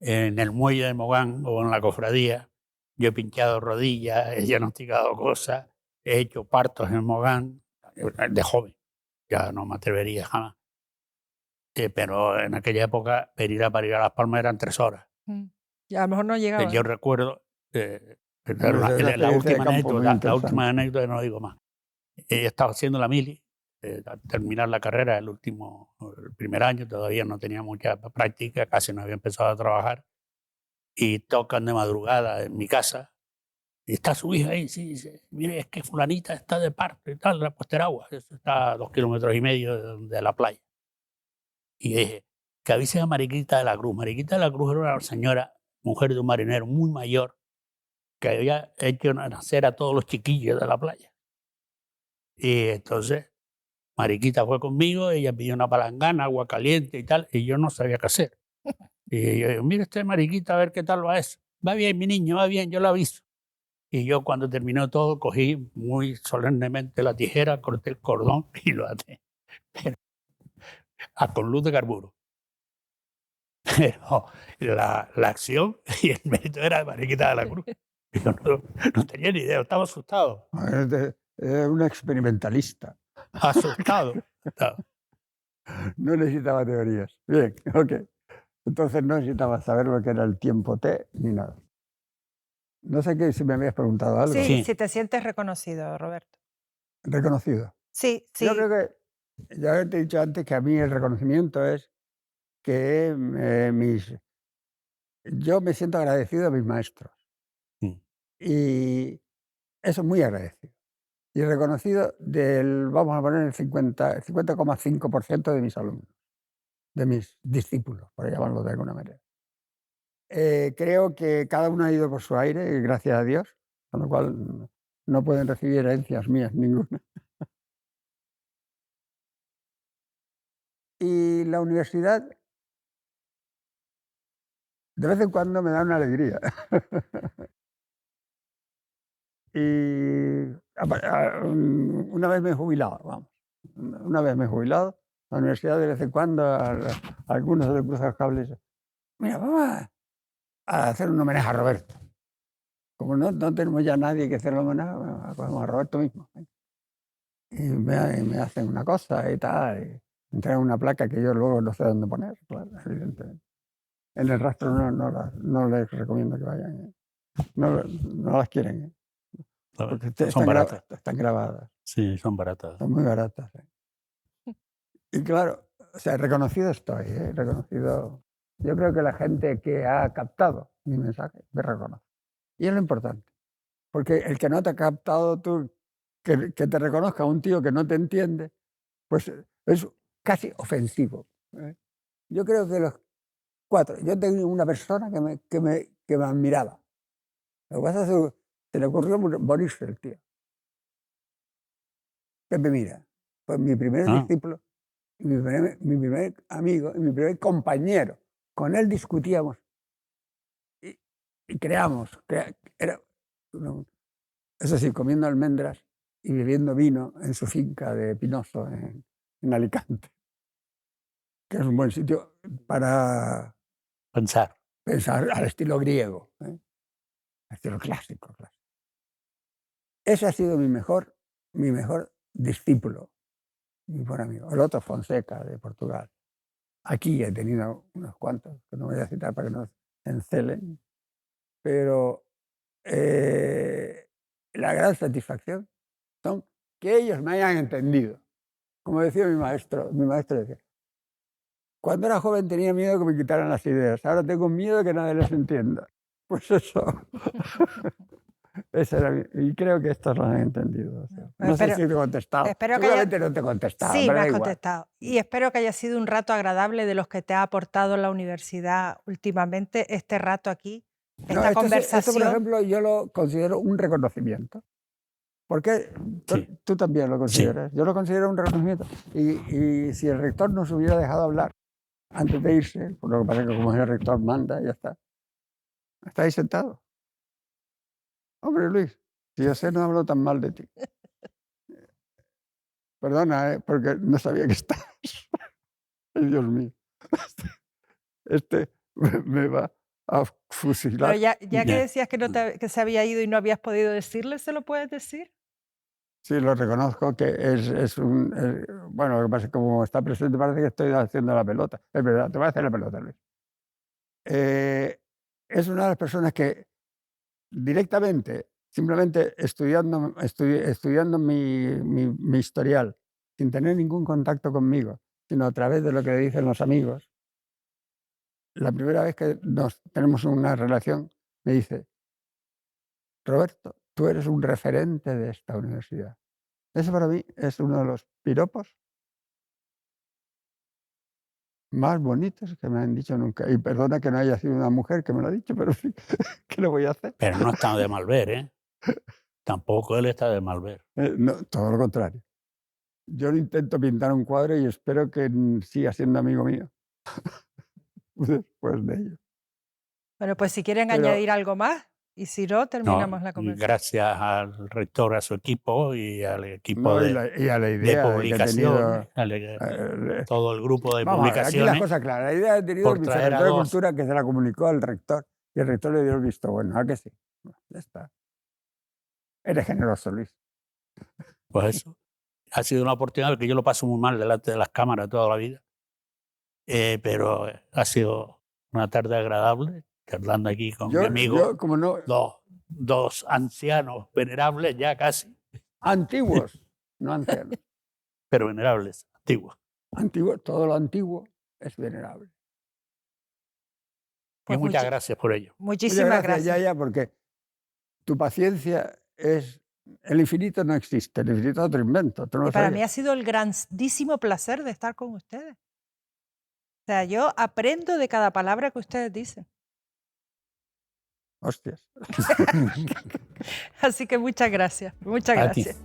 [SPEAKER 2] En el muelle de Mogán o en la cofradía, yo he pinchado rodillas, he diagnosticado cosas, he hecho partos en Mogán de joven. Ya no me atrevería jamás. Pero en aquella época, para ir a Las Palmas eran 3 horas.
[SPEAKER 4] Y a lo mejor no llegaba.
[SPEAKER 2] Yo recuerdo
[SPEAKER 3] Bueno, esa es una
[SPEAKER 2] la última
[SPEAKER 3] experiencia de campo muy
[SPEAKER 2] anécdota, no digo más. Estaba haciendo la mili, al terminar la carrera, el primer año, todavía no tenía mucha práctica, casi no había empezado a trabajar, y tocan de madrugada en mi casa, y está su hija ahí, sí, dice, mire, es que fulanita está de parto y tal, en la Puesteragua, eso está a 2,5 kilómetros de la playa. Y dije, que avisen a Mariquita de la Cruz. Mariquita de la Cruz era una señora, mujer de un marinero muy mayor, que había hecho nacer a todos los chiquillos de la playa. Y entonces Mariquita fue conmigo, ella pidió una palangana, agua caliente y tal, y yo no sabía qué hacer. Y yo digo, mire usted, Mariquita, a ver qué tal va eso. Va bien, mi niño, va bien, yo lo aviso. Y yo cuando terminó todo, cogí muy solemnemente la tijera, corté el cordón y lo até. Pero, con luz de carburo. Pero la acción y el mérito era de Mariquita de la Cruz. Yo no tenía ni idea, estaba asustado.
[SPEAKER 3] Es un experimentalista.
[SPEAKER 2] Asustado.
[SPEAKER 3] No necesitaba teorías. Bien, ok. Entonces no necesitaba saber lo que era el tiempo T ni nada. No sé si me habías preguntado algo.
[SPEAKER 4] Sí, si te sientes reconocido, Roberto.
[SPEAKER 3] ¿Reconocido?
[SPEAKER 4] Sí, sí.
[SPEAKER 3] Yo creo que, ya te he dicho antes que a mí el reconocimiento es que yo me siento agradecido a mis maestros. Y eso es muy agradecido. Y reconocido vamos a poner el 50,5% de mis alumnos, de mis discípulos, por llamarlo de alguna manera. Creo que cada uno ha ido por su aire, gracias a Dios, con lo cual no pueden recibir herencias mías ninguna. Y la universidad, de vez en cuando me da una alegría. Y una vez me he jubilado, vamos. Una vez me he jubilado, la universidad de vez en cuando, a algunos se les cruzan los cables. Mira, vamos a hacer un homenaje a Roberto. Como no tenemos ya nadie que hacer el homenaje, vamos a Roberto mismo. Y me hacen una cosa y tal, y me entregan una placa que yo luego no sé dónde poner, claro, evidentemente. En el rastro no les recomiendo que vayan. No las quieren. Porque
[SPEAKER 2] son baratas.
[SPEAKER 3] Están grabadas.
[SPEAKER 2] Sí, son baratas.
[SPEAKER 3] Son muy baratas. Y claro, o sea, reconocido estoy, reconocido. Yo creo que la gente que ha captado mi mensaje me reconoce. Y es lo importante. Porque el que no te ha captado tú, que te reconozca un tío que no te entiende, pues es casi ofensivo. Yo creo que los 4, yo tengo una persona que me admiraba. Lo que pasa es que se le ocurrió morirse el tío. Pepe Mira, fue mi primer discípulo, y mi primer amigo, y mi primer compañero. Con él discutíamos y creamos. Eso sí, comiendo almendras y bebiendo vino en su finca de Pinoso, en Alicante, que es un buen sitio para
[SPEAKER 2] pensar
[SPEAKER 3] al estilo griego, al estilo clásico. Ese ha sido mi mejor discípulo, mi buen amigo. El otro, Fonseca, de Portugal. Aquí he tenido unos cuantos, que no voy a citar para que no se encelen, pero la gran satisfacción son que ellos me hayan entendido. Como decía mi maestro decía, cuando era joven tenía miedo que me quitaran las ideas, ahora tengo miedo de que nadie les entienda. Pues eso, Ese era y creo que estos lo han entendido. O sea, no sé si te he contestado.
[SPEAKER 4] Espero que
[SPEAKER 3] Seguramente no te he contestado.
[SPEAKER 4] Sí,
[SPEAKER 3] pero
[SPEAKER 4] me
[SPEAKER 3] da
[SPEAKER 4] has
[SPEAKER 3] igual.
[SPEAKER 4] contestado. Y espero que haya sido un rato agradable de los que te ha aportado la universidad últimamente, este rato aquí, esta
[SPEAKER 3] No, esto,
[SPEAKER 4] conversación.
[SPEAKER 3] esto, por ejemplo, yo lo considero un reconocimiento. Porque tú también lo consideras. Sí. Yo lo considero un reconocimiento. Y si el rector nos hubiera dejado hablar antes de irse, por lo que pasa es que como el rector manda, ya está. Está ahí sentado. Hombre, Luis, si yo sé, no hablo tan mal de ti. Perdona, porque no sabía que estabas. Ay, Dios mío. Este me va a fusilar.
[SPEAKER 4] Pero ya que decías que, que se había ido y no habías podido decirle, ¿se lo puedes decir?
[SPEAKER 3] Sí, lo reconozco que es un... bueno, lo que pasa es que como está presente parece que estoy haciendo la pelota. Es verdad, te voy a hacer la pelota, Luis. Es una de las personas que directamente, simplemente estudiando mi historial, sin tener ningún contacto conmigo, sino a través de lo que dicen los amigos, la primera vez que tenemos una relación, me dice, Roberto, tú eres un referente de esta universidad. Eso para mí es uno de los piropos más bonitos que me han dicho nunca. Y perdona que no haya sido una mujer que me lo ha dicho, pero sí, ¿qué le voy a hacer?
[SPEAKER 2] Pero no está de mal ver, ¿eh? Tampoco él está de mal ver.
[SPEAKER 3] No, todo lo contrario. Yo intento pintar un cuadro y espero que siga siendo amigo mío después de ello.
[SPEAKER 4] Bueno, pues si quieren añadir algo más, y si no, terminamos la conversación.
[SPEAKER 2] Gracias al rector, a su equipo y al equipo
[SPEAKER 3] y a la idea
[SPEAKER 2] de publicación, todo el grupo de publicaciones.
[SPEAKER 3] Aquí la cosa clara, la idea ha tenido el vicerrector de Cultura que se la comunicó al rector y el rector le dio el visto bueno. ¿A que sí? Ya está. Eres generoso, Luis.
[SPEAKER 2] Pues eso. Ha sido una oportunidad porque yo lo paso muy mal delante de las cámaras toda la vida. Pero ha sido una tarde agradable, charlando aquí con mi amigo.
[SPEAKER 3] Como no,
[SPEAKER 2] dos ancianos venerables ya casi.
[SPEAKER 3] Antiguos, no ancianos.
[SPEAKER 2] Pero venerables, antiguos.
[SPEAKER 3] Antiguos, todo lo antiguo es venerable.
[SPEAKER 2] Pues y muchas gracias por ello.
[SPEAKER 4] Muchísimas gracias.
[SPEAKER 3] Ya, porque tu paciencia es... El infinito no existe, el infinito es otro invento.
[SPEAKER 4] Y para mí ha sido el grandísimo placer de estar con ustedes. O sea, yo aprendo de cada palabra que ustedes dicen.
[SPEAKER 3] Hostias.
[SPEAKER 4] Así que muchas gracias. Muchas gracias.